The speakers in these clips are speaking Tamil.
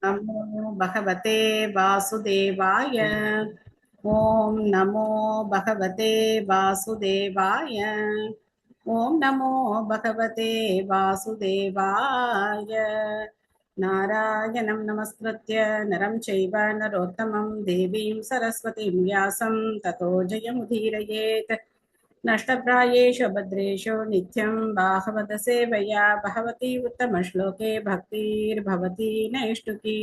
नमो भगवते वासुदेवाय। ओम नमो भगवते वासुदेवाय। ओम नमो भगवते वासुदेवाय। नारायणं नमस्कृत्य नरं चैव नरोत्तमं देवीं सरस्वतीं व्यासं ततो जयमुदीरयेत्। नष्टप्रायेषु भद्रेषु नित्यं बाहवदसेवया भगवती उत्तमश्लोके भक्तिर्भवती नैष्टुकी।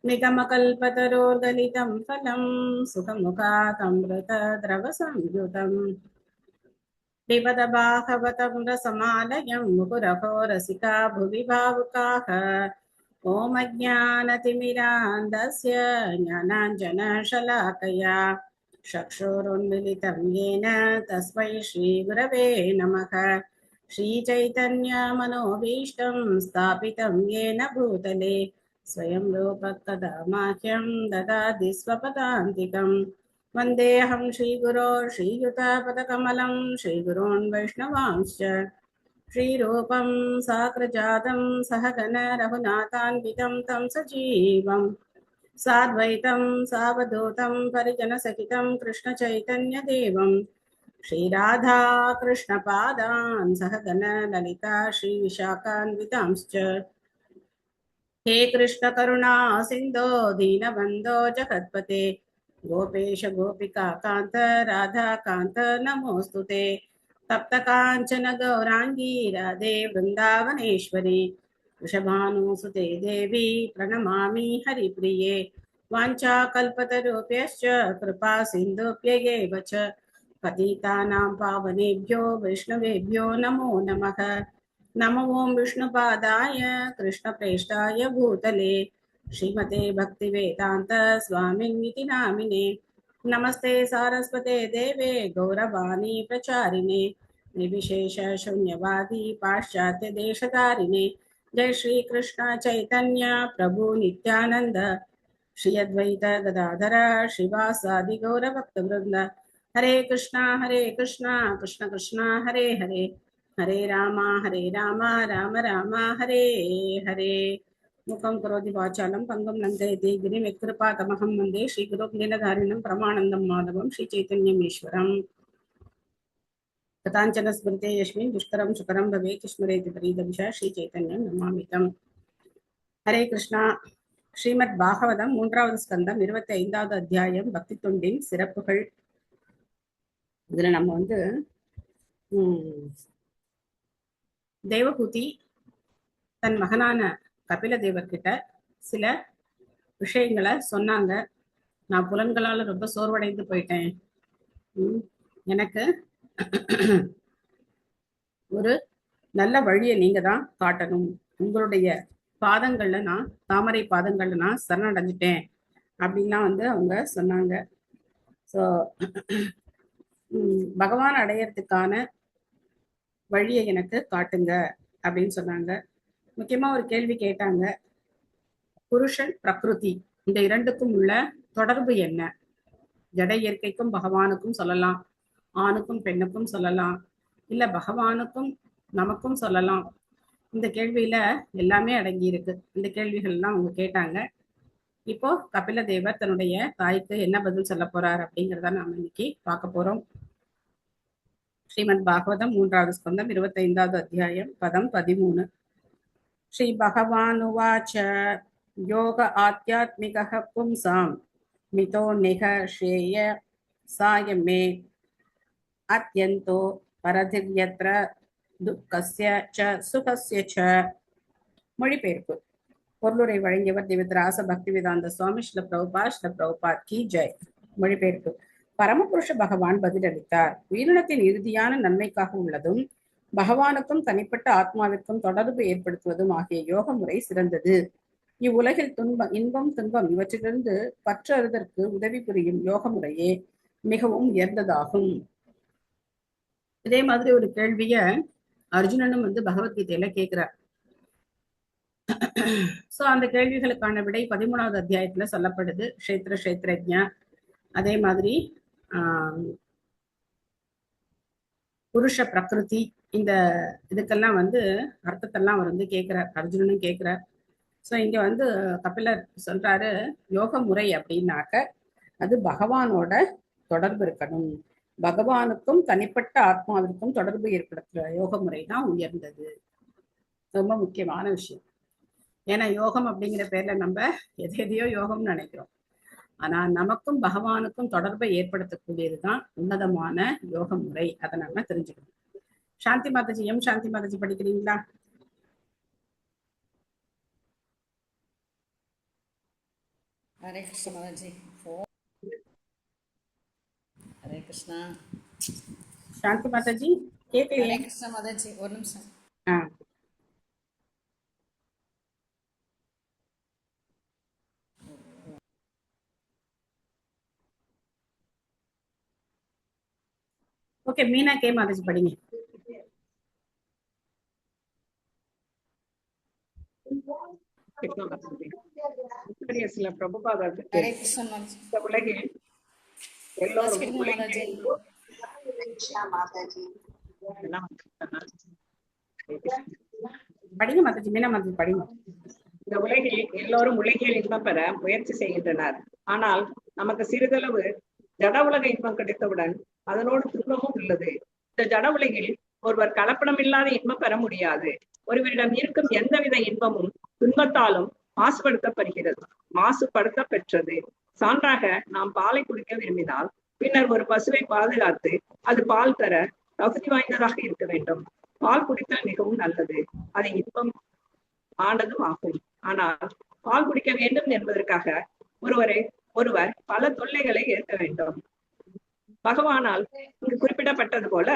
निगमकल्पतरोर्गलितं फलं सुखमुखातमृतद्रवसंयुतम् पिबद बाहवतं रसमालयं मुहुरहो रसिका भुवि भावुकाः। ॐ अज्ञानतिमिरान्धस्य ज्ञानाञ्जनशलाकया चक्षुरुन्मिलितं येन तस्मै श्रीगुरवे नमः। श्रीचैतन्यमनोभीष्टं स्थापितं येन भूतले स्वयं रूपकदा माह्यं ददाति स्वपदान्तिकम्। वन्देऽहं श्रीगुरो श्रीयुतापदकमलं श्रीगुरोन् वैष्णवांश्च श्रीरूपं साग्रजातं सहगण रघुनाथान्वितं तं सजीवम् साद्वैतं सावधूतं परिजनसहितं कृष्णचैतन्यदेवं श्रीराधा कृष्णपादान् सहगण ललिता श्रीविशाखान्वितांश्च। हे कृष्ण करुणा सिंधो दीनबंधो जगत्पते गोपेश गोपिका कांत राधा कांत नमोस्तुते। तप्त कांचन गौरांगी राधे वृंदावनेश्वरी वृषभानुसुते देवी प्रणमामि हरिप्रिये। वाञ्छाकल्पतरुभ्यश्च कृपा सिन्धुभ्यैव च पतितानां पावनेभ्यो वैष्णवेभ्यो नमो नमः। नमो ओं विष्णुपादाय कृष्णप्रेष्ठाय भूतले श्रीमते भक्तिवेदांत स्वामिन्निति नामिने। नमस्ते सारस्वते देवे गौरवाणी प्रचारिणे निर्विशेष शून्यवादी पाश्चात्य देशतारिणे। जय श्री कृष्ण चैतन्य प्रभु नित्यानंद श्री अद्वैत गदाधर श्रीवासादि गौर भक्तवृंद। हरे कृष्णा कृष्ण कृष्णा हरे हरे हरे राम राम राम हरे हरे। मुखं करोति वाचालं पंगुं लङ्घयति गिरिं यत्कृपातमहं वन्दे श्रीगुरुं दीनधारिणं परमानन्दं माधवं श्रीचैतन्यमीश्वरम्। कथाञ्चन स्मृते यस्मिन् दुष्करं सुकरं भवेत् स्मरेति प्रीतमिषा श्रीचैतन्यं नमामि तम्। हरे कृष्णा. ஸ்ரீமத் பாகவதம் 3வது ஸ்கந்தம் 25வது அத்தியாயம் பக்தி தொண்டின் சிறப்புகள். இதுல நம்ம வந்து தேவகூதி தன் மகனான கபில தேவர்கிட்ட சில விஷயங்களை சொன்னாங்க. நான் புலன்களால ரொம்ப சோர்வடைந்து போயிட்டேன். எனக்கு ஒரு நல்ல வழியை நீங்க தான் காட்டணும். உங்களுடைய பாதங்கள்ல நான் தாமரை பாதங்கள்ல நான் சரணடைஞ்சிட்டேன் அப்படின்லாம் வந்து அவங்க சொன்னாங்க. ஸோ பகவான் அடையறதுக்கான வழியை எனக்கு காட்டுங்க அப்படின்னு சொன்னாங்க. முக்கியமா ஒரு கேள்வி கேட்டாங்க. புருஷன் பிரகிருதி இந்த இரண்டுக்கும் உள்ள தொடர்பு என்ன? ஜட இயற்கைக்கும் பகவானுக்கும் சொல்லலாம், ஆணுக்கும் பெண்ணுக்கும் சொல்லலாம், இல்ல பகவானுக்கும் நமக்கும் சொல்லலாம். இந்த கேள்வியில எல்லாமே அடங்கி இருக்கு. இந்த கேள்விகள்லாம் அவங்க கேட்டாங்க. இப்போ கபில தேவர் தன்னுடைய தாய்க்கு என்ன பதில் சொல்ல போறார் அப்படிங்கிறத நாம இன்னைக்கு பார்க்க போறோம். ஸ்ரீமத் பாகவதம் 3வது ஸ்கந்தம் 25வது அத்தியாயம் பதம் 13. ஸ்ரீ பகவானுவாச்ச யோக ஆத்யாத்மிகः பும்சாம் மிதோ நிக ஸ்ரேய சாயமே அத்யந்தோ பரதிர்யத்ர துக்கஸ்ய ச சுகஸ்ய ச. மொழிபெயர்ப்பு. பொருளுரை வழங்கியவர் திவித்ராச பக்திவேதாந்த சுவாமி ஸ்ரீல பிரபுபாத் கி ஜெய். மொழிபெயர்ப்பு. பரமபுருஷ பகவான் பதிலளித்தார். உயிரினத்தின் இறுதியான நன்மைக்காக உள்ளதும் பகவானுக்கும் தனிப்பட்ட ஆத்மாவிற்கும் தொடர்பு ஏற்படுத்துவதும் ஆகிய யோக முறை சிறந்தது. இவ்வுலகில் இன்பம் துன்பம் இவற்றிலிருந்து பற்றறுதற்கு உதவி புரியும் யோக முறையே மிகவும் உயர்ந்ததாகும். இதே மாதிரி ஒரு கேள்விய அர்ஜுனனும் வந்து பகவத்கீதையில கேட்கிறார். சோ அந்த கேள்விகளுக்கான விடை 13வது அத்தியாயத்துல சொல்லப்படுது. க்ஷேத்ரஜ்ஞா, அதே மாதிரி புருஷ பிரகிருதி, இந்த இதுக்கெல்லாம் வந்து அர்த்தத்தெல்லாம் அவர் வந்து கேட்கிறார். அர்ஜுனனும் கேட்கிறார். ஸோ இங்க வந்து கபிலர் சொல்றாரு, யோக முறை அப்படின்னாக்க அது பகவானோட தொடர்பு இருக்கணும். பகவானுக்கும் தனிப்பட்ட ஆத்மாவிற்கும் தொடர்பு ஏற்படுத்துற யோக முறை தான் உயர்ந்தது. ரொம்ப முக்கியமான விஷயம். ஏன்னா யோகம் அப்படிங்கிற பேர்ல நம்ம எதையோ யோகம்னு நினைக்கிறோம். ஆனா நமக்கும் பகவானுக்கும் தொடர்பை ஏற்படுத்தக்கூடியதுதான் உன்னதமான யோக முறை. அதை நம்ம தெரிஞ்சுக்கணும். சாந்தி மாதாஜி, சாந்தி மாதாஜி படிக்கிறீங்களா? ஹரே கிருஷ்ண மாதாஜி. ஹரே கிருஷ்ணா. சாந்தி மாதாஜி கேட்கலையே. ஹரே கிருஷ்ண மாதாஜி, ஒரு நிமிஷம். ஓகே, மீனா கே மாதாஜி படிங்க. ஹரே கிருஷ்ண மாதாஜி. படிங்க மாதாஜி, மீனா மாதாஜி படிங்க. இந்த உலகில் எல்லோரும் உலகில் இன்பம் பெற முயற்சி செய்கின்றனர். ஆனால் நமக்கு சிறிதளவு ஜட உலக இன்பம் கிடைத்தவுடன் அதனோடு துன்பமும் உள்ளது. இந்த ஜட உலகில் ஒருவர் கலப்படம் இல்லாத இன்பம் பெற முடியாது. ஒருவரிடம் இருக்கும் எந்தவித இன்பமும் துன்பத்தாலும் மாசுபடுத்த பெற்றது. சான்றாக நாம் பாலை குடிக்க விரும்பினால் பின்னர் ஒரு பசுவை பாதுகாத்து அது பால் தர தகுதி வாய்ந்ததாக இருக்க வேண்டும். பால் குடித்தல் மிகவும் நல்லது, அது இன்பம் ஆனதும் ஆகும். ஆனால் பால் குடிக்க வேண்டும் என்பதற்காக ஒருவர் பல தொல்லைகளை ஏற்க வேண்டும். பகவானால் இங்கு குறிப்பிடப்பட்டது போல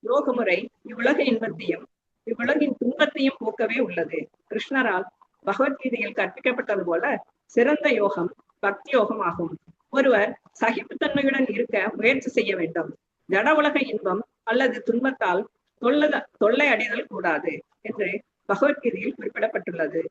யோக முறை இவ்வுலக இன்பத்தையும் இவ்வுலகின் துன்பத்தையும் போக்கவே உள்ளது. கிருஷ்ணரால் பகவத்கீதையில் கற்பிக்கப்பட்டது போல சிறந்த யோகம் பக்தி யோகம் ஆகும். ஒருவர் சகிப்புத்தன்மையுடன் இருக்க முயற்சி செய்ய வேண்டும். ஜட உலக இன்பம் அல்லது துன்பத்தால் தொல்லை அடைதல் கூடாது என்று பகவத்கீதையில் குறிப்பிடப்பட்டுள்ளது.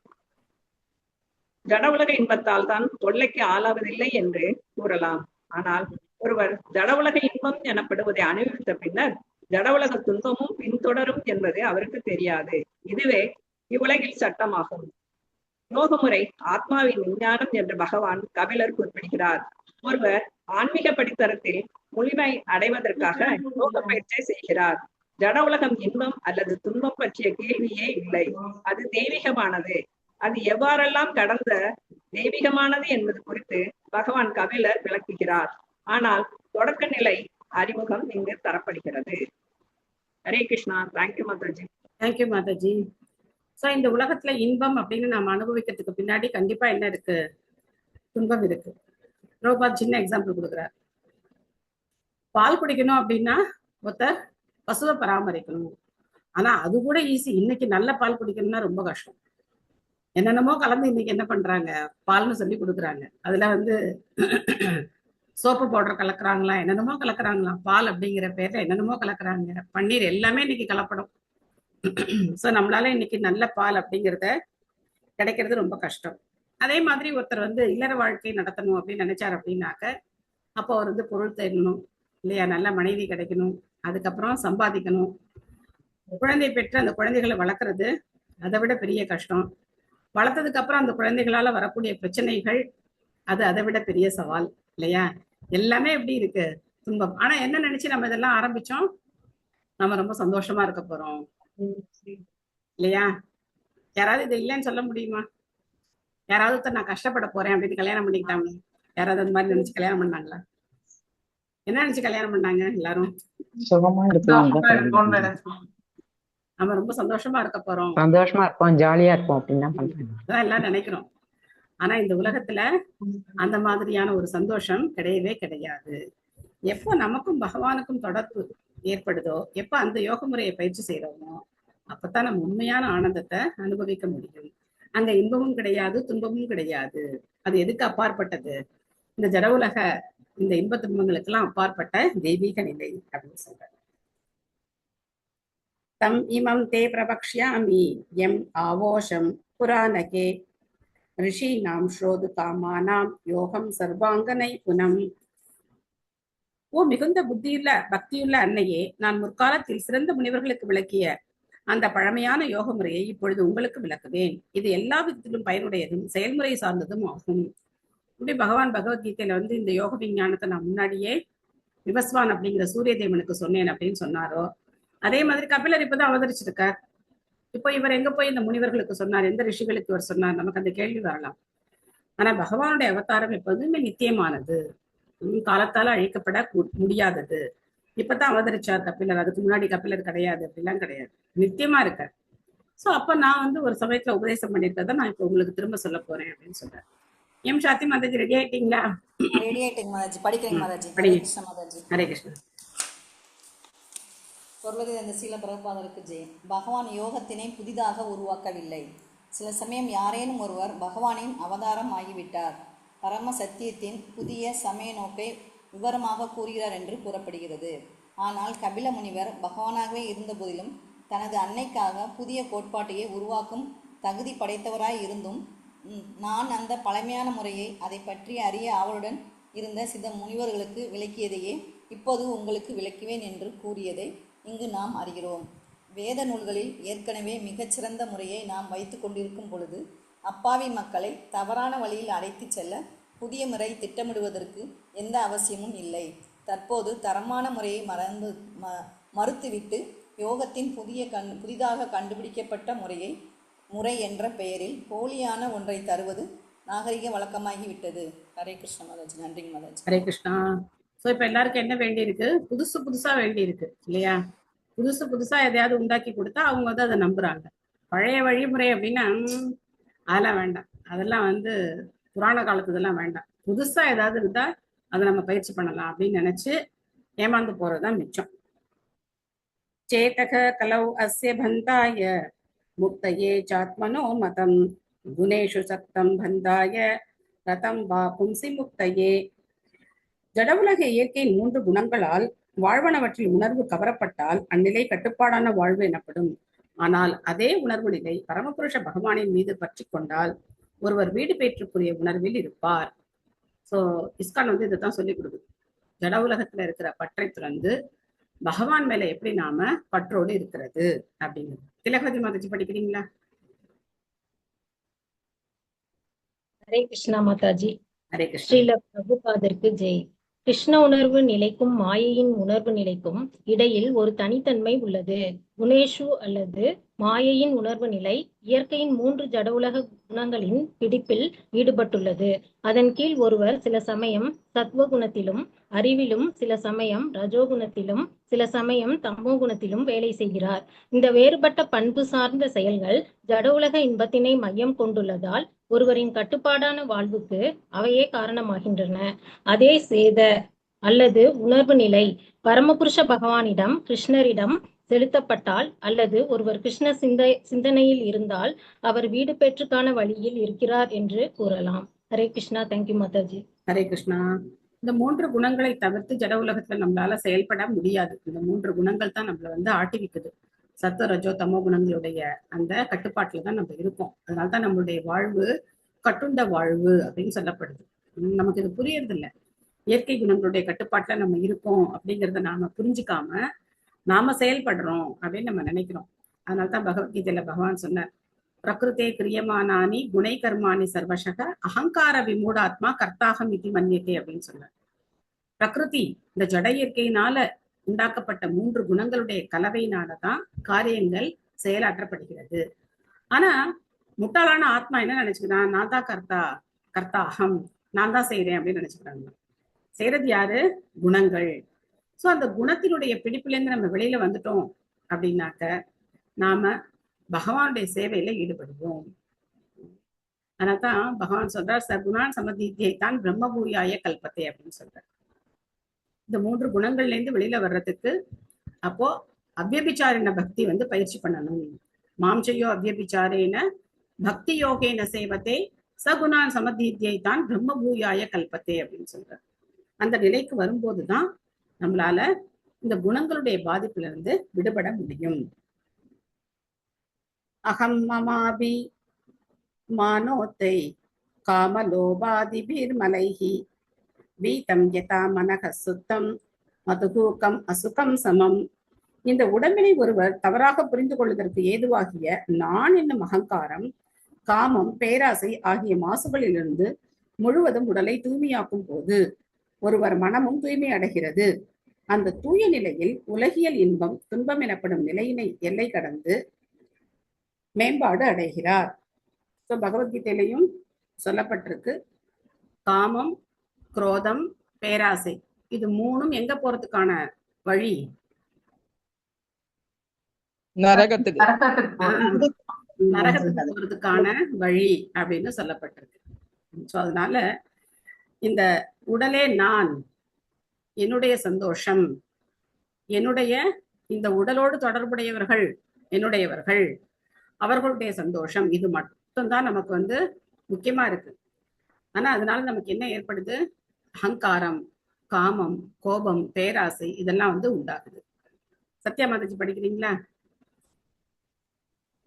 ஜட உலக இன்பத்தால் தான் தொல்லைக்கு ஆளாவதில்லை என்று கூறலாம். ஆனால் ஒருவர் ஜட உலக இன்பம் எனப்படுவதை அனுபவித்த பின்னர் ஜட உலக துன்பமும் பின்தொடரும் என்பது அவருக்கு தெரியாது. இதுவே இவ்வுலகில் சட்டமாகும். யோக முறை ஆத்மாவின் விஞ்ஞானம் என்று பகவான் கபிலர் குறிப்பிடுகிறார். ஒருவர் ஆன்மீக படித்தரத்தில் முழுமை அடைவதற்காக யோக பயிற்சியை செய்கிறார். ஜட உலகம் இன்பம் அல்லது துன்பம் பற்றிய கேள்வியே இல்லை. அது தெய்வீகமானது. அது எவ்வாறெல்லாம் கடந்த தெய்வீகமானது என்பது குறித்து பகவான் கபிலர் விளக்குகிறார். ஆனால் தொடக்க நிலை அறிமுகம் இங்கு தரப்படுகிறது. Hare Krishna. Thank you Mataji. Thank you Mataji. So இந்த உலகத்துல இன்பம் அப்படின்னு நாம அனுபவிக்கிறதுக்கு பின்னாடி கண்டிப்பா என்ன இருக்கு? துன்பம் இருக்கு. ரோபாத் சின்ன எக்ஸாம்பிள் கொடுக்குறார். பால் குடிக்கணும் அப்படின்னா ஒருத்தர் பசுவை பராமரிக்கணும். ஆனா அது கூட ஈஸி. இன்னைக்கு நல்ல பால் குடிக்கணும்னா ரொம்ப கஷ்டம். என்னென்னமோ கலந்து இன்னைக்கு என்ன பண்றாங்க, பால்னு சொல்லி கொடுக்குறாங்க. அதுல வந்து சோப்பு பவுடர் கலக்குறாங்களாம், என்னென்னமோ கலக்குறாங்களாம். பால் அப்படிங்கிற பேர்ல என்னென்னமோ கலக்குறாங்க. பன்னீர் எல்லாமே இன்னைக்கு கலப்படம். சோ நம்மளால இன்னைக்கு நல்ல பால் அப்படிங்கிறத கிடைக்கிறது ரொம்ப கஷ்டம். அதே மாதிரி ஒருத்தர் வந்து இல்லற வாழ்க்கை நடத்தணும் அப்படின்னு நினைச்சார் அப்படின்னாக்க அப்போ அவர் வந்து பொருள் தேடணும் இல்லையா? நல்ல மனைவி கிடைக்கணும், அதுக்கப்புறம் சம்பாதிக்கணும், குழந்தை பெற்று அந்த குழந்தைகளை வளர்க்கறது அதை விட பெரிய கஷ்டம். வளர்த்ததுக்கு அப்புறம் அந்த குழந்தைகளால வரக்கூடிய பிரச்சனைகள் அது அதை விட பெரிய சவால் இல்லையா? எல்லாமே எப்படி இருக்கு? துன்பம். ஆனா என்ன நினைச்சு நம்ம இதெல்லாம் ஆரம்பிச்சோம்? நம்ம ரொம்ப சந்தோஷமா இருக்க போறோம் இல்லையா? யாராவது இது இல்லைன்னு சொல்ல முடியுமா? யாராவது நான் கஷ்டப்பட போறேன் அப்படின்னு கல்யாணம் பண்ணிக்கிட்டாங்க? யாராவது அந்த மாதிரி நினைச்சு கல்யாணம் பண்ணாங்களா? என்ன நினைச்சு கல்யாணம் பண்ணாங்க? எல்லாரும் நம்ம ரொம்ப சந்தோஷமா இருக்க போறோம், சந்தோஷமா இருப்போம், ஜாலியா இருப்போம் அப்படின்னு தான் எல்லாம் நினைக்கிறோம். ஆனா இந்த உலகத்துல அந்த மாதிரியான ஒரு சந்தோஷம் கிடையவே கிடையாது. எப்போ நமக்கும் பகவானுக்கும் தொடர்பு ஏற்படுதோ, எப்ப அந்த யோக முறையை பயிற்சி செய்யறோமோ, அப்பதான் நம்ம உண்மையான ஆனந்தத்தை அனுபவிக்க முடியும். அங்க இன்பமும் கிடையாது, துன்பமும் கிடையாது. அது எதுக்கு அப்பாற்பட்டது? இந்த ஜட உலக இந்த இன்ப துன்பங்களுக்கு எல்லாம் அப்பாற்பட்ட தெய்வீக நிலை அப்படின்னு சொல்ற. தம் இமம் தே பிரபக்ஷ்யாமி எம் ஆவோஷம் புராணகே ரிஷீனாம் ஸ்ரோது காமானாம் யோகம் சர்வாங்கனை புனம். ஓ மிகுந்த புத்தியுள்ள பக்தியுள்ள அன்னையே, நான் முற்காலத்தில் சிறந்த முனிவர்களுக்கு விளக்கிய அந்த பழமையான யோக முறையை இப்பொழுது உங்களுக்கு விளக்குவேன். இது எல்லா விதத்திலும் பயனுடையதும் செயல்முறை சார்ந்ததும் ஆகும். இப்படி பகவான் பகவத்கீதையில இந்த யோக விஞ்ஞானத்தை நான் முன்னாடியே விவஸ்வான் அப்படிங்கிற சூரிய தேவனுக்கு சொன்னேன் அப்படின்னு சொன்னாரோ, அதே மாதிரி கபிலர் இப்பதான் அவதரிச்சிருக்கார். இப்போ இவர் எங்க போய் இந்த முனிவர்களுக்கு சொன்னார், எந்த ரிஷிகளுக்கு இவர் சொன்னார், நமக்கு அந்த கேள்வி வரலாம். ஆனா பகவானுடைய அவதாரம் எப்போதுமே நித்தியமானது, காலத்தால அழிக்கப்பட முடியாதது. இப்பதான் அவதரிச்சார் கபிலர், அதுக்கு முன்னாடி கபிலர் கிடையாது, அப்படிலாம் கிடையாது, நித்தியமா இருக்கார். சோ அப்ப நான் ஒரு சமயத்துல உபதேசம் பண்ணிருக்கதான் நான் இப்ப உங்களுக்கு திரும்ப சொல்ல போறேன் அப்படின்னு சொல்றேன். எம் சாத்தி மாதாஜி ரெடி ஆயிட்டீங்களா? ரெடி ஆயிட்டீங்க மாதாஜி, படிக்கிறேங்க மாதாஜி. ஹரே படிங்க. கிருஷ்ண மாதாஜி. ஹரே கிருஷ்ணா. பொருளது அந்த சீல பிரபாதருக்கு ஜெயம். பகவான் யோகத்தினை புதிதாக உருவாக்கவில்லை. சில சமயம் யாரேனும் ஒருவர் பகவானின் அவதாரம் ஆகிவிட்டார், பரம சத்தியத்தின் புதிய சமய நோக்கை விவரமாக கூறுகிறார் என்று கூறப்படுகிறது. ஆனால் கபில முனிவர் பகவானாகவே இருந்த போதிலும் தனது அன்னைக்காக புதிய கோட்பாட்டையே உருவாக்கும் தகுதி படைத்தவராய் இருந்தும் நான் அந்த பழமையான முறையை அதை பற்றி அறிய ஆவலுடன் இருந்த சில முனிவர்களுக்கு விளக்கியதையே இப்போது உங்களுக்கு விளக்குவேன் என்று கூறியதை இங்கு நாம் அறிகிறோம். வேத நூல்களில் ஏற்கனவே மிகச்சிறந்த முறையை நாம் வைத்து கொண்டிருக்கும் பொழுது அப்பாவி மக்களை தவறான வழியில் அழைத்து செல்ல புதிய முறை திட்டமிடுவதற்கு எந்த அவசியமும் இல்லை. தற்போது தரமான முறையை மறுத்துவிட்டு யோகத்தின் புதிதாக கண்டுபிடிக்கப்பட்ட முறை என்ற பெயரில் போலியான ஒன்றை தருவது நாகரிக வழக்கமாகிவிட்டது. ஹரே கிருஷ்ண மாதாஜி. நன்றிங்க மாதாஜி. ஹரே கிருஷ்ணா. சோ இப்ப எல்லாருக்கும் என்ன வேண்டி இருக்கு? புதுசா வேண்டி இருக்கு இல்லையா? புதுசா எதையாவது உண்டாக்கி கொடுத்தா அவங்க அதை நம்புறாங்க. பழைய வழிமுறை அப்படின்னா அதெல்லாம் வேண்டாம், அதெல்லாம் புராண காலத்துதெல்லாம் வேண்டாம். புதுசா ஏதாவது இருந்தா அதை நம்ம பயிற்சி பண்ணலாம் அப்படின்னு நினைச்சு ஏமாந்து போறதுதான் மிச்சம். சேதக கலௌ அஸ்ய பந்தாய முக்தயே சாத்மனோ மதம் குணேஷு சத்தம் பந்தாய ரதம் வா பும்சி முக்தயே. ஜடவுலக இயற்கையின் 3 குணங்களால் வாழ்வனவற்றில் உணர்வு கவரப்பட்டால் அந்நிலை கட்டுப்பாடான வாழ்வு எனப்படும். ஆனால் அதே உணர்வு நிலை பரமபுருஷ பகவானின் மீது பற்றி கொண்டால் ஒருவர் வீடு பெற்றுக்குரிய உணர்வில் இருப்பார். சோ இஸ்கான் இதைத்தான் சொல்லி கொடுக்குது. ஜட உலகத்துல இருக்கிற பற்றை துறந்து பகவான் மேல எப்படி நாம பற்றோடு இருக்கிறது அப்படிங்கிறது. திலகவதி மாதாஜி படிக்கிறீங்களா? ஹரே கிருஷ்ணா மாதாஜி. ஹரே கிருஷ்ணா. ஸ்ரீல பிரபுபாதருக்கு ஜெய். கிருஷ்ண உணர்வு நிலைக்கும் மாயையின் உணர்வு நிலைக்கும் இடையில் ஒரு தனித்தன்மை உள்ளது. குணேஷு அல்லது மாயையின் உணர்வு நிலை இயற்கையின் 3 ஜட உலக குணங்களின் பிடிப்பில் ஈடுபட்டுள்ளது. அதன் கீழ் ஒருவர் சில சமயம் சத்வகுணத்திலும், அறிவிலும், சில சமயம் ரஜோகுணத்திலும், சில சமயம் தமோ குணத்திலும் வேலை செய்கிறார். இந்த வேறுபட்ட பண்பு சார்ந்த செயல்கள் ஜட உலக இன்பத்தினை மையம் கொண்டுள்ளதால் ஒருவரின் கட்டுப்பாடான வாழ்வுக்கு அவையே காரணமாகின்றன. அதே சேத அல்லது உணர்வு நிலை பரமபுருஷ பகவானிடம், கிருஷ்ணரிடம் செலுத்தப்பட்டால் அல்லது ஒருவர் கிருஷ்ண சிந்தனையில் இருந்தால் அவர் வீடு பெற்றுக்கான வழியில் இருக்கிறார் என்று கூறலாம். ஹரே கிருஷ்ணா. தேங்க்யூ மாதாஜி. ஹரே கிருஷ்ணா. இந்த 3 குணங்களை தவிர்த்து ஜட உலகத்துல நம்மளால செயல்பட முடியாது. இந்த 3 குணங்கள் தான் நம்மள ஆட்டிவிக்குது. சத்த ரஜோ தமோ குணங்களுடைய அந்த கட்டுப்பாட்டுல தான் நம்ம இருக்கோம். அதனால்தான் நம்மளுடைய வாழ்வு கட்டுண்ட வாழ்வு அப்படின்னு சொல்லப்படுது. நமக்கு இது புரியறது இல்லை. இயற்கை குணங்களுடைய கட்டுப்பாட்டுல நம்ம இருக்கோம் அப்படிங்கிறத நாம புரிஞ்சுக்காம நாம செயல்படுறோம் அப்படின்னு நம்ம நினைக்கிறோம். அதனால்தான் பகவத்கீதையில பகவான் சொன்னார், பிரகிருத்தே கிரியமானானி குணை கர்மானி சர்வசக அகங்கார விமூடாத்மா கர்த்தாகம் இதி மன்யத்தே அப்படின்னு சொன்னார். பிரகிருதி இந்த ஜட இயற்கையினால உண்டாக்கப்பட்ட 3 குணங்களுடைய கலவையினாலதான் காரியங்கள் செயலாற்றப்படுகிறது. ஆனா முட்டாளான ஆத்மா என்ன நினைச்சுக்கிறான்? நான் தான் கர்த்தாகம், நான் தான் செய்யறேன் அப்படின்னு நினைச்சுக்கிறாங்க. செய்யறது யாரு? குணங்கள். சோ அந்த குணத்தினுடைய பிடிப்புல இருந்து நம்ம வெளியில வந்துட்டோம் அப்படின்னாக்க நாம பகவானுடைய சேவையில ஈடுபடுவோம். அதனால்தான் பகவான் சொல்றார், சகுணான் சமதீத்தியை தான் பிரம்மபூயாய கல்பத்தை அப்படின்னு சொல்றார். இந்த 3 குணங்கள்ல இருந்து வெளியில வர்றதுக்கு அப்போ அவ்யபிச்சாரின பக்தி பயிற்சி பண்ணணும். மாம்சையோ அவ்யபிச்சாரேன பக்தி யோகேன சேவத்தை சகுணான் சமதீத்தியை தான் பிரம்மபூயாய கல்பத்தை அப்படின்னு சொல்றார். அந்த நிலைக்கு வரும்போதுதான் நம்மளால இந்த குணங்களுடைய பாதிப்புல இருந்து விடுபட முடியும். அகம் மமாபி மானோத்தை காமலோபாதிபிர் மலைஹி வீதம் யதா மனக சுத்தம் மதுகூகம் அசுகம் சமம் இந்த உடம்பினை ஒருவர் தவறாக புரிந்து கொள்வதற்கு ஏதுவாகிய நான் என்னும் அகங்காரம், காமம், பேராசை ஆகிய மாசுகளிலிருந்து முழுவதும் உடலை தூய்மையாக்கும் போது ஒருவர் மனமும் தூய்மை அடைகிறது. அந்த தூய நிலையில் உலகியல் இன்பம், துன்பம் எனப்படும் நிலையினை எல்லை கடந்து மேம்பாடு அடைகிறார். பகவத்கீதையிலையும் சொல்லப்பட்டிருக்கு, காமம், குரோதம், பேராசை இது மூணும் எங்க போறதுக்கான வழி? நரகத்துக்கு நரகத்துக்கு போறதுக்கான வழி அப்படின்னு சொல்லப்பட்டிருக்கு. சோ அதனால இந்த உடலே நான், என்னுடைய சந்தோஷம், என்னுடைய இந்த உடலோடு தொடர்புடையவர்கள் என்னுடையவர்கள், அவர்களுடைய சந்தோஷம், இது மட்டும்தான் நமக்கு முக்கியமா இருக்கு. ஆனா அதனால நமக்கு என்ன ஏற்படுது? அகங்காரம், காமம், கோபம், பேராசை இதெல்லாம் உண்டாகுது. சத்யா மாதாஜி படிக்கிறீங்களா?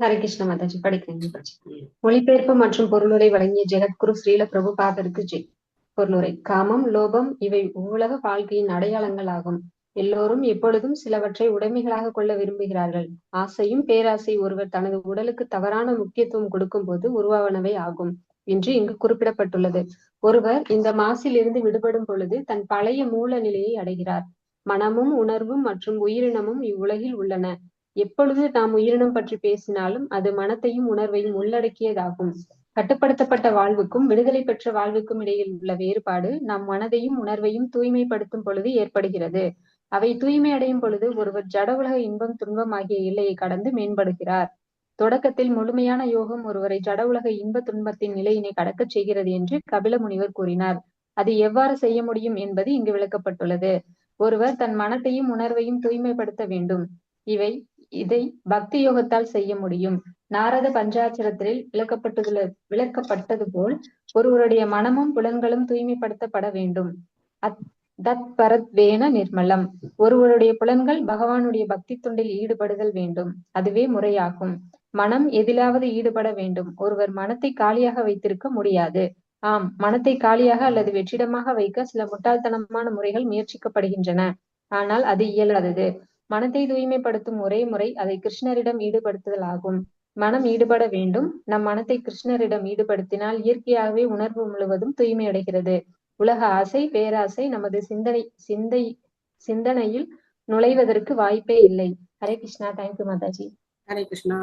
ஹரே கிருஷ்ண மாதாஜி, படிக்கிறேன். மொழிபெயர்ப்பு மற்றும் பொருளுரை வழங்கிய ஜெகத்குரு ஸ்ரீல பிரபுபாதருக்கு ஜெய். பொருளுரை. காமம், லோபம் இவை உலக வாழ்க்கையின் அடையாளங்கள் ஆகும். எல்லோரும் எப்பொழுதும் சிலவற்றை உடைமைகளாக கொள்ள விரும்புகிறார்கள். ஆசையும் பேராசை ஒருவர் தனது உடலுக்கு தவறான முக்கியத்துவம் கொடுக்கும் போது உருவாவனவை ஆகும் என்று இங்கு குறிப்பிடப்பட்டுள்ளது. ஒருவர் இந்த மாசில் இருந்து விடுபடும் பொழுது தன் பழைய மூல நிலையை அடைகிறார். மனமும் உணர்வும் மற்றும் உயிரினமும் இவ்வுலகில் உள்ளன. எப்பொழுது நாம் உயிரினம் பற்றி பேசினாலும் அது மனத்தையும் உணர்வையும் உள்ளடக்கியதாகும். கட்டுப்படுத்தப்பட்ட வாழ்வுக்கும் விடுதலை பெற்ற வாழ்வுக்கும் இடையில் உள்ள வேறுபாடு நம் மனதையும் உணர்வையும் தூய்மைப்படுத்தும் பொழுது ஏற்படுகிறது. அவை தூய்மை அடையும் பொழுது ஒருவர் ஜட உலக இன்பம், துன்பம் ஆகிய எல்லையை கடந்து மேம்படுகிறார். தொடக்கத்தில் முழுமையான யோகம் ஒருவரை ஜட உலக இன்ப துன்பத்தின் நிலையினை கடக்கச் செய்கிறது என்று கபில முனிவர் கூறினார். அது எவ்வாறு செய்ய முடியும் என்பது இங்கு விளக்கப்பட்டுள்ளது. ஒருவர் தன் மனத்தையும் உணர்வையும் தூய்மைப்படுத்த வேண்டும். இதை பக்தி யோகத்தால் செய்ய முடியும். நாரத பஞ்சாட்சரத்தில் விளக்கப்பட்டது போல் ஒருவருடைய மனமும் புலன்களும் தூய்மைப்படுத்தப்பட வேண்டும். தத் பரத்வேன நிர்மலம். ஒருவருடைய புலன்கள் பகவானுடைய பக்தி தொண்டில் ஈடுபடுதல் வேண்டும். அதுவே முறையாகும். மனம் எதிலாவது ஈடுபட வேண்டும். ஒருவர் மனத்தை காலியாக வைத்திருக்க முடியாது. ஆம், மனத்தை காலியாக அல்லது வெற்றிடமாக வைக்க சில முட்டாள்தனமான முறைகள் முயற்சிக்கப்படுகின்றன. ஆனால் அது இயலாதது. மனத்தை தூய்மைப்படுத்தும் ஒரே முறை அதை கிருஷ்ணரிடம் ஈடுபடுத்துதல் ஆகும். மனம் ஈடுபட வேண்டும். நம் மனத்தை கிருஷ்ணரிடம் ஈடுபடுத்தினால் இயற்கையாகவே உணர்வு முழுவதும் தூய்மை அடைகிறது. உலக ஆசை, பேராசை நமது சிந்தனையில் நுழைவதற்கு வாய்ப்பே இல்லை. ஹரே கிருஷ்ணா. தேங்க்யூ மாதாஜி. ஹரே கிருஷ்ணா.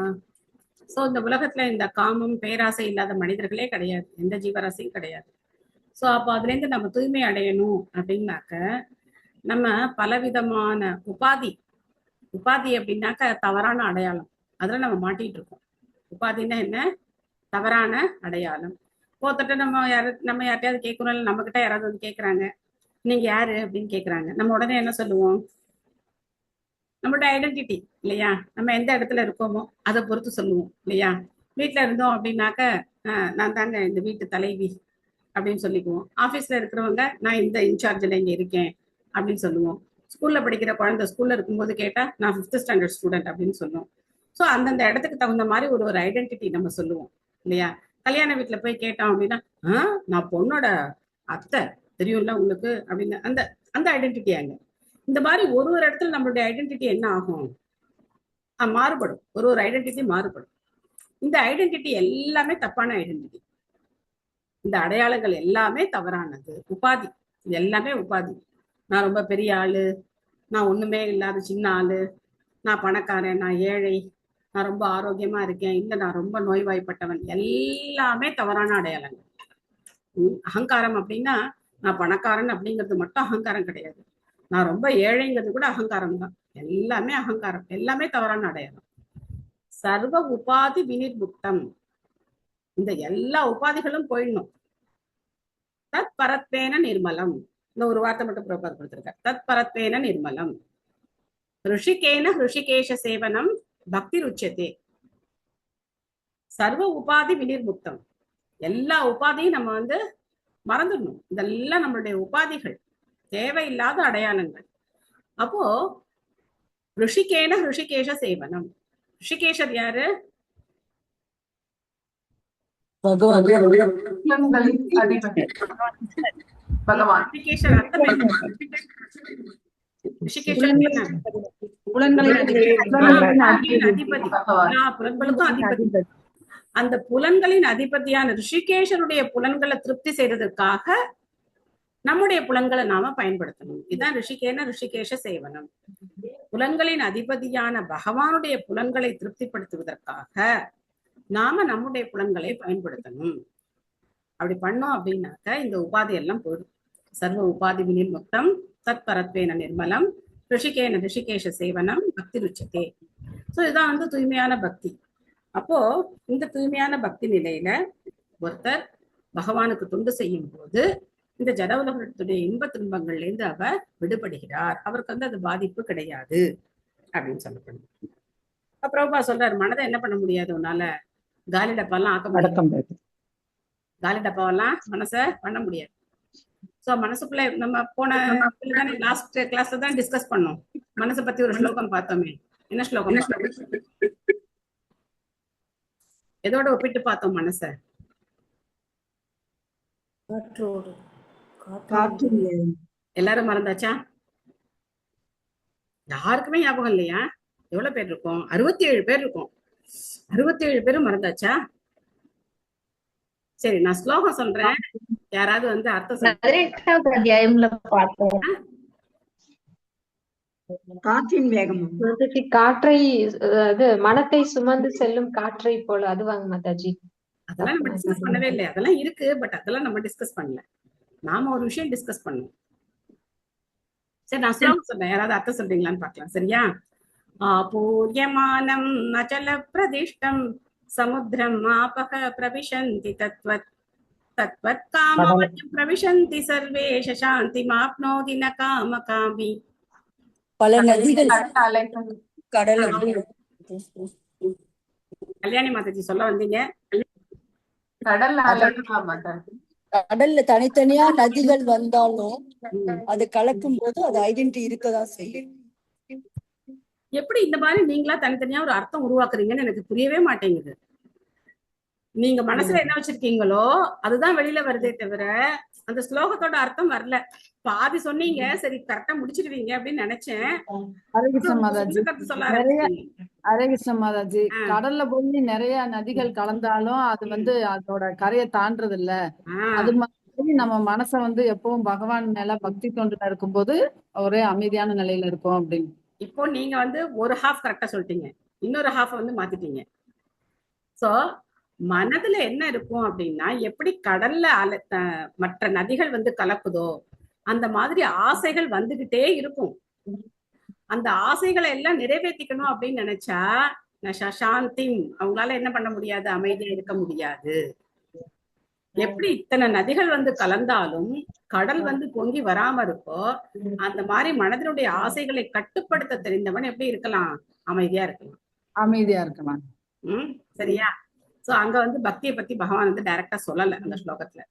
சோ இந்த உலகத்துல இந்த காமம், பேராசை இல்லாத மனிதர்களே கிடையாது, எந்த ஜீவராசியும் கிடையாது. சோ அப்போ அதுல இருந்து நம்ம தூய்மை அடையணும் அப்படின்னாக்க நம்ம பலவிதமான உபாதி அப்படின்னாக்க தவறான அடையாளம், அதுல நம்ம மாட்டிட்டு இருக்கோம். உபாதின்னா என்ன? தவறான அடையாளம். போத்துட்டு நம்ம யார்ட்டையாவது கேட்கறோம், நம்ம கிட்ட யாராவது கேட்கறாங்க, நீங்க யாரு அப்படின்னு கேட்கறாங்க, நம்ம உடனே என்ன சொல்லுவோம்? நம்மளோட ஐடென்டிட்டி இல்லையா, நம்ம எந்த இடத்துல இருக்கோமோ அதை பொறுத்து சொல்லுவோம் இல்லையா. வீட்டுல இருந்தோம் அப்படின்னாக்க நான் தாங்க இந்த வீட்டு தலைவி அப்படின்னு சொல்லிக்குவோம். ஆபீஸ்ல இருக்கிறவங்க நான் இந்த இன்சார்ஜ்ல இங்க இருக்கேன் அப்படின்னு சொல்லுவோம். ஸ்கூல்ல படிக்கிற குழந்தை ஸ்கூல்ல இருக்கும்போது கேட்டா நான் 5th ஸ்டாண்டர்ட் ஸ்டூடெண்ட் அப்படின்னு சொல்லுவோம். ஸோ அந்தந்த இடத்துக்கு தகுந்த மாதிரி ஒரு ஐடென்டிட்டி நம்ம சொல்லுவோம் இல்லையா. கல்யாண வீட்டுல போய் கேட்டோம் அப்படின்னா நான் பொண்ணோட அத்தை தெரியும்ல உங்களுக்கு அப்படின்னு அந்த ஐடென்டிட்டி ஆங்க. இந்த மாதிரி ஒரு இடத்துல நம்மளுடைய ஐடென்டிட்டி என்ன ஆகும்? மாறுபடும். ஒரு ஐடென்டிட்டி மாறுபடும். இந்த ஐடென்டிட்டி எல்லாமே தப்பான ஐடென்டிட்டி. இந்த அடையாளங்கள் எல்லாமே தவறானது. உபாதி, இது எல்லாமே உபாதி. நான் ரொம்ப பெரிய ஆளு, நான் ஒண்ணுமே இல்லாத சின்ன ஆளு, நான் பணக்காரன், நான் ஏழை, நான் ரொம்ப ஆரோக்கியமா இருக்கேன், இல்ல நான் ரொம்ப நோய்வாய்ப்பட்டவன், எல்லாமே தவறான அடையாளங்கள். அகங்காரம் அப்படின்னா நான் பணக்காரன் அப்படிங்கிறது மட்டும் அகங்காரம் கிடையாது. நான் ரொம்ப ஏழைங்கிறது கூட அகங்காரம் தான். எல்லாமே அகங்காரம், எல்லாமே தவறான அடையாளம். சர்வ உபாதி வினிர்முக்தம். இந்த எல்லா உபாதிகளும் போயிடணும். தத் பரத்வேன நிர்மலம். இந்த ஒரு வார்த்தை மட்டும் பிரபாத் கொடுத்திருக்கார். தத் பரத்வேன நிர்மலம். ரிஷிகேன ரிஷிகேஷ சேவனம் பக்தி ருச்சதே. சர்வ உபாதி வினிர்முக்தம். எல்லா உபாதியும் நம்ம மறந்துடணும். இதெல்லாம் நம்மளுடைய உபாதிகள், தேவையில்லாத அடையாளங்கள். அப்போ ரிஷிகேன ரிஷிகேஷ சேவனம். ரிஷிகேஷர் யாரு? புலன்களின் அதிபதி, எல்லா புலன்களுக்கும் அதிபதி. அந்த புலன்களின் அதிபதியான ரிஷிகேஷருடைய புலன்களை திருப்தி செய்யறதுக்காக நம்முடைய புலன்களை நாம பயன்படுத்தணும். இதுதான் ரிஷிகேஷ சேவனம். புலன்களின் அதிபதியான பகவானுடைய புலன்களை திருப்திப்படுத்துவதற்காக நாம நம்முடைய புலன்களை பயன்படுத்தணும். அப்படி பண்ணோம் அப்படின்னாக்க இந்த உபாதி எல்லாம் போயிடும். சர்வ உபாதி வினிர்முக்தம் தத் பரத்வேன நிர்மலம் ரிஷிகேஷ சேவனம் பக்தி ருச்சதே. சோ இதுதான் தூய்மையான பக்தி. அப்போ இந்த தூய்மையான பக்தி நிலையில ஒருத்தர் பகவானுக்கு தொண்டு செய்யும் போது இந்த ஜட உலகத்துடைய இன்ப துன்பங்கள்ல இருந்து அவர் விடுபடுகிறார். அவருக்கு அது பாதிப்பு கிடையாது அப்படின்னு சொல்லப்படும். பிரபுபா சொல்றாரு, மனதை என்ன பண்ண முடியாது, உன்னால காலி டப்பாலாம் ஆக்க முடியாது. காலி டப்பாவெல்லாம் மனச பண்ண முடியாது. சோ மனசுக்குள்ள நம்ம போன லாஸ்ட் கிளாஸ்ல தான் டிஸ்கஸ் பண்ணோம். மனசை பத்தி ஒரு ஸ்லோகம் பார்த்தோமே. என்ன ஸ்லோகம்? எதோட ஒப்பிட்டு பார்த்தோம் மனச? எல்லாரும் மறந்தாச்சா? யாருக்குமே ஞாபகம் இல்லையா? எவ்வளவு பேர் இருக்கோம்? 67 பேர் இருக்கோம். 67 பேரும் மறந்தாச்சா? சரி, நான் ஸ்லோகம் சொல்றேன், யாராவது அர்த்தம் அத்தியாயம்ல பார்த்தோம். காற்றின் வேகம். காற்றை மனத்தை சுமந்து செல்லும் காற்றை போல அதுவாங்க மாதாஜி. அதெல்லாம் நம்ம டிஸ்கஸ் பண்ணவே இல்லை. அதெல்லாம் இருக்கு, பட் அதெல்லாம் நம்ம டிஸ்கஸ் பண்ணல. நாம ஒரு விஷயம் டிஸ்கஸ் பண்ணோம். சரி, நான் ஸ்லோகம் சொல்றேன், யாராவது அர்த்தம் சொல்றீங்களான்னு பாக்கலாம். சரியா? ஆபூர்யமானம் அச்சல பிரதிஷ்டம் சமுத்திரம் ஆபக பிரவிசந்தி தத்வத் தத்வத் காமவத்யம் பிரவிசந்தி சர்வே சாந்தி மாப்னோதி ந காமகாமி. பல நதிகள் கடல். கல்யாணி மாதாஜி சொல்ல வந்தீங்க. கடல்ல தனித்தனியா நதிகள் வந்தாலும் அது கலக்கும் போது அது ஐடென்டிட்டி இருக்கதான் செய்யும். எப்படி இந்த மாதிரி நீங்களா தனித்தனியா ஒரு அர்த்தம் உருவாக்குறீங்கன்னு எனக்கு புரியவே மாட்டேங்குது. நீங்க மனசுல என்ன வச்சிருக்கீங்களோ அதுதான் வெளியில வருதே தவிர அந்த ஸ்லோகத்தோட அர்த்தம் வரல. பாதி சொன்னீங்க, சரி கரெக்டா முடிச்சிருவீங்க அப்படின்னு நினைச்சேன். அரகிருஷ்ண மாதாஜி, கடல்ல போய் நிறைய நதிகள் கலந்தாலும் அது அதோட கரையை தாண்டது இல்ல. அது மாதிரி நம்ம மனச எப்பவும் பகவான் மேல பக்தி தொண்டுல இருக்கும்போது ஒரே அமைதியான நிலையில இருக்கும் அப்படின்னு. இப்போ நீங்க ஒரு ஹாஃப் கரெக்டா சொல்லிட்டீங்க, இன்னொரு ஹாஃப் மாத்திட்டீங்க. சோ மனதுல என்ன இருக்கும் அப்படின்னா, எப்படி கடல்ல மற்ற நதிகள் கலக்குதோ அந்த மாதிரி ஆசைகள் வந்துகிட்டே இருக்கும். அந்த ஆசைகளை எல்லாம் நிறைவேற்றிக்கணும் அப்படின்னு நினைச்சா சாந்தி அவங்களால என்ன பண்ண முடியாது, அமைதியா இருக்க முடியாது. எப்படி இத்தனை நதிகள் கலந்தாலும் கடல் பொங்கி வராம இருக்கோ, அந்த மாதிரி மனதினுடைய ஆசைகளை கட்டுப்படுத்த தெரிந்தவன் எப்படி இருக்கலாம், அமைதியா இருக்கலாம். சரியா? சோ அங்க பக்தியை பத்தி பகவான் டைரக்டா சொல்லல அந்த ஸ்லோகத்துல.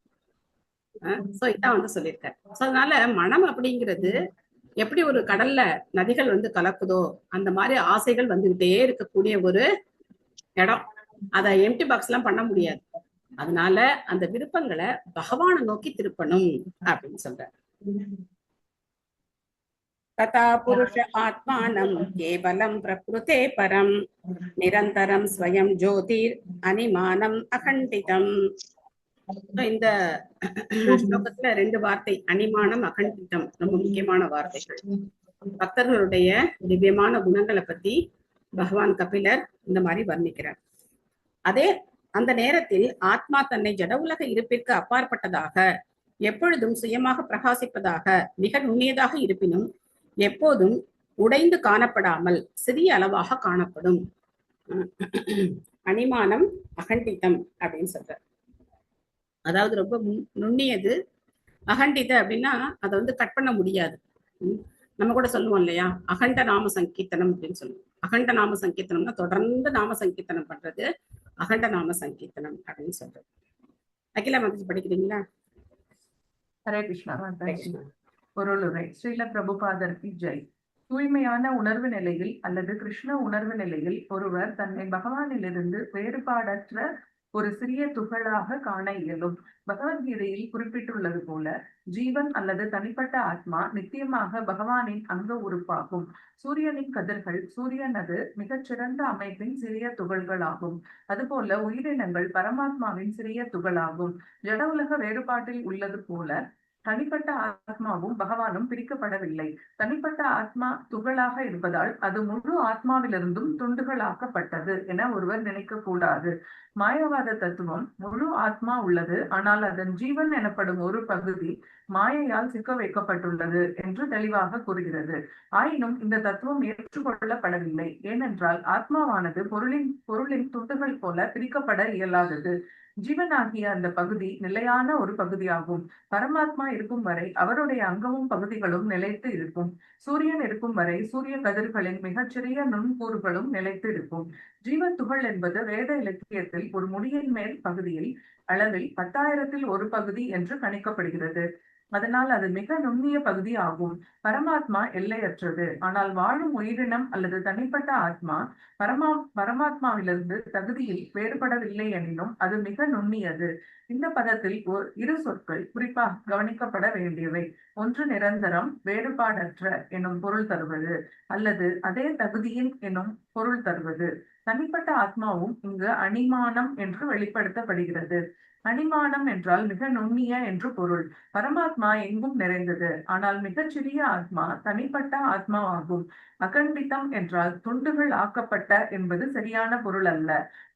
சோ இதான் சொல்லியிருக்காரு. சோ அதனால மனம் அப்படிங்கிறது எப்படி ஒரு கடல்ல நதிகள் கலக்குதோ அந்த மாதிரி ஆசைகள் வந்துகிட்டே இருக்கக்கூடிய ஒரு இடம். அத எம்டி பாக்ஸ் எல்லாம் பண்ண முடியாது. அதனால அந்த விருப்பங்களை பகவானை நோக்கி திருப்பணும் அப்படின்னு சொல்ற. ததா புருஷ ஆத்மானம் கேவலம் பிரகிருதே பரம் நிரந்தரம் ஸ்வயம் ஜோதிர் அனிமானம் அகண்டிதம். இந்த ஸ்லோகத்துல 2 வார்த்தை, அனிமானம் அகண்டிதம், ரொம்ப முக்கியமான வார்த்தைகள். பக்தர்களுடைய திவ்யமான குணங்களை பத்தி பகவான் கபிலர் இந்த மாதிரி வர்ணிக்கிறார். அந்த நேரத்தில் ஆத்மா தன்னை ஜட உலக இருப்பிற்கு அப்பாற்பட்டதாக, எப்பொழுதும் சுயமாக பிரகாசிப்பதாக, மிக நுண்ணியதாக இருப்பினும் எப்போதும் உடைந்து காணப்படாமல் சிறிய அளவாக காணப்படும். அனிமானம் அகண்டிதம் அப்படின்னு சொல்ற. அதாவது ரொம்ப நுண்ணியது. அகண்டித அப்படின்னா அதை கட் பண்ண முடியாது. நம்ம கூட சொல்லுவோம் இல்லையா, அகண்ட நாம சங்கீர்த்தனம் அப்படின்னு சொல்லுவோம். அகண்ட நாம சங்கீர்த்தனம்னா தொடர்ந்து நாம சங்கீர்த்தனம் பண்றது அகண்ட நாம சங்கீர்த்தனம் அப்படின்னு சொல்றது. அகிலா மாதாஜி படிக்கிறீங்களா? ஹரே கிருஷ்ணா. பொருளுரை. ஸ்ரீல பிரபுபாதருக்கு ஜெய். தூய்மையான உணர்வு நிலையில் அல்லது கிருஷ்ண உணர்வு நிலையில் ஒருவர் தன்னை பகவானிலிருந்து வேறுபாடற்ற ஒரு சிறிய துகளாக காண இயலும். பகவத்கீதையில் குறிப்பிட்டுள்ளது போல ஜீவன் அல்லது தனிப்பட்ட ஆத்மா நித்தியமாக பகவானின் அங்க உறுப்பாகும். சூரியனின் கதிர்கள் சூரியனது மிகச்சிறந்த அமைப்பின் சிறிய துகள்களாகும். அதுபோல உயிரினங்கள் பரமாத்மாவின் சிறிய துகளாகும். ஜட உலக வேறுபாட்டில் உள்ளது போல தனிப்பட்ட ஆத்மாவும் பகவானும் பிரிக்கப்படவில்லை. தனிப்பட்ட ஆத்மா துகளாக இருப்பதால் அது முழு ஆத்மாவிலிருந்தும் துண்டுகளாக்கப்பட்டது என ஒருவர் நினைக்க கூடாது. மாயவாத தத்துவம் முழு ஆத்மா உள்ளது, ஆனால் அதன் ஜீவன் எனப்படும் ஒரு பகுதி மாயையால் சிக்க வைக்கப்பட்டுள்ளது என்று தெளிவாக கூறுகிறது. ஆயினும் இந்த தத்துவம் ஏற்றுக்கொள்ளப்படவில்லை. ஏனென்றால் ஆத்மாவானது பொருளின் துண்டுகள் போல பிரிக்கப்பட இயலாதது. ஜீவனாகிய அந்த பகுதி நிலையான ஒரு பகுதியாகும். பரமாத்மா இருக்கும் வரை அவருடைய அங்கமும் பகுதிகளும் நிலைத்து இருக்கும். சூரியன் இருக்கும் வரை சூரிய கதிர்களின் மிகச்சிறிய நுண்கூறுகளும் நிலைத்து இருக்கும். ஜீவ துகள் என்பது வேத இலக்கியத்தில் ஒரு முடியின் மேல் பகுதியில் அளவில் 10,000-ல் ஒரு பகுதி என்று கணிக்கப்படுகிறது. அதனால் அது மிக நுண்ணிய பகுதி ஆகும். பரமாத்மா எல்லையற்றது. ஆனால் வாழும் உயிரினம் அல்லது தனிப்பட்ட ஆத்மா பரமாத்மாவிலிருந்து தகுதியில் வேறுபடவில்லை எனினும் அது மிக நுண்ணியது. இந்த பதத்தில் இரு சொற்கள் குறிப்பாக கவனிக்கப்பட வேண்டியவை. ஒன்று நிரந்தரம், வேறுபாடற்ற எனும் பொருள் தருவது, அல்லது அதே தகுதியின் எனும் பொருள் தருவது. தனிப்பட்ட ஆத்மாவும் இங்கு அணிமானம் என்று வெளிப்படுத்தப்படுகிறது. அணிமானம் என்றால் மிக நுண்ணிய என்று பொருள். பரமாத்மா எங்கும் நிறைந்தது, ஆனால் மிகச்சிறிய ஆத்மா தனிப்பட்ட ஆத்மாவாகும். அகண்டிதம் என்றால் துண்டுகள் ஆக்கப்பட்ட என்பது சரியான பொருள் அல்ல,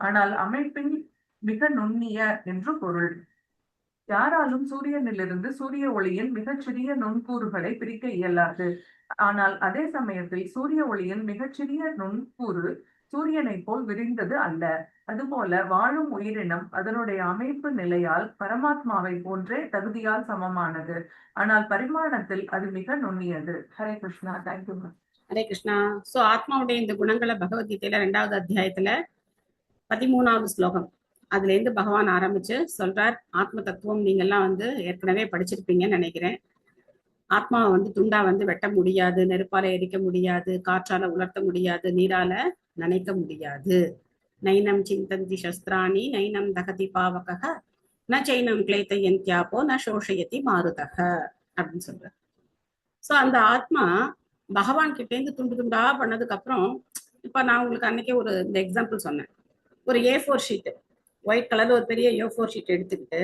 ஆனால் அமைப்பின் மிக நுண்ணிய என்று பொருள். யாராலும் சூரியனிலிருந்து சூரிய ஒளியின் மிகச்சிறிய நுண்கூறுகளை பிரிக்க இயலாது. ஆனால் அதே சமயத்தில் சூரிய ஒளியின் மிகச்சிறிய நுண்கூறு சூரியனை போல் விரிந்தது அல்ல. அதுபோல வாழும் உயிரினம் அதனுடைய அமைப்பு நிலையால் பரமாத்மாவை போன்றே தகுதியால் சமமானது. ஆனால் பரிமாணத்தில் அது மிக நுண்ணியது. ஹரே கிருஷ்ணா. தேங்க்யூ. ஹரே கிருஷ்ணா. சோ ஆத்மாவுடைய இந்த குணங்களை பகவத்கீதையில 2வது அத்தியாயத்துல 13வது ஸ்லோகம் அதுல இருந்து பகவான் ஆரம்பிச்சு சொல்றார். ஆத்ம தத்துவம் நீங்க எல்லாம் ஏற்கனவே படிச்சிருப்பீங்கன்னு நினைக்கிறேன். ஆத்மாவை துண்டா வெட்ட முடியாது, நெருப்பால எரிக்க முடியாது, காற்றால உலர்த்த முடியாது, நீரால நனைக்க முடியாது. நைனம் சிந்தந்தி சஸ்திராணி நைனம் தகதி பாவக ந சைனம் கிளேத்தயந்தியாப்போ ந சோஷயதி மாருதக அப்படின்னு சொல்றார். சோ அந்த ஆத்மா பகவான் கிட்ட இருந்து துண்டு துண்டா பண்ணதுக்கு அப்புறம், இப்ப நான் உங்களுக்கு அன்னைக்கே இந்த எக்ஸாம்பிள் சொன்னேன். ஒரு A4 ஷீட், ஒயிட் கலர்ல ஒரு பெரிய A4 ஷீட் எடுத்துக்கிட்டு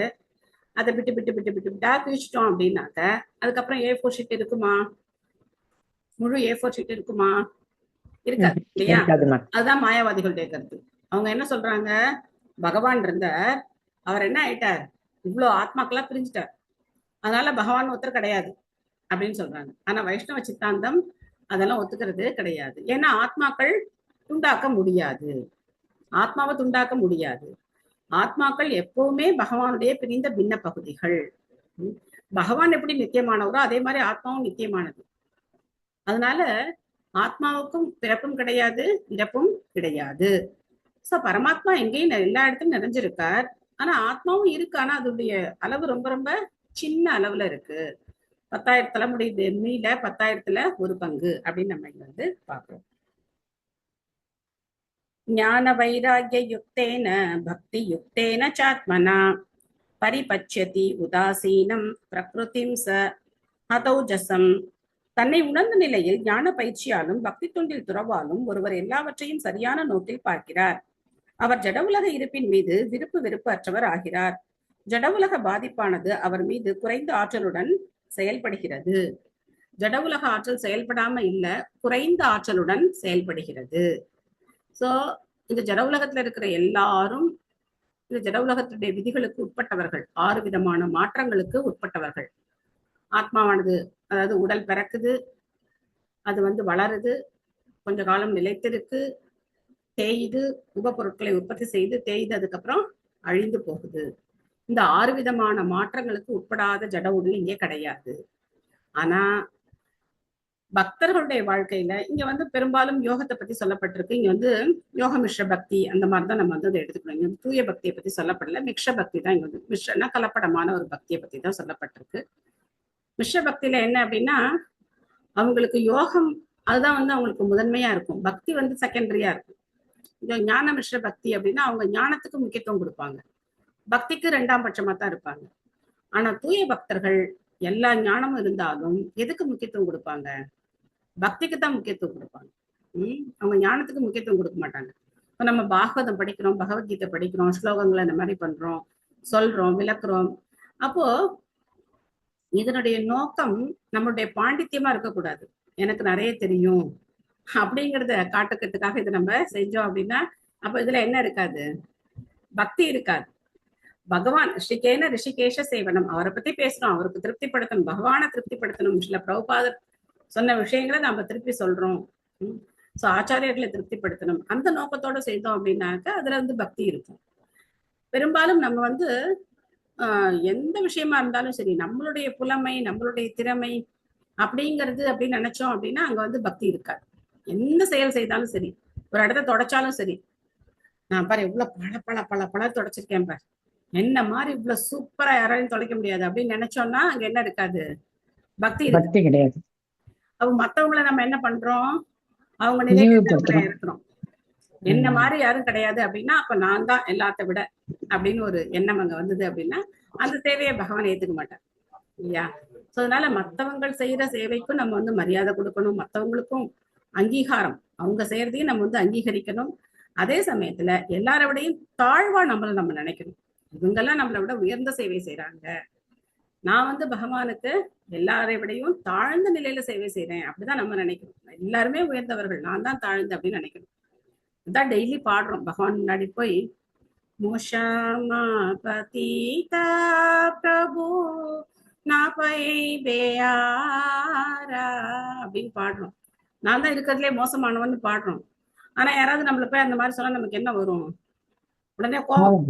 அதை விட்டு விட்டு விட்டு விட்டு விட்டா பிரிச்சிட்டோம் அப்படின்னாக்க அதுக்கப்புறம் A4 ஷீட் இருக்குமா? முழு A4 ஷீட் இருக்குமா? இருக்காது இல்லையா? அதுதான் மாயாவாதிகளுடைய கருத்து. அவங்க என்ன சொல்றாங்க, பகவான் இருந்தார், அவர் என்ன ஆயிட்டார், இவ்வளவு ஆத்மாக்களா பிரிஞ்சுட்டார், அதனால பகவான் ஒருத்தர் கிடையாது அப்படின்னு சொல்றாங்க. ஆனா வைஷ்ணவ சித்தாந்தம் அதெல்லாம் ஒத்துக்கிறது கிடையாது. ஏன்னா ஆத்மாக்கள் துண்டாக்க முடியாது, ஆத்மாவை துண்டாக்க முடியாது. ஆத்மாக்கள் எப்பவுமே பகவானுடைய பிரிந்த பின்ன பகுதிகள். பகவான் எப்படி நித்தியமானவரோ அதே மாதிரி ஆத்மாவும் நித்தியமானது. அதனால ஆத்மாவுக்கும் பிறப்பும் கிடையாது, இறப்பும் கிடையாது. சோ பரமாத்மா எங்கேயும் எல்லா இடத்துலயும் நிறைஞ்சிருக்கார். ஆனா ஆத்மாவும் இருக்கு, ஆனா அதோடைய அளவு ரொம்ப ரொம்ப சின்ன அளவுல இருக்கு. 10,000 தலைமுறை மீல 10,000-ல ஒரு பங்கு அப்படின்னு நம்ம இங்க பாக்குறோம். ஞான வைராகிய யுக்தேன பக்தி யுக்தேன சாத்மனா பரிபட்சதி உதாசீனம் பிரகிருதிம் ச அதௌஜசம். தன்னை உணர்ந்த நிலையில் ஞான பயிற்சியாலும் பக்தி தொண்டில் துறவாலும் ஒருவர் எல்லாவற்றையும் சரியான நோக்கில் பார்க்கிறார். அவர் ஜட உலக இருப்பின் மீது விருப்பு வெறுப்பு அற்றவர் ஆகிறார். ஜட உலக பாதிப்பானது அவர் மீது குறைந்த ஆற்றலுடன் செயல்படுகிறது. ஜட உலக ஆற்றல் செயல்படாம இல்ல, குறைந்த ஆற்றலுடன் செயல்படுகிறது. சோ இந்த ஜட உலகத்துல இருக்கிற எல்லாரும் இந்த ஜட உலகத்துடைய விதிகளுக்கு உட்பட்டவர்கள், 6 விதமான மாற்றங்களுக்கு உட்பட்டவர்கள். ஆத்மாவானது, அதாவது உடல் பிறக்குது, அது வளருது, கொஞ்ச காலம் நிலைத்திருக்கு, தேயுது, உபப்பொருட்களை உற்பத்தி செய்து தேயுது, அதுக்கப்புறம் அழிந்து போகுது. இந்த 6 விதமான மாற்றங்களுக்கு உட்படாத ஜட உடல் இங்கே கிடையாது. ஆனா பக்தர்களுடைய வாழ்க்கையில இங்க பெரும்பாலும் யோகத்தை பத்தி சொல்லப்பட்டிருக்கு. இங்க யோக மிஸ்ர பக்தி அந்த மாதிரிதான் நம்ம அதை எடுத்துக்கணும். இங்க தூய பக்தியை பத்தி சொல்லப்படல, மிக்ஷ பக்தி தான். இங்க மிஸ்ரன்னா கலப்படமான ஒரு பக்தியை பத்தி தான் சொல்லப்பட்டிருக்கு. மிஸ்ர பக்தியில என்ன அப்படின்னா, அவங்களுக்கு யோகம் அதுதான் அவங்களுக்கு முதன்மையா இருக்கும், பக்தி செகண்டரியா இருக்கும். இந்த ஞான மிஸ்ர பக்தி அப்படின்னா அவங்க ஞானத்துக்கு முக்கியத்துவம் கொடுப்பாங்க, பக்திக்கு 2ஆம் பட்சமா தான் இருப்பாங்க. ஆனா தூய பக்தர்கள் எல்லா ஞானமும் இருந்தாலும் எதுக்கு முக்கியத்துவம் கொடுப்பாங்க? பக்திக்கு தான் முக்கியத்துவம் கொடுப்பாங்க. அவங்க ஞானத்துக்கு முக்கியத்துவம் கொடுக்க மாட்டாங்க. இப்ப நம்ம பாகவதம் படிக்கிறோம், பகவத்கீதை படிக்கிறோம், ஸ்லோகங்களை இந்த மாதிரி பண்றோம், சொல்றோம், விளக்குறோம். அப்போ இதனுடைய நோக்கம் நம்மளுடைய பாண்டித்யமா இருக்கக்கூடாது, எனக்கு நிறைய தெரியும் அப்படிங்கிறத காட்டுக்கிறதுக்காக இதை நம்ம செஞ்சோம் அப்படின்னா அப்ப இதுல என்ன இருக்காது? பக்தி இருக்காது. பகவான் ஸ்ரீகேன ரிஷிகேஷ சேவனம், அவரை பத்தி பேசுறோம், அவருக்கு திருப்திப்படுத்தணும், பகவானை திருப்திப்படுத்தணும். சில பிரபுபாதர் சொன்ன விஷயங்களை நம்ம திருப்பி சொல்றோம். சோ ஆச்சாரியர்களை திருப்திப்படுத்தணும், அந்த நோக்கத்தோட செய்தோம் அப்படின்னாக்க அதுல வந்து பக்தி இருக்கும். பெரும்பாலும் நம்ம எந்த விஷயமா இருந்தாலும் சரி, நம்மளுடைய புலமை, நம்மளுடைய திறமை அப்படிங்கிறது அப்படின்னு நினைச்சோம் அப்படின்னா அங்க பக்தி இருக்காது. எந்த செயல் செய்தாலும் சரி, ஒரு இடத்த தொடச்சாலும் சரி, நான் பாரு இவ்வளவு பல தொடச்சிருக்கேன் பாரு, என்ன மாதிரி இவ்வளவு சூப்பரா யாராலையும் தொலைக்க முடியாது அப்படின்னு நினைச்சோம்னா அங்க என்ன இருக்காது? பக்தி கிடையாது. அப்ப மத்தவங்களை நம்ம என்ன பண்றோம்? அவங்க நிலையில இருக்கிறோம், என்ன மாதிரி யாரும் கிடையாது அப்படின்னா அப்ப நான் தான் எல்லாத்த விட அப்படின்னு ஒரு எண்ணம் அங்க வந்தது அப்படின்னா அந்த சேவையை பகவான் ஏத்துக்க மாட்டார் இல்லையா? சோ அதனால மத்தவங்கள் செய்யற சேவைக்கும் நம்ம மரியாதை கொடுக்கணும், மத்தவங்களுக்கும் அங்கீகாரம், அவங்க செய்யறதையும் நம்ம அங்கீகரிக்கணும். அதே சமயத்துல எல்லார விடையும் தாழ்வா நம்ம நினைக்கணும். இவங்கெல்லாம் நம்மளை விட உயர்ந்த சேவை செய்யறாங்க, நான் பகவானுக்கு எல்லாரை விடையும் தாழ்ந்த நிலையில சேவை செய்யறேன் அப்படிதான் நம்ம நினைக்கணும். எல்லாருமே உயர்ந்தவர்கள், நான் தான் தாழ்ந்து அப்படின்னு நினைக்கணும். இதான் டெய்லி பாடுறோம் பகவான் முன்னாடி போய், முஷாமா பதீதா பிரபு நாபை பேயாரா அப்படின்னு பாடுறோம். நான் தான் இருக்கிறதுலே மோசமானவன்னு பாடுறோம். ஆனா யாராவது நம்மள போய் அந்த மாதிரி சொன்னா நமக்கு என்ன வரும்? உடனே கோபம்.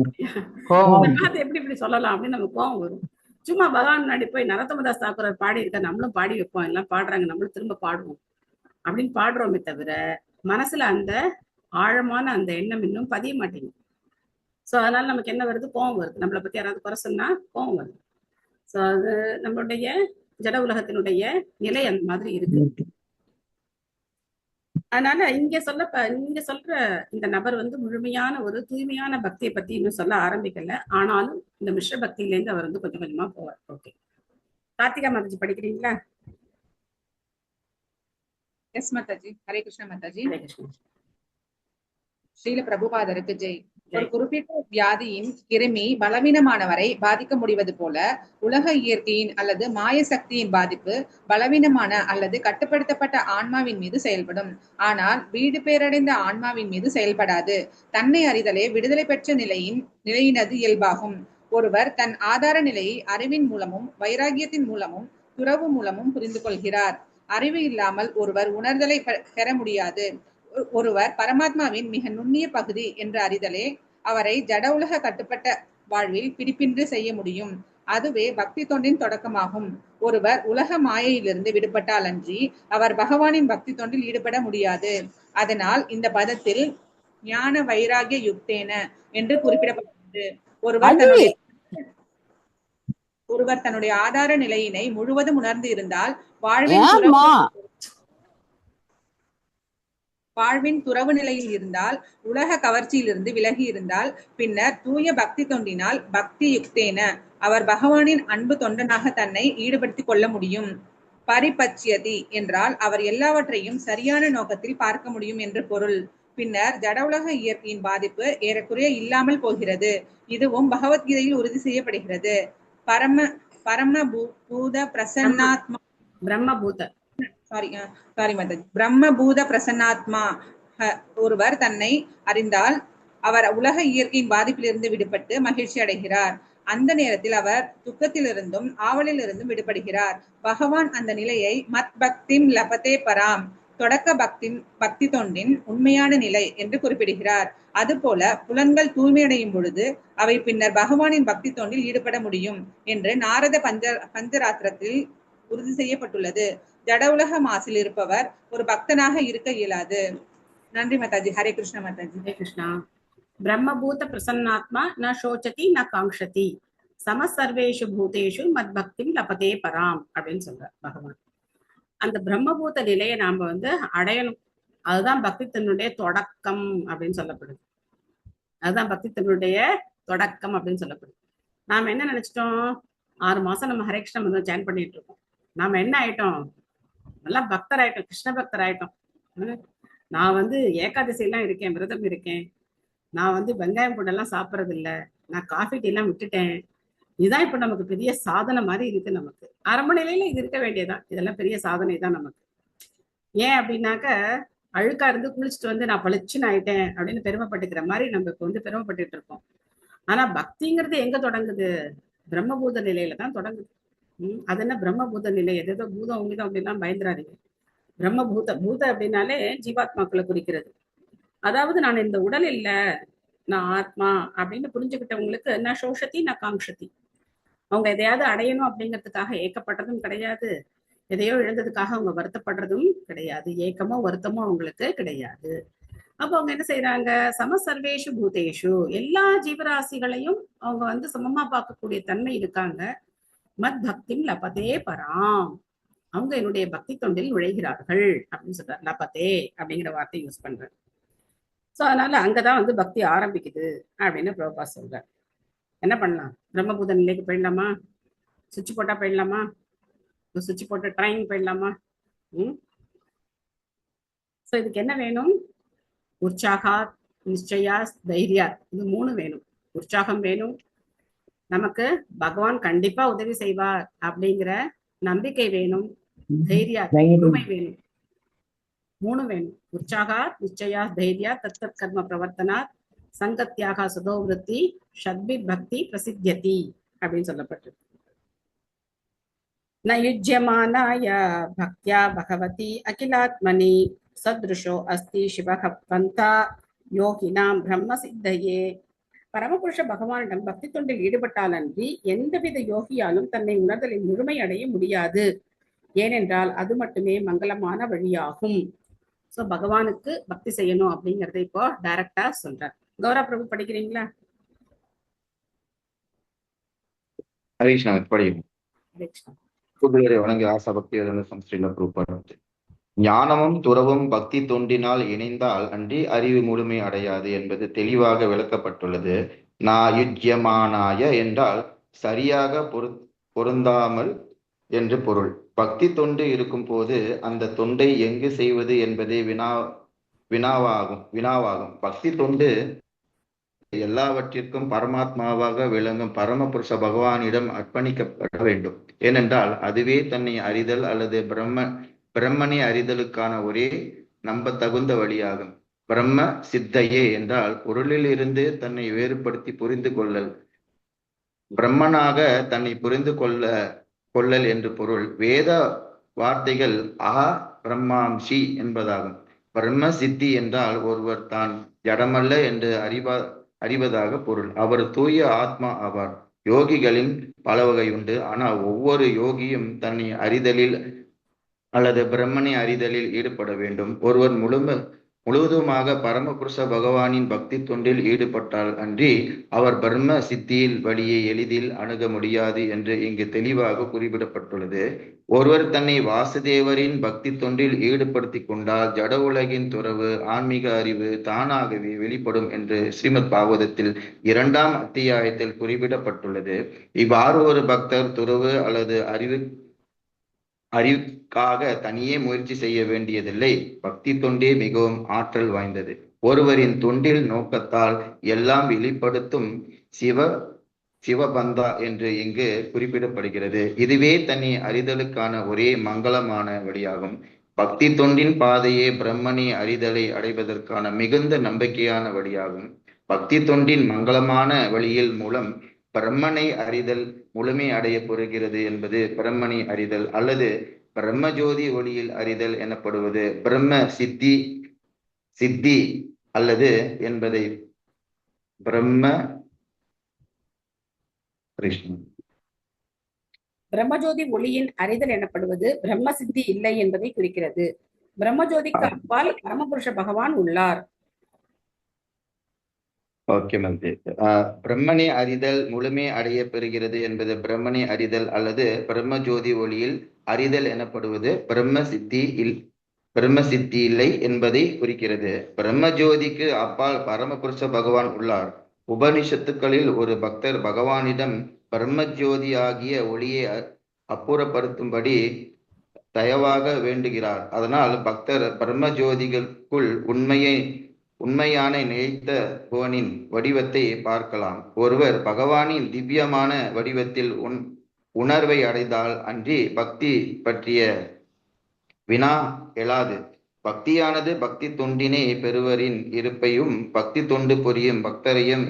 எப்படி இப்படி சொல்லலாம் அப்படின்னு நமக்கு கோபம் வரும். சும்மா பகவான் முன்னாடி போய் நரத்தமதாஸ் தாக்கூரர் பாடி இருக்க, நம்மளும் பாடி வைப்போம், எல்லாம் பாடுறாங்க, நம்மளும் திரும்ப பாடுவோம் அப்படின்னு பாடுறோமே தவிர மனசுல அந்த ஆழமான அந்த எண்ணம் இன்னும் பதிய மாட்டேங்குது. சோ அதனால நமக்கு என்ன வருது? கோபம் வருது. நம்மளை பத்தி யாராவது குறை சொன்னா கோபம் வருது. சோ அது நம்மளுடைய ஜட உலகத்தினுடைய நிலை அந்த மாதிரி இருக்கு. அதனால இங்க சொல்ற இந்த நபர் முழுமையான ஒரு தூய்மையான பக்தியை பத்தி இன்னும் சொல்ல ஆரம்பிக்கல. ஆனாலும் இந்த மிஸ்ர பக்தியில இருந்து அவர் கொஞ்சம் கொஞ்சமா போவார். ஓகே, கார்த்திகா மாதாஜி படிக்கிறீங்களா? எஸ் மாதாஜி. ஹரே கிருஷ்ணா மாதாஜி. ஹரே கிருஷ்ணா. ஸ்ரீல பிரபுபாதருக்கு ஜெய். ஒரு குறிப்பிட்ட வியாதியின் கிருமி பலவீனமானவரை பாதிக்க முடிவது போல உலக இயற்கையின் அல்லது மாய சக்தியின் பாதிப்பு பலவீனமான அல்லது கட்டுப்படுத்தப்பட்ட ஆன்மாவின் மீது செயல்படும். ஆனால் வீடு பேரடைந்த ஆன்மாவின் மீது செயல்படாது. தன்னை அறிதலே விடுதலை பெற்ற நிலையினது இயல்பாகும். ஒருவர் தன் ஆதார நிலையை அறிவின் மூலமும் வைராகியத்தின் மூலமும் துறவு மூலமும் புரிந்து கொள்கிறார். அறிவு இல்லாமல் ஒருவர் உணர்தலை பெற முடியாது. ஒருவர் பரமாத்மாவின் மிக நுண்ணிய பகுதி என்ற அறிதலே அவரை ஜட உலக கட்டுப்பட்ட வாழ்வில் பிடிப்பின்றி செய்ய முடியும். அதுவே பக்தி தொண்டின் தொடக்கமாகும். ஒருவர் உலக மாயையிலிருந்து விடுபட்டால் அன்றி அவர் பகவானின் பக்தி தொண்டில் ஈடுபட முடியாது. அதனால் இந்த பதத்தில் ஞான வைராகிய யுக்தேன என்று குறிப்பிடப்பட்டுள்ளது. ஒருவர் தன்னுடைய ஆதார நிலையினை முழுவதும் உணர்ந்து இருந்தால் வாழ்வின் துறவு நிலையில் இருந்தால், உலக கவர்ச்சியிலிருந்து விலகி இருந்தால், பின்னர் தூய பக்தி தொண்டினால் பக்தி யுக்தேன அவர் பகவானின் அன்பு தொண்டனாக தன்னை ஈடுபடுத்திக் கொள்ள முடியும். பரிபட்சியதி என்றால் அவர் எல்லாவற்றையும் சரியான நோக்கத்தில் பார்க்க முடியும் என்று பொருள். பின்னர் ஜட உலக இயற்கையின் பாதிப்பு ஏறக்குறைய இல்லாமல் போகிறது. இதுவும் பகவத்கீதையில் உறுதி செய்யப்படுகிறது. பரமபூத பிரசன்னாத்மா பிரம்மபூத பிரசன்னாத்மா ஒருவர் தன்னை அறிந்தால் அவர் உலக இயற்கையின் பாதிப்பிலிருந்து விடுபட்டு மகிழ்ச்சி அடைகிறார். அந்த நேரத்தில் அவர் துக்கத்திலிருந்தும் ஆவலிலிருந்தும் விடுபடுகிறார். பகவான் அந்த நிலையை மத் பக்திம் லபதே பராம், தொடக்க பக்தி தொண்டின் உண்மையான நிலை என்று குறிப்பிடுகிறார். அதுபோல புலன்கள் தூய்மையடையும் பொழுது அவை பின்னர் பகவானின் பக்தி தொண்டில் ஈடுபட முடியும் என்று நாரத பஞ்சராத்திரத்தில் உறுதி செய்யப்பட்டுள்ளது. ஜட உலக மாசில் இருப்பவர் ஒரு பக்தனாக இருக்க இயலாது. நன்றி மாதாஜி. ஹரே கிருஷ்ணா மாதாஜி. ஹரே கிருஷ்ணா. பிரம்மபூத பிரசன்னாத்மா ந சோச்சதி ந காங்ஷதி சம சர்வேஷு பூதேஷு மத் பக்திம் லபதே பராம் அப்படின்னு சொல்ற பகவான். அந்த பிரம்மபூத நிலையை நாம அடையணும் அதுதான் பக்தித்தனுடைய தொடக்கம் அப்படின்னு சொல்லப்படுது. அதுதான் பக்தித்தனுடைய தொடக்கம் அப்படின்னு சொல்லப்படுது. நாம என்ன நினைச்சிட்டோம், 6 மாசம் நம்ம ஹரே கிருஷ்ண மந்திரம் ஜாயின் பண்ணிட்டு இருக்கோம். நாம என்ன ஆயிட்டோம், நல்லா பக்தர் ஆயிட்டோம், கிருஷ்ண பக்தர் ஆயிட்டோம். நான் ஏகாதசி எல்லாம் இருக்கேன், விரதம் இருக்கேன், நான் வெங்காயம் பூண்டெல்லாம் சாப்பிட்றது இல்ல, நான் காஃபி டீ எல்லாம் விட்டுட்டேன். இதுதான் இப்ப நமக்கு பெரிய சாதனை மாதிரி இருக்கு. நமக்கு ஆரம்ப நிலையில இது இருக்க வேண்டியதான், இதெல்லாம் பெரிய சாதனை தான் நமக்கு. ஏன் அப்படின்னாக்க, அழுக்கா இருந்து குளிச்சுட்டு நான் பளிச்சுன்னு ஆயிட்டேன் அப்படின்னு பெருமைப்பட்டுக்கிற மாதிரி நம்ம இப்ப பெருமைப்பட்டுட்டு இருக்கோம். ஆனா பக்திங்கிறது எங்க தொடங்குது, பிரம்மபூத நிலையில தான் தொடங்குது. அது என்ன பிரம்மபூத நிலை, எதோ பூதம் உங்கிதம் அப்படின்லாம் பயந்துராதீங்க. பிரம்மபூத பூத அப்படின்னாலே ஜீவாத்மாக்களை குறிக்கிறது. அதாவது நான் இந்த உடல் இல்ல, நான் ஆத்மா அப்படின்னு புரிஞ்சுக்கிட்டவங்களுக்கு நான் சோஷத்தி நான் காங்ஷதி. அவங்க எதையாவது அடையணும் அப்படிங்கிறதுக்காக ஏக்கப்பட்டதும் கிடையாது, எதையோ இழந்ததுக்காக அவங்க வருத்தப்படுறதும் கிடையாது, ஏக்கமோ வருத்தமோ அவங்களுக்கு கிடையாது. அப்போ அவங்க என்ன செய்யறாங்க, சமசர்வேஷு பூதேஷு, எல்லா ஜீவராசிகளையும் அவங்க சமமா பார்க்கக்கூடிய தன்மை இருக்காங்க. மத் பக்திம் லபதே பராம், அவங்க என்னுடைய பக்தி தொண்டில் நுழைகிறார்கள் அப்படின்னு சொல்றாரு. லபதே அப்படிங்கிற வார்த்தை யூஸ் பண்றாரு. சோ அதனால அங்கதான் பக்தி ஆரம்பிக்குது அப்படின்னு பிரபுபா சொல்றார். என்ன பண்ணலாம், பிரம்மபூத நிலைக்கு போயிடலாமா, சுவிட்ச் போட்டா போயிடலாமா, சுவிட்ச் போட்டு ட்ரைன் போயிடலாமா? சோ இதுக்கு என்ன வேணும், உற்சாகா நிச்சயா தைரியா, இது 3 வேணும். உற்சாகம் வேணும், நமக்கு பகவான் கண்டிப்பா உதவி செய்வார் அப்படிங்கிற நம்பிக்கை வேணும், தைரியா பொறுமை வேணும். 3 வேணும். உற்சாகா நிச்சயா தைரியா தத்தத் கர்ம பிரவர்த்தனா சங்கத்யாக சுதோவிருத்தி ஷத்பிர் பக்தி பிரசித்தியதி அப்படின்னு சொல்லப்பட்டிருக்கு. ந யுஜ்யமானாய பக்தியா பகவதி அகிலாத்மனி சத்ருஷோ அஸ்தி சிவக பந்தா யோகினாம் பிரம்ம சித்தையே. பரமபுருஷ பகவானிடம் பக்தி தொண்டில் ஈடுபட்டாலன்றி எந்தவித யோகியாலும் தன்னை உணர்தலில் முழுமை அடைய முடியாது. ஏனென்றால் அது மட்டுமே மங்களமான வழியாகும். சோ பகவானுக்கு பக்தி செய்யணும் அப்படிங்கறத இப்போ டைரக்டா சொல்றார். கௌரவ பிரபு படிக்கிறீங்களா? ஹரிஷ்ணா படிக்கிறேன். வணங்கி ஆசா பக்தி சம்ஸ்ரீல பிரபு. ஞானமும் துறவும் பக்தி தொண்டினால் இணைந்தால் அன்றி அறிவு முழுமை அடையாது என்பது தெளிவாக விளக்கப்பட்டுள்ளது. நாயுஜ்யமானாய என்றால் சரியாக பொருந்தாமல் என்று பொருள். பக்தி தொண்டு இருக்கும் போது அந்த தொண்டை எங்கு செய்வது என்பதே வினாவாகும். பக்தி தொண்டு எல்லாவற்றிற்கும் பரமாத்மாவாக விளங்கும் பரமபுருஷ பகவானிடம் அர்ப்பணிக்கப்பட வேண்டும். ஏனென்றால் அதுவே தன்னை அறிதல் அல்லது பிரம்மனை அறிதலுக்கான ஒரே நம்பத்தகுந்த வழியாகும். பிரம்ம சித்தையே என்றால் பொருளில் இருந்து தன்னை வேறுபடுத்தி புரிந்து கொள்ளல், பிரம்மனாக தன்னை புரிந்து கொள்ளல் என்று பொருள். வேத வார்த்தைகள் அஹா பிரம்மாம்சி என்பதாகும். பிரம்ம சித்தி என்றால் ஒருவர் தான் ஜடமல்ல என்று அறிவதாக பொருள். அவர் தூய ஆத்மா ஆவார். யோகிகளின் பல வகை உண்டு. ஆனால் ஒவ்வொரு யோகியும் தன்னை அறிதலில் அல்லது பிரம்மனை அறிதலில் ஈடுபட வேண்டும். ஒருவர் முழுவதுமாக பரமபுருஷ பகவானின் பக்தி தொண்டில் ஈடுபட்டால் அன்றி அவர் பிரம்ம சித்தியில் வழியை எளிதில் அணுக முடியாது என்று இங்கு தெளிவாக குறிப்பிடப்பட்டுள்ளது. ஒருவர் தன்னை வாசுதேவரின் பக்தி தொண்டில் ஈடுபடுத்தி கொண்டால் ஜட உலகின் துறவு ஆன்மீக அறிவு தானாகவே வெளிப்படும் என்று ஸ்ரீமத் பாகவதத்தில் 2ஆம் அத்தியாயத்தில் குறிப்பிடப்பட்டுள்ளது. இவ்வாறு ஒரு பக்தர் துறவு அல்லது அறிவுக்காக தனியே முயற்சி செய்ய வேண்டியதில்லை. பக்தி தொண்டே மிகவும் ஆற்றல் வாய்ந்தது. ஒருவரின் தொண்டில் நோக்கத்தால் எல்லாம் வெளிப்படுத்தும் சிவபந்தா என்று இங்கு குறிப்பிடப்படுகிறது. இதுவே தன்னை அறிதலுக்கான ஒரே மங்களமான வழியாகும். பக்தி தொண்டின் பாதையே பிரம்மனை அறிதலை அடைவதற்கான மிகுந்த நம்பிக்கையான வழியாகும். பக்தி தொண்டின் மங்களமான வழியில் மூலம் பிரம்மனை அறிதல் முழுமை அடைய பெறுகிறது என்பது பிரம்மனை அறிதல் அல்லது பிரம்மஜோதி ஒளியில் அறிதல் எனப்படுவது பிரம்ம சித்தி அல்லது என்பதை பிரம்மஜோதி ஒளியின் அறிதல் எனப்படுவது பிரம்ம சித்தி இல்லை என்பதை குறிக்கிறது. பிரம்மஜோதிக்கு அப்பால் பரமபுருஷ பகவான் உள்ளார். ஓகே மந்தி. பிரம்மனை அறிதல் முழுமை அடைய பெறுகிறது என்பது பிரம்மனை அறிதல் அல்லது பிரம்ம ஜோதி ஒளியில் அறிதல் எனப்படுவது பிரம்ம சித்தி இல்லை என்பதை குறிக்கிறது. பிரம்ம ஜோதிக்கு அப்பால் பரமபுருஷ பகவான் உள்ளார். உபனிஷத்துக்களில் ஒரு பக்தர் பகவானிடம் பிரம்ம ஜோதி ஆகிய ஒளியை அப்புறப்படுத்தும்படி தயவாக வேண்டுகிறார். அதனால் பக்தர் பிரம்ம ஜோதிகளுக்குள் உண்மையான நிலைத்த புவனின் வடிவத்தை பார்க்கலாம். ஒருவர் பகவானின் திவ்யமான வடிவத்தில் உணர்வை அடைந்தால் அன்றி பக்தி பற்றிய வினா எழாது. பக்தியானது பக்தி தொண்டினை பெறுவரின் இருப்பையும் பக்தி தொண்டு புரியும் பக்தரையும்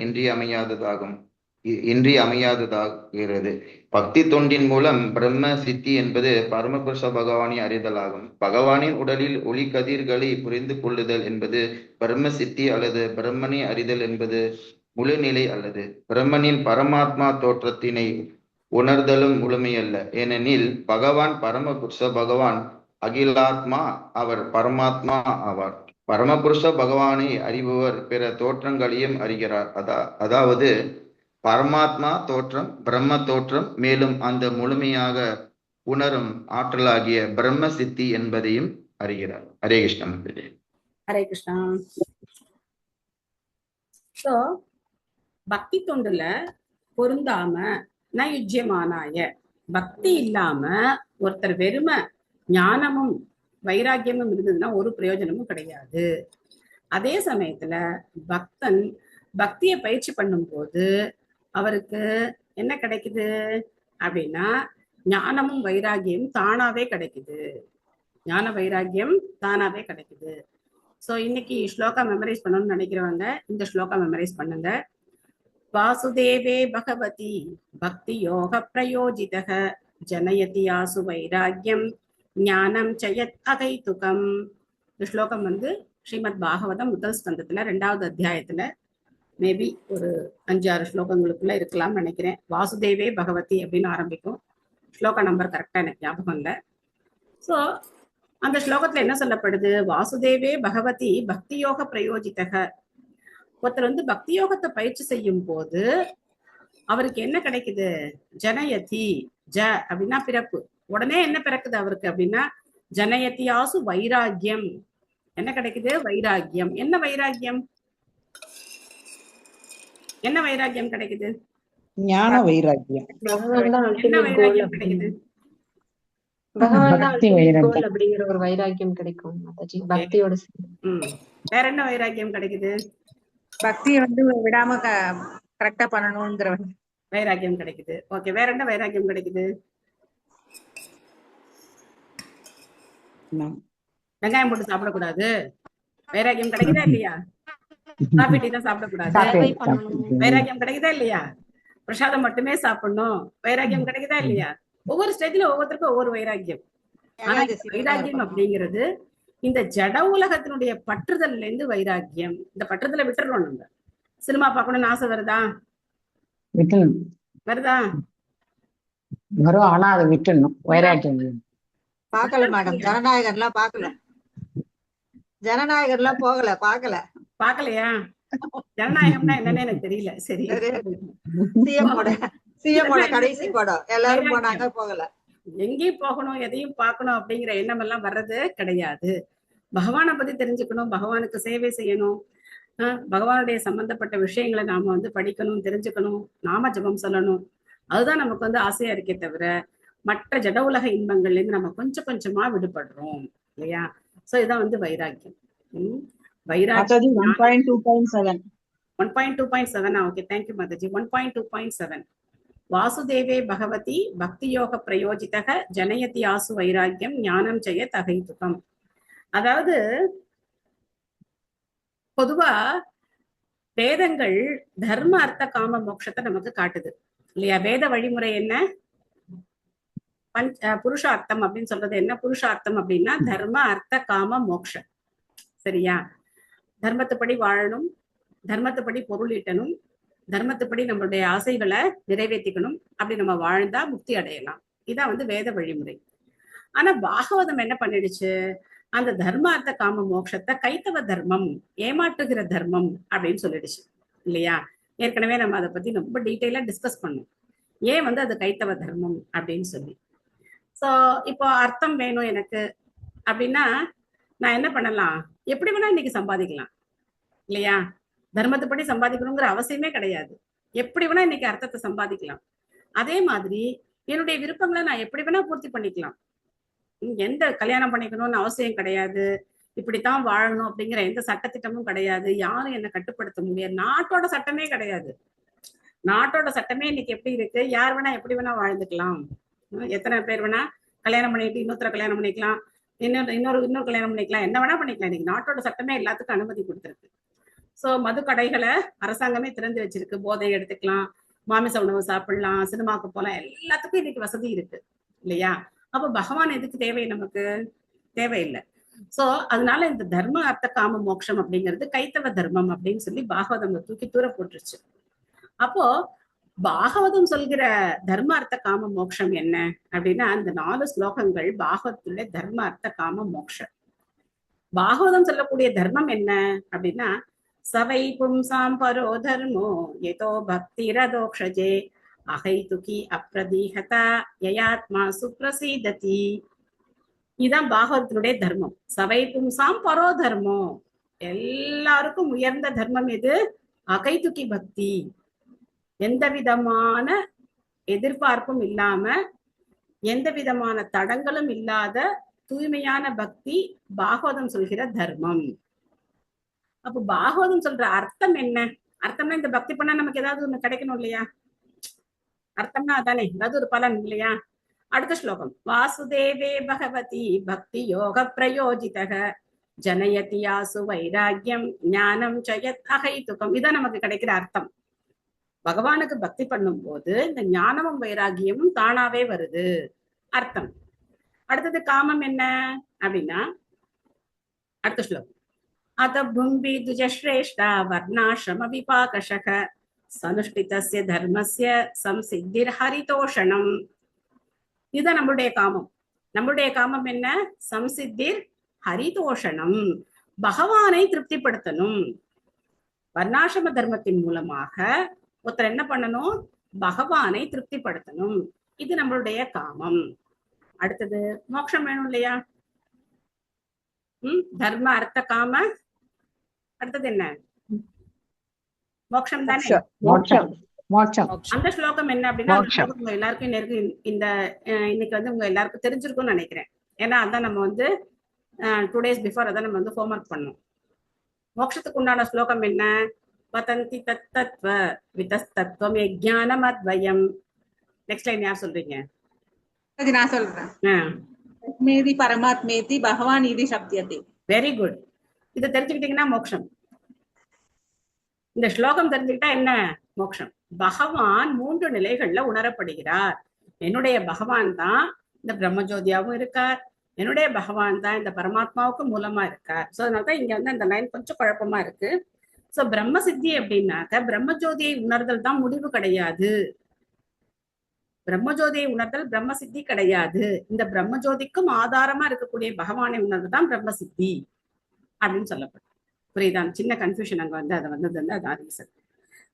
இன்றியமையாததாகிறது. பக்தி தொண்டின் மூலம் பிரம்ம சித்தி என்பது பரமபுருஷ பகவானை அறிதலாகும். பகவானின் உடலில் ஒளி கதிர்களை புரிந்து கொள்ளுதல் என்பது பிரம்ம சித்தி அல்லது பிரம்மனை அறிதல் என்பது முழுநிலை அல்லது பிரம்மனின் பரமாத்மா தோற்றத்தினை உணர்தலும் முழுமையல்ல. ஏனெனில் பகவான் பரமபுருஷ பகவான் அகிலாத்மா, அவர் பரமாத்மா ஆவார். பரமபுருஷ பகவானை அறிபவர் பிற தோற்றங்களையும் அறிகிறார். அதாவது பரமாத்மா தோற்றம், பிரம்ம தோற்றம், மேலும் அந்த முழுமையாக உணரும் ஆற்றலாகிய பிரம்ம சித்தி என்பதையும் அறிகிறார். ஹரே கிருஷ்ணா. ஹரே கிருஷ்ணா. சோ பக்தி தொண்டுல பொருந்தாம நயுஜ்யமானாய, பக்தி இல்லாம ஒருத்தர் வெறுமை ஞானமும் வைராக்கியமும் இருந்ததுன்னா ஒரு பிரயோஜனமும் கிடையாது. அதே சமயத்துல பக்தன் பக்தியை பயிற்சி பண்ணும் போது அவருக்கு என்ன கிடைக்குது அப்படின்னா ஞானமும் வைராக்கியம் தானாவே கிடைக்குது. ஞான வைராக்கியம் தானாவே கிடைக்குது. சோ இன்னைக்கு ஸ்லோகா மெமரைஸ் பண்ணணும்னு நினைக்கிறவங்க இந்த ஸ்லோகா மெமரைஸ் பண்ணுங்க. வாசுதேவே பகவதி பக்தி யோக பிரயோஜிதக ஜனயதி ஆசு வைராக்கியம் ஞானம் சயத் அகைதுகம். இந்த ஸ்லோகம் ஸ்ரீமத் பாகவதம் முதல் ஸ்கந்தத்துல 2வது அத்தியாயத்துல மேபி ஒரு 5-6 ஸ்லோகங்களுக்குள்ள இருக்கலாம்னு நினைக்கிறேன். வாசுதேவே பகவதி அப்படின்னு ஆரம்பிக்கும். ஸ்லோக நம்பர் கரெக்டா எனக்கு ஞாபகம் இல்லை. ஸோ அந்த ஸ்லோகத்துல என்ன சொல்லப்படுது? வாசுதேவே பகவதி பக்தி யோக பிரயோஜிதக. ஒருத்தர் பக்தி யோகத்தை பயிற்சி செய்யும் போது அவருக்கு என்ன கிடைக்குது? ஜனயதி, ஜ அப்படின்னா பிறப்பு. உடனே என்ன பிறக்குது அவருக்கு அப்படின்னா ஜனயதி ஆசு வைராக்கியம். என்ன கிடைக்குது? வைராக்கியம். என்ன வைராக்கியம்? என்ன வைராக்கியம் கிடைக்குது? ஞான வைராக்கியம். என்ன வைராக்கியம் கிடைக்குது? பகவான் தான் அப்படிங்கிற ஒரு வைராக்கியம் கிடைக்கும் பக்தியோட. வேற என்ன வைராக்கியம் கிடைக்குது? பக்தியை விடாம கரெக்டா பண்ணணும்ங்கிற வைராக்கியம் கிடைக்குது. ஓகே, வேற என்ன வைராக்கியம் கிடைக்குது? வெங்காயம் போட்டு சாப்பிடக்கூடாது வைராக்கியம் கிடைக்குதா இல்லையா? காபி டீ தான் சாப்பிடக்கூடாது வைராக்கியம் கிடைக்குதா இல்லையா? பிரசாதம் மட்டுமே சாப்பிடணும் வைராக்கியம் கிடைக்குதா இல்லையா? ஒவ்வொரு ஸ்டேஜ்ல ஒவ்வொருத்தருக்கும் ஒவ்வொரு வைராக்கியம். ஆனா வைராக்கியம் அப்படிங்கிறது இந்த ஜட உலகத்தினுடைய பற்றுதல்ல இருந்து வைராக்கியம். இந்த பற்றுதலை விட்டுறோம். நம்ம சினிமா பார்க்கணும்னு ஆசை வருதா? வருதா? வரும், ஆனா அதை விட்டுணும். வைராக்கியம் பாக்கல மேடம். ஜனநாயகர்லாம் பாக்கல. ஜனநாயகர்லாம் போகல, பாக்கலையா? ஜனநாயகம்னா என்னன்னு எனக்கு தெரியல. சரி, சிஎம்மோட கடைசி படம் எல்லாரும் போனாங்க, போகல. எங்கேயும் போகணும், எதையும் பார்க்கணும் அப்படிங்கிற எண்ணம் எல்லாம் வர்றது கிடையாது. பகவானை பத்தி தெரிஞ்சுக்கணும், பகவானுக்கு சேவை செய்யணும், பகவானுடைய சம்பந்தப்பட்ட விஷயங்களை நாம படிக்கணும், தெரிஞ்சுக்கணும், நாம ஜபம் சொல்லணும். அதுதான் நமக்கு ஆசையா இருக்கே தவிர மற்ற ஜட உலக இன்பங்கள்ல இருந்து நம்ம கொஞ்சம் கொஞ்சமா விடுபடுறோம் இல்லையா? சோ இதான் வைராக்கியம். வைராக்கியம் 1.2.7. Okay, thank you Mataji. 1.2.7 வாசுதேவே பகவதி பக்தி யோக பிரயோஜிதக ஜனயதி ஆசு வைராக்கியம் ஞானம் செய்ய தகைதுகம். அதாவது பொதுவா வேதங்கள் தர்ம அர்த்த காம மோட்சத்தை நமக்கு காட்டுது இல்லையா? வேத வழிமுறை என்ன? புருஷார்த்தம் அப்படின்னு சொல்றது என்ன? புருஷார்த்தம் அப்படின்னா தர்ம அர்த்த காம மோட்சம். சரியா? தர்மத்துப்படி வாழணும், தர்மத்துப்படி பொருள் ஈட்டணும், தர்மத்துப்படி நம்மளுடைய ஆசைகளை நிறைவேற்றிக்கணும். அப்படி நம்ம வாழ்ந்தா முக்தி அடையலாம். இதான் வேத வழிமுறை. ஆனா பாகவதம் என்ன பண்ணிடுச்சு? அந்த தர்மார்த்த காம மோட்சத்தை கைத்தவ தர்மம், ஏமாற்றுகிற தர்மம் அப்படின்னு சொல்லிடுச்சு இல்லையா? ஏற்கனவே நம்ம அதை பத்தி ரொம்ப டீட்டெயிலா டிஸ்கஸ் பண்ணோம். ஏன் அது கைத்தவ தர்மம் அப்படின்னு சொல்லி. சோ இப்போ அர்த்தம் வேணும் எனக்கு அப்படின்னா நான் என்ன பண்ணலாம், எப்படி வேணா இன்னைக்கு சம்பாதிக்கலாம் இல்லையா? தர்மத்துப்படி சம்பாதிக்கணுங்கிற அவசியமே கிடையாது. எப்படி வேணா இன்னைக்கு அர்த்தத்தை சம்பாதிக்கலாம். அதே மாதிரி என்னுடைய விருப்பங்களை நான் எப்படி வேணா பூர்த்தி பண்ணிக்கலாம். எந்த கல்யாணம் பண்ணிக்கணும்னு அவசியம் கிடையாது, இப்படித்தான் வாழணும் அப்படிங்கிற எந்த சட்டத்திட்டமும் கிடையாது, யாரும் என்ன கட்டுப்படுத்த முடியாது. நாட்டோட சட்டமே கிடையாது. நாட்டோட சட்டமே இன்னைக்கு எப்படி இருக்கு, யார் வேணா எப்படி வேணா வாழ்ந்துக்கலாம். எத்தனை பேர் வேணா கல்யாணம் பண்ணிட்டு இன்னொருத்தர கல்யாணம் பண்ணிக்கலாம், இன்னொரு கல்யாணம் பண்ணிக்கலாம், என்ன வேணா பண்ணிக்கலாம். இன்னைக்கு நாட்டோட சட்டமே எல்லாத்துக்கும் அனுமதி கொடுத்துருக்கு. சோ மது கடைகளை அரசாங்கமே திறந்து வச்சிருக்கு. போதை எடுத்துக்கலாம், மாமிச உணவு சாப்பிடலாம், சினிமாவுக்கு போலாம், எல்லாத்துக்கும் இன்னைக்கு வசதி இருக்கு இல்லையா? அப்ப பகவான் எதுக்கு தேவை, நமக்கு தேவையில்லை. சோ அதனால இந்த தர்ம அர்த்த காம மோட்சம் அப்படிங்கிறது கைத்தவ தர்மம் அப்படின்னு சொல்லி பாகவதம் தூக்கி தூர போட்டுருச்சு. அப்போ பாகவதம் சொல்கிற தர்ம அர்த்த காம மோட்சம் என்ன அப்படின்னா, அந்த 4 ஸ்லோகங்கள் பாகவத்துல தர்ம அர்த்த காம மோட்சம். பாகவதம் சொல்லக்கூடிய தர்மம் என்ன அப்படின்னா, சவை பும்சாம் பரோ தர்மோ ஏதோ பக்திரதோக்ஷஜே அகைதுகி அப்ரதீகதா யயாத்மா சுப்ரசீததி. இதுதான் பாகவதத்தினுடைய தர்மம். சவை பும்சாம் பரோ தர்மோ, எல்லாருக்கும் உயர்ந்த தர்மம் எது? அகைதுகி பக்தி. எந்த விதமான எதிர்பார்ப்பும் இல்லாம, எந்த விதமான தடங்களும் இல்லாத தூய்மையான பக்தி பாகவதம் சொல்கிற தர்மம். அப்ப பாகவதம் சொல்ற அர்த்தம் என்ன? அர்த்தம்னா இந்த பக்தி பண்ணா நமக்கு ஏதாவது ஒண்ணு கிடைக்கணும் இல்லையா? அர்த்தம்னா அதானே, ஏதாவது ஒரு பலன் இல்லையா? அடுத்த ஸ்லோகம், வாசுதேவே பகவதி பக்தி யோக பிரயோஜிதக ஜனயதி யாசு வைராக்கியம் ஞானம் ஜயத் அகைதுகம். இதான் நமக்கு கிடைக்கிற அர்த்தம். பகவானுக்கு பக்தி பண்ணும் போது இந்த ஞானமும் வைராகியமும் தானாவே வருது அர்த்தம். அடுத்தது காமம் என்ன அப்படின்னா, அடுத்த ஸ்லோகம், அத பும்பி துஜஸ்ரேஷ்டா வர்ணாசிரம விபாகஷக சனுஷ்டிதஸ்ய தர்மஸ்ய சம்சித்திர் ஹரிதோஷணம். இதுதான் நம்மளுடைய காமம். நம்மளுடைய காமம் என்ன? சம்சித்திர் ஹரிதோஷணம், பகவானை திருப்திப்படுத்தணும். வர்ணாசிரம தர்மத்தின் மூலமாக ஒருத்தர் என்ன பண்ணணும்? பகவானை திருப்திப்படுத்தணும். இது நம்மளுடைய காமம். அடுத்தது மோட்சம் வேணும் இல்லையா? தர்ம அர்த்த காம, அடுத்தது என்ன? மோட்சம் தானே. அந்த ஸ்லோகம் என்ன அப்படின்னா, உங்க எல்லாருக்கும் இந்த இன்னைக்கு வந்து உங்க எல்லாருக்கும் தெரிஞ்சிருக்கும்னு நினைக்கிறேன். ஏன்னா அதான் நம்ம வந்து 2 days பிஃபோர் அதான் நம்ம வந்து ஹோம்ஒர்க் பண்ணோம். மோட்சத்துக்கு உண்டான ஸ்லோகம் என்ன? பதந்தி தத்தத்வ விதஸ்தத்வம் யஜ்ஞானம் அத்வயம். நெக்ஸ்ட் லைன் யார் சொல்றீங்க? நான் சொல்றேன். மேதி பரமாத்மேதி பகவான் இது சப்தியதே. Very good. இதை தெரிஞ்சுக்கிட்டீங்கன்னா மோட்சம். இந்த ஸ்லோகம் தெரிஞ்சுக்கிட்டா என்ன மோட்சம்? பகவான் 3 நிலைகள்ல உணரப்படுகிறார். என்னுடைய பகவான் தான் இந்த பிரம்மஜோதியாவும் இருக்கார், என்னுடைய பகவான் தான் இந்த பரமாத்மாவுக்கு மூலமா இருக்கார். சோ அதனாலதான் இங்க வந்து அந்த லைன் கொஞ்சம் குழப்பமா இருக்கு. சோ பிரம்ம சித்தி அப்படின்னாக்க பிரம்மஜோதியை உணர்தல் தான் முடிவு கிடையாது. பிரம்மஜோதியை உணர்தல் பிரம்ம சித்தி கிடையாது. இந்த பிரம்மஜோதிக்கும் ஆதாரமா இருக்கக்கூடிய பகவானை உணர்வு தான் பிரம்ம சித்தி அப்படின்னு சொல்லப்படும். புரியுதா? சின்ன கன்ஃபியூஷன் அங்க வந்து அதை வந்தது வந்து அதான் ரீசன்.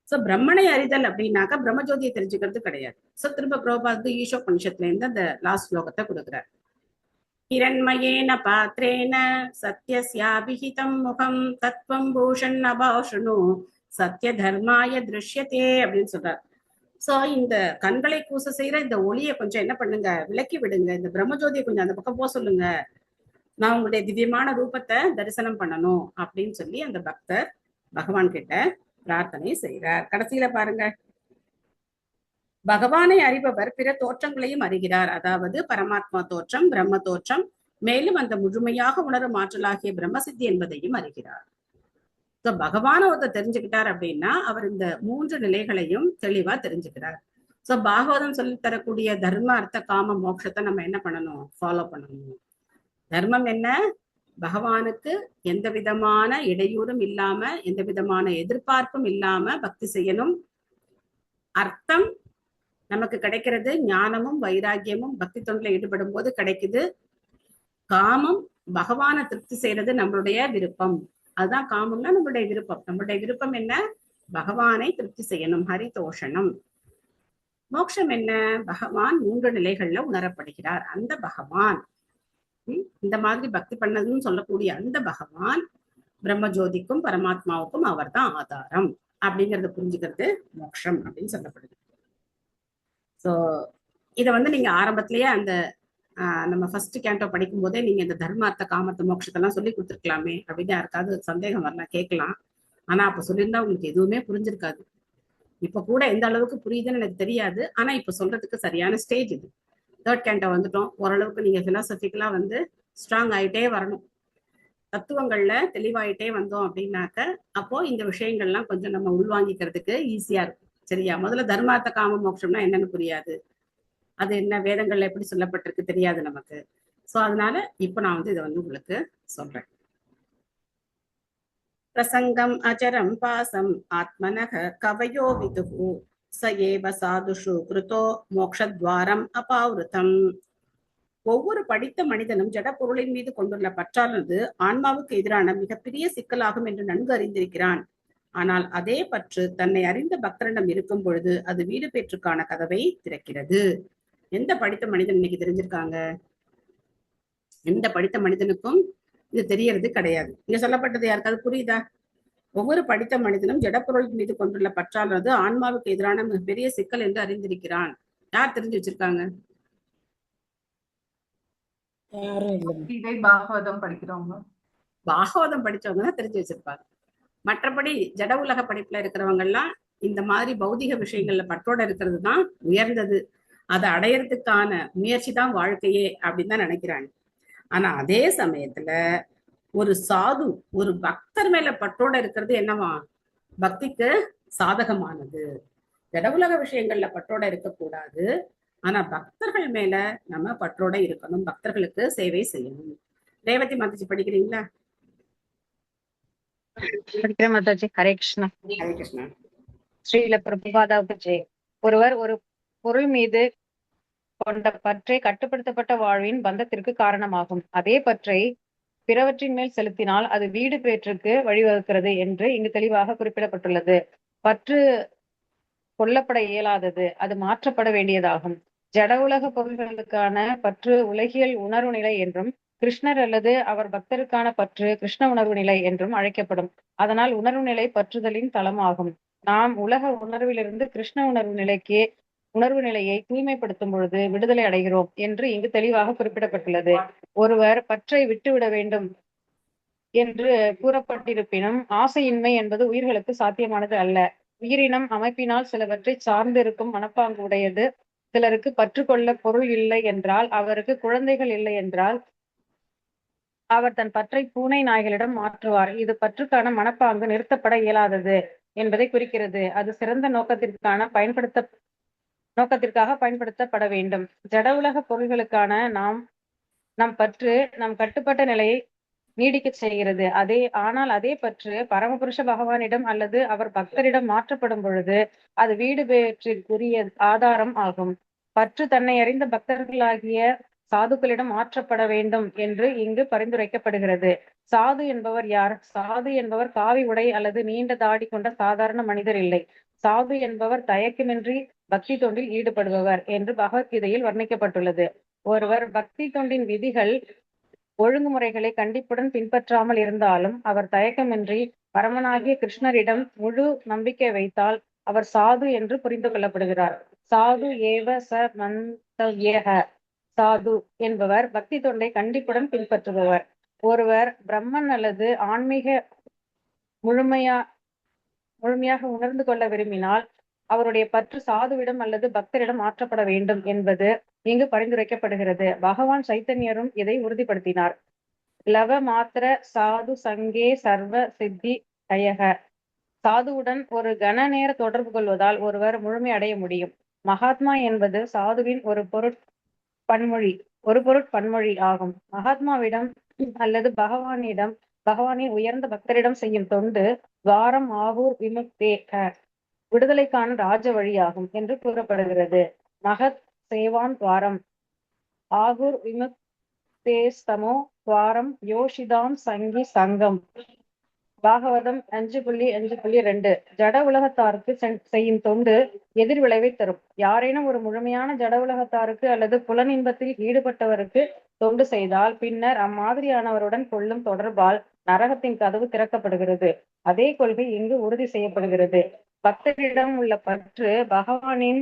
சோ பிரம்மனை அறிதல் அப்படின்னாக்கா பிரம்மஜோதியை தெரிஞ்சுக்கிறது கிடையாது. சோ திரும்ப பிரபாத் ஈஷோபனிஷத்துல இருந்து அந்த லாஸ்ட் ஸ்லோகத்தை கொடுக்குறார். ஹிரண்மயேன பாத்ரேன சத்யஸ்யாபிஹிதம் முகம் தத்வம் பூஷன் அபாஷணு சத்ய தர்மாய திருஷ்யத்தே அப்படின்னு சொல்றார். சோ இந்த கண்களை கூச செய்யற இந்த ஒளியை கொஞ்சம் என்ன பண்ணுங்க, விலக்கி விடுங்க. இந்த பிரம்மஜோதியை கொஞ்சம் அந்த பக்கம் போக சொல்லுங்க, நான் உங்களுடைய திவ்யமான ரூபத்தை தரிசனம் பண்ணணும் அப்படின்னு சொல்லி அந்த பக்தர் பகவான் கிட்ட பிரார்த்தனை செய்கிறார். கடைசியில பாருங்க, பகவானை அறிபவர் பிற தோற்றங்களையும் அறிகிறார். அதாவது பரமாத்மா தோற்றம், பிரம்ம தோற்றம், மேலும் அந்த முழுமையாக உணரும் ஆற்றலாகிய பிரம்மசித்தி என்பதையும் அறிகிறார். பகவான ஒருத்தர் தெரிஞ்சுக்கிட்டார் அப்படின்னா அவர் இந்த 3 நிலைகளையும் தெளிவா தெரிஞ்சுக்கிறார். சோ பாகவதம் சொல்லி தரக்கூடிய தர்ம அர்த்த காம மோட்சத்தை நம்ம என்ன பண்ணணும்? ஃபாலோ பண்ணணும். தர்மம் என்ன? பகவானுக்கு எந்த விதமான இடையூறும் இல்லாம, எந்த விதமான எதிர்பார்ப்பும் இல்லாம பக்தி செய்யணும். அர்த்தம் நமக்கு கிடைக்கிறது ஞானமும் வைராக்கியமும் பக்தி தொண்டில் ஈடுபடும் போது கிடைக்குது. காமம் பகவானை திருப்தி செய்யறது நம்மளுடைய விருப்பம். அதுதான் காமம்னா நம்மளுடைய விருப்பம். நம்மளுடைய விருப்பம் என்ன? பகவானை திருப்தி செய்யணும், ஹரிதோஷணம். மோட்சம் என்ன? பகவான் 3 நிலைகள்ல உணரப்படுகிறார். அந்த பகவான் இந்த மாதிரி பக்தி பண்ணதுன்னு சொல்லக்கூடிய அந்த பகவான் பிரம்மஜோதிக்கும் பரமாத்மாவுக்கும் அவர் தான் ஆதாரம் அப்படிங்கறத புரிஞ்சுக்கிறது மோட்சம் அப்படின்னு சொல்லப்படுது. ஸோ இதை நீங்க ஆரம்பத்திலேயே அந்த நம்ம ஃபர்ஸ்ட் கேண்டோ படிக்கும் போதே நீங்க இந்த தர்மார்த்த காமத்த மோட்சத்தெல்லாம் சொல்லி கொடுத்துருக்கலாமே அப்படின்னு யாருக்காவது சந்தேகம் வரலாம், கேட்கலாம். ஆனா அப்ப சொல்லியிருந்தா உங்களுக்கு எதுவுமே புரிஞ்சிருக்காது. இப்ப கூட எந்த அளவுக்கு புரியுதுன்னு எனக்கு தெரியாது. ஆனா இப்ப சொல்றதுக்கு சரியான ஸ்டேஜ் இது. தேர்ட் கேண்டோ வந்துட்டோம். ஓரளவுக்கு நீங்க பிலாசபிக்கலா ஸ்ட்ராங் ஆயிட்டே வரணும். தத்துவங்கள்ல தெளிவாயிட்டே வந்தோம் அப்படின்னாக்க அப்போ இந்த விஷயங்கள்லாம் கொஞ்சம் நம்ம உள்வாங்கிக்கிறதுக்கு ஈஸியா இருக்கும். சரியா? முதல்ல தர்மார்த்த காம மோட்சம்னா என்னன்னு புரியாது. அது என்ன வேதங்கள்ல எப்படி சொல்லப்பட்டிருக்கு தெரியாது நமக்கு. சோ அதனால இப்ப நான் இதை உங்களுக்கு சொல்றேன். பிரசங்கம் அச்சரம் பாசம் ஆத்மனக கவயோ விதுகு ச ஏவ சாதுஷு கிருதோ மோக்ஷத்வாரம் அபாவிருத்தம். ஒவ்வொரு படித்த மனிதனும் ஜட பொருளின் மீது கொண்டுள்ள பற்றானது ஆன்மாவுக்கு எதிரான மிகப்பெரிய சிக்கலாகும் என்று நன்கு அறிந்திருக்கிறான். ஆனால் அதே பற்று தன்னை அறிந்த பக்தரிடம் இருக்கும் பொழுது அது வீடு பேற்றுக்கான கதவை திறக்கிறது. எந்த படித்த மனிதன் இன்னைக்கு தெரிஞ்சிருக்காங்க? எந்த படித்த மனிதனுக்கும் இது தெரியறது கிடையாது. இங்க சொல்லப்பட்டது யாருக்காவது புரியுதா? ஒவ்வொரு படித்த மனிதனும் ஜடப்பொருள் மீது கொண்டுள்ள பற்றானது ஆன்மாவுக்கு எதிரான மிகப்பெரிய சிக்கல் என்று அறிந்திருக்கிறான். யார் தெரிஞ்சு வச்சிருக்காங்க? பாகவதம் படிக்கிறவங்க, பாகவதம் படிச்சவங்க தான் தெரிஞ்சு வச்சிருப்பாங்க. மற்றபடி ஜட உலக படிப்புல இருக்கிறவங்க எல்லாம் இந்த மாதிரி பௌதிக விஷயங்கள்ல பற்றோட இருக்கிறது தான் உயர்ந்தது, அதை அடையறதுக்கான முயற்சி தான் வாழ்க்கையே அப்படின்னு தான் நினைக்கிறாங்க. ஆனா அதே சமயத்துல ஒரு சாது, ஒரு பக்தர் மேல பற்றோட இருக்கிறது என்னவா? பக்திக்கு சாதகமானது. ஜட உலக விஷயங்கள்ல பற்றோட இருக்கக்கூடாது. ஆனா பக்தர்கள் மேல நம்ம பற்றோட இருக்கணும், பக்தர்களுக்கு சேவை செய்யணும். ரேவதி மாதாஜி படிக்கிறீங்களா? படிக்கிறேன் மாதாஜி. ஹரே கிருஷ்ணா. ஹரே கிருஷ்ணா. ஸ்ரீல பிரபுபாதாவுக்கு ஜெய். ஒருவர் ஒரு பொருள் மீது கொண்ட பற்றை கட்டுப்படுத்தப்பட்ட வாழ்வின் பந்தத்திற்கு காரணமாகும். அதே பற்றை பிறவற்றின் மேல் செலுத்தினால் அது வீடு பேற்றுக்கு வழிவகுக்கிறது என்று இங்கு தெளிவாக குறிப்பிடப்பட்டுள்ளது. பற்று கொல்லப்பட இயலாதது, அது மாற்றப்பட வேண்டியதாகும். ஜட உலக பொருள்களுக்கான பற்று உலகியல் உணர்வு நிலை என்றும், கிருஷ்ணர் அல்லது அவர் பக்தருக்கான பற்று கிருஷ்ண உணர்வு நிலை என்றும் அழைக்கப்படும். அதனால் உணர்வு நிலை பற்றுதலின் தளமாகும். நாம் உலக உணர்விலிருந்து கிருஷ்ண உணர்வு நிலையை தூய்மைப்படுத்தும் பொழுது விடுதலை அடைகிறோம் என்று இங்கு தெளிவாக குறிப்பிடப்பட்டுள்ளது. ஒருவர் பற்றை விட்டுவிட வேண்டும் என்று கூறப்பட்டிருப்பினும் ஆசையின்மை என்பது உயிர்களுக்கு சாத்தியமானது அல்ல. உயிரினம் அமைப்பினால் சிலவற்றை சார்ந்து இருக்கும் மனப்பாங்கு உடையது. சிலருக்கு பற்றுக்கொள்ள பொருள் இல்லை என்றால், அவருக்கு குழந்தைகள் இல்லை என்றால் அவர் தன் பற்றை பூனை நாய்களிடம் மாற்றுவார். இது பற்றுக்கான மனப்பாங்கு நிறுத்தப்பட இயலாதது என்பதை குறிக்கிறது. அது சிறந்த நோக்கத்திற்காக பயன்படுத்தப்பட வேண்டும். ஜட உலக பொருள்களுக்கான நம் பற்று நம் கட்டுப்பட்ட நிலையை நீடிக்க செய்கிறது. ஆனால் அதே பற்று பரமபுருஷ பகவானிடம் அல்லது அவர் பக்தரிடம் மாற்றப்படும் பொழுது அது வீடு பேற்றிற்குரிய ஆதாரம் ஆகும். பற்று தன்னை அறிந்த பக்தர்களாகிய சாதுக்களிடம் மாற்றப்பட வேண்டும் என்று இங்கு பரிந்துரைக்கப்படுகிறது. சாது என்பவர் யார்? சாது என்பவர் காவி உடை அல்லது நீண்ட தாடி கொண்ட சாதாரண மனிதர் இல்லை. சாது என்பவர் தயக்கமின்றி பக்தி தொண்டில் ஈடுபடுபவர் என்று பகவத்கீதையில் வர்ணிக்கப்பட்டுள்ளது. ஒருவர் பக்தி தொண்டின் விதிகள் ஒழுங்குமுறைகளை கண்டிப்புடன் பின்பற்றாமல் இருந்தாலும் அவர் தயக்கமின்றி பரமனாகிய கிருஷ்ணரிடம் முழு நம்பிக்கை வைத்தால் அவர் சாது என்று புரிந்து கொள்ளப்படுகிறார். சாது ஏவ ச மந்தவ்யஹ. சாது என்பவர் பக்தி தொண்டை கண்டிப்புடன் பின்பற்றுபவர். ஒருவர் பிரம்மன் அல்லது ஆன்மீக முழுமையாக உணர்ந்து கொள்ள விரும்பினால் அவருடைய பற்று சாதுவிடம் அல்லது பக்தரிடம் மாற்றப்பட வேண்டும் என்பது இங்கு பரிந்துரைக்கப்படுகிறது. பகவான் சைத்தன்யரும் இதை உறுதிப்படுத்தினார். லவ மாத்திர சாது சங்கே சர்வ சித்தி கயக. சாதுவுடன் ஒரு கன நேர தொடர்பு கொள்வதால் ஒருவர் முழுமை அடைய முடியும். மகாத்மா என்பது சாதுவின் ஒரு பொருட்பன்மொழி ஆகும். மகாத்மாவிடம் அல்லது பகவானின் உயர்ந்த பக்தரிடம் செய்யும் தொண்டு துவாரம் ஆகூர் விமுக்தேக, விடுதலைக்கான ராஜ வழியாகும் என்று கூறப்படுகிறது. மகத் சேவான் துவாரம் ஆகுர் விமுக்தேஸ்தமோ துவாரம் யோஷிதாம் சங்கி சங்கம். பாகவதம் 5.5.2. ஜட உலகத்தாருக்கு செய்யும் தொண்டு எதிர் விளைவை தரும். யாரேனும் ஒரு முழுமையான ஜட உலகத்தாருக்கு அல்லது புலனின்பத்தில் ஈடுபட்டவருக்கு தொண்டு செய்தால் பின்னர் அம்மாதிரியானவருடன் கொள்ளும் தொடர்பால் நரகத்தின் கதவு திறக்கப்படுகிறது. அதே கொள்கை இங்கு உறுதி செய்யப்படுகிறது. பக்தரிடம் உள்ள பற்று பகவானின்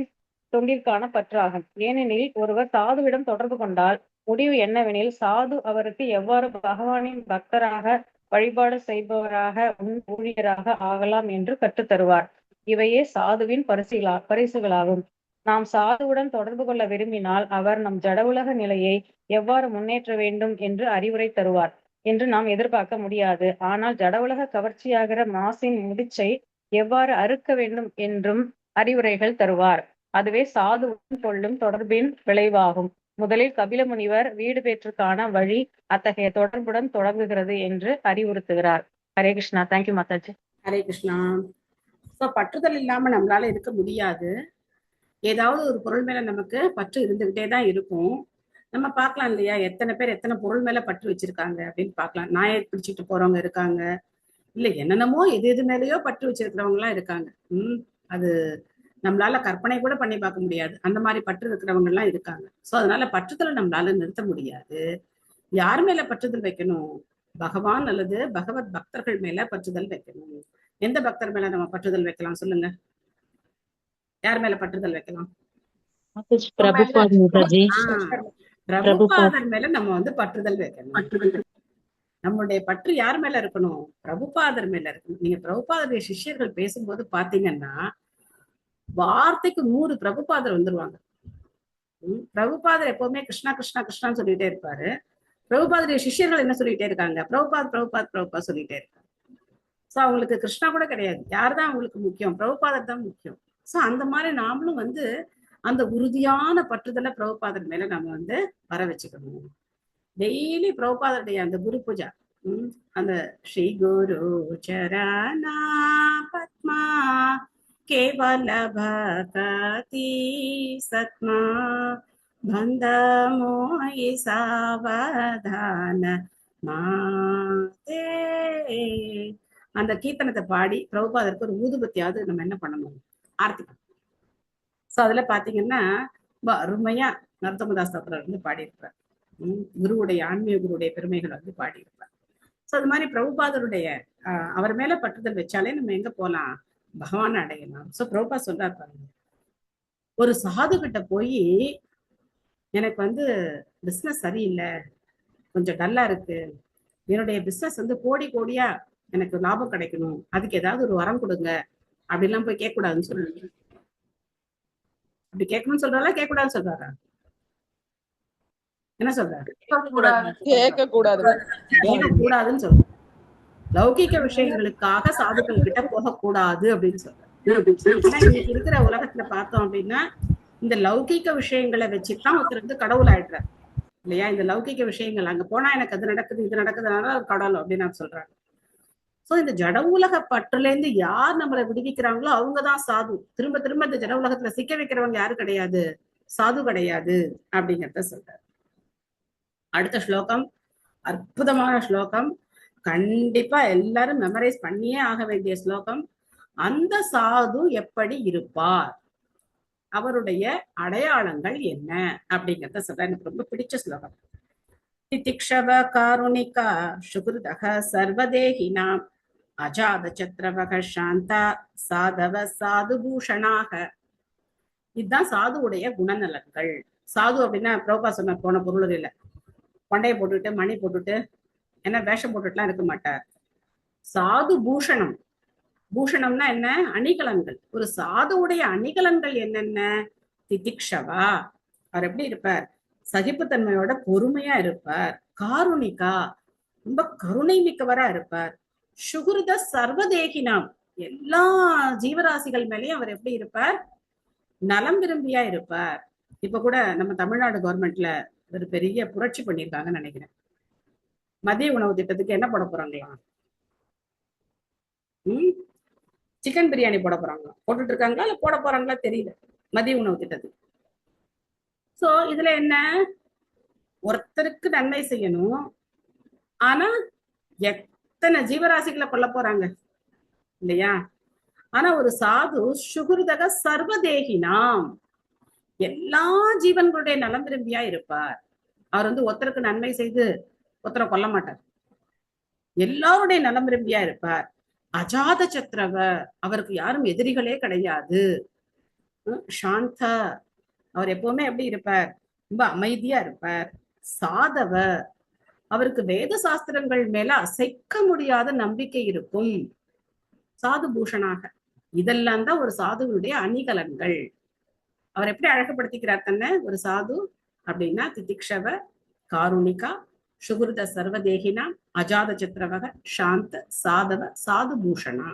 தொண்டிற்கான பற்றாகும். ஏனெனில் ஒருவர் சாதுவிடம் தொடர்பு கொண்டால் முடிவு என்னவெனில் சாது அவருக்கு எவ்வாறு பகவானின் பக்தராக வழிபாடு செய்பவராக ஊழியராக ஆகலாம் என்று கற்றுத்தருவார். இவையே சாதுவின் பரிசுகளாகும். நாம் சாதுவுடன் தொடர்பு கொள்ள விரும்பினால் அவர் நம் ஜட உலக நிலையை எவ்வாறு முன்னேற்ற வேண்டும் என்று அறிவுரை தருவார் என்று நாம் எதிர்பார்க்க முடியாது. ஆனால் ஜட உலக கவர்ச்சியாகிற மாசின் முடிச்சை எவ்வாறு அறுக்க வேண்டும் என்றும் அறிவுரைகள் தருவார். அதுவே சாதுவுடன் கொள்ளும் தொடர்பின் விளைவாகும். முதலில் கபில முனிவர் வீடு பேற்றுக்கான வழி அத்தகைய தொடர்புடன் தொடங்குகிறது என்று அறிவுறுத்துகிறார். ஹரே கிருஷ்ணா. தேங்க்யூ மாதாஜி. ஹரே கிருஷ்ணா. ஸோ பற்றுதல் இல்லாம நம்மளால இருக்க முடியாது. ஏதாவது ஒரு பொருள் மேல நமக்கு பற்று இருந்துகிட்டே தான் இருக்கும். நம்ம பார்க்கலாம் இல்லையா, எத்தனை பேர் எத்தனை பொருள் மேல பற்று வச்சிருக்காங்க அப்படின்னு பார்க்கலாம். நாயை பிடிச்சிட்டு போறவங்க இருக்காங்க, இல்ல என்னென்னமோ எது மேலேயோ பற்று வச்சிருக்கிறவங்க எல்லாம் இருக்காங்க. அது நம்மளால கற்பனை கூட பண்ணி பார்க்க முடியாது. அந்த மாதிரி பற்று இருக்கிறவங்க எல்லாம் இருக்காங்க. சோ அதனால பற்றுதலை நம்மளால நிறுத்த முடியாது. யார் மேல பற்றுதல் வைக்கணும்? பகவான் அல்லது பகவத் பக்தர்கள் மேல பற்றுதல் வைக்கணும். எந்த பக்தர் மேல நம்ம பற்றுதல் வைக்கலாம் சொல்லுங்க? யார் மேல பற்றுதல் வைக்கலாம்? பிரபுபாதர் மேல நம்ம பற்றுதல் வைக்கணும். நம்மளுடைய பற்று யார் மேல இருக்கணும்? பிரபுபாதர் மேல இருக்கணும். நீங்க பிரபுபாதருடைய சிஷ்யர்கள் பேசும்போது பாத்தீங்கன்னா வார்த்தைக்கு 100 பிரபுபாதர் வந்துருவாங்க. பிரபுபாதர் எப்பவுமே கிருஷ்ணா கிருஷ்ணா கிருஷ்ணான்னு சொல்லிட்டே இருப்பாரு. பிரபுபாதருடைய சிஷ்யர்கள் என்ன சொல்லிட்டே இருக்காங்க? பிரபுபாத் சொல்லிட்டே இருக்காங்க. சோ அவங்களுக்கு கிருஷ்ணா கூட கிடையாது. யார்தான் அவங்களுக்கு முக்கியம்? பிரபுபாதர் தான் முக்கியம். சோ அந்த மாதிரி நாமளும் அந்த உறுதியான பற்றுதலை பிரபுபாதர் மேல நம்ம வர வச்சுக்கணும். டெய்லி பிரபுபாதருடைய அந்த குரு பூஜா, அந்த ஸ்ரீ குரு சரணா பத்மா கேவல பகதி சத்மா பந்த மோயி சாவதான மாதே, அந்த கீர்த்தனத்தை பாடி பிரபுபாதருக்கு ஒரு ஊதுபத்தியாவது நம்ம என்ன பண்ணணும்? ஆர்த்தி. சோ அதுல பாத்தீங்கன்னா அருமையா நரசிம்மதாஸ் தாக்கூர் பாடியிருப்பார். குருவுடைய ஆன்மீக குருவுடைய பெருமைகள் பாடியிருப்பார். சோ அது மாதிரி பிரபுபாதருடைய அவர் மேல பற்றுதல் வச்சாலே நம்ம எங்க போலாம்? பகவான் அடையலாம். சோ பிரபுபாத் சொல்றாரு பாருங்க, ஒரு சாது கிட்ட போய் எனக்கு பிசினஸ் சரியில்லை, கொஞ்சம் டல்லா இருக்கு, என்னுடைய பிசினஸ் கோடி கோடியா எனக்கு லாபம் கிடைக்கணும், அதுக்கு ஏதாவது ஒரு வரம் கொடுங்க அப்படிலாம் போய் கேட்க கூடாதுன்னு சொல்லுங்க. அப்படி கேட்கணும்னு சொல்றாரா கேட்க கூடாதுன்னு சொல்றாரா? என்ன சொல்றாரு? கேட்க கூடாதுன்னு சொல்றாரு. லௌகிக விஷயங்களுக்காக சாதுக்கள் கிட்ட போகக்கூடாது அப்படின்னு சொல்றாரு. இன்னைக்கு இருக்கிற உலகத்துல பார்த்தோம் அப்படின்னா இந்த லௌகிக விஷயங்களை வச்சுதான் ஒருத்தர் கடவுள் ஆயிடுறாரு இல்லையா? இந்த லௌகிக விஷயங்கள் அங்க போனா எனக்கு அது நடக்குது இது நடக்குதுனால கடவுள் அப்படின்னு நான் சொல்றாங்க. சோ இந்த ஜட உலக பற்றுல இருந்து யார் நம்மளை விடுவிக்கிறாங்களோ அவங்கதான் சாது. திரும்ப திரும்ப இந்த ஜட உலகத்துல சிக்க வைக்கிறவங்க யாரு கிடையாது? சாது கிடையாது அப்படிங்கிறத சொல்றாரு. அடுத்த ஸ்லோகம் அற்புதமான ஸ்லோகம், கண்டிப்பா எல்லாரும் மெமரைஸ் பண்ணியே ஆக வேண்டிய ஸ்லோகம். அந்த சாது எப்படி இருப்பார், அவருடைய அடையாளங்கள் என்ன அப்படிங்கிறத சொல்ற. எனக்கு ரொம்ப பிடிச்ச ஸ்லோகம். திதிக்ஷவ காருணிகா சுகிருதக சர்வதேகினாம் அஜாத சத்ரவக சாந்தா சாதவ சாது பூஷணாக. இதுதான் சாதுவுடைய குணநலன்கள். சாது அப்படின்னா பிரபுபாத் சொன்ன போன பொருள் இல்ல, கொண்டையை போட்டுட்டு மணி போட்டுட்டு என்ன வேஷம் போட்டுட்டுலாம் இருக்க மாட்டார். சாது பூஷணம். பூஷணம்னா என்ன? அணிகலன்கள். ஒரு சாதுவுடைய அணிகலன்கள் என்னென்ன? திதிக்ஷவா, அவர் எப்படி இருப்பார்? சகிப்புத்தன்மையோட பொறுமையா இருப்பார். காருணிகா, ரொம்ப கருணை மிக்கவரா இருப்பார். சுகிருத சர்வதேகினாம், எல்லா ஜீவராசிகள் மேலேயும் அவர் எப்படி இருப்பார்? நலம் விரும்பியா இருப்பார். இப்ப கூட நம்ம தமிழ்நாடு கவர்மெண்ட்ல ஒரு பெரிய புரட்சி பண்ணியிருக்காங்கன்னு நினைக்கிறேன். மதிய உணவு திட்டத்துக்கு என்ன போட போறாங்களாம்? சிக்கன் பிரியாணி போட போறாங்களா? போட்டுட்டு இருக்காங்களா இல்ல போட போறாங்களா தெரியல, மதிய உணவு திட்டத்துக்கு. சோ இதுல என்ன? ஒருத்தருக்கு நன்மை செய்யணும், ஆனா எத்தனை ஜீவராசிகளை கொல்ல போறாங்க இல்லையா? ஆனா ஒரு சாது சுகிருதக சர்வதேகினாம், எல்லா ஜீவன்களுடைய நலம் விரும்பியா இருப்பார். அவர் வந்து ஒருத்தருக்கு நன்மை செய்து ஒருத்தரை கொல்ல மாட்டார். எல்லாருடைய நலம் விரும்பியா இருப்பார். அஜாத சத்ரவ, அவருக்கு யாரும் எதிரிகளே கிடையாது. சாந்த, அவர் எப்பவுமே எப்படி இருப்பார்? ரொம்ப அமைதியா இருப்பார். சாதவ, அவருக்கு வேத சாஸ்திரங்கள் மேல அசைக்க முடியாத நம்பிக்கை இருக்கும். சாது பூஷணாக, இதெல்லாம் தான் ஒரு சாதுவுடைய அணிகலன்கள். அவர் எப்படி அழகுபடுத்திக்கிறார் தன்னை? ஒரு சாது அப்படின்னா திதிக்ஷவ, காருணிகா, சுகுருத சர்வதேகினா, அஜாத சித்திரவக, சாந்த, சாதவ, சாது பூஷணா,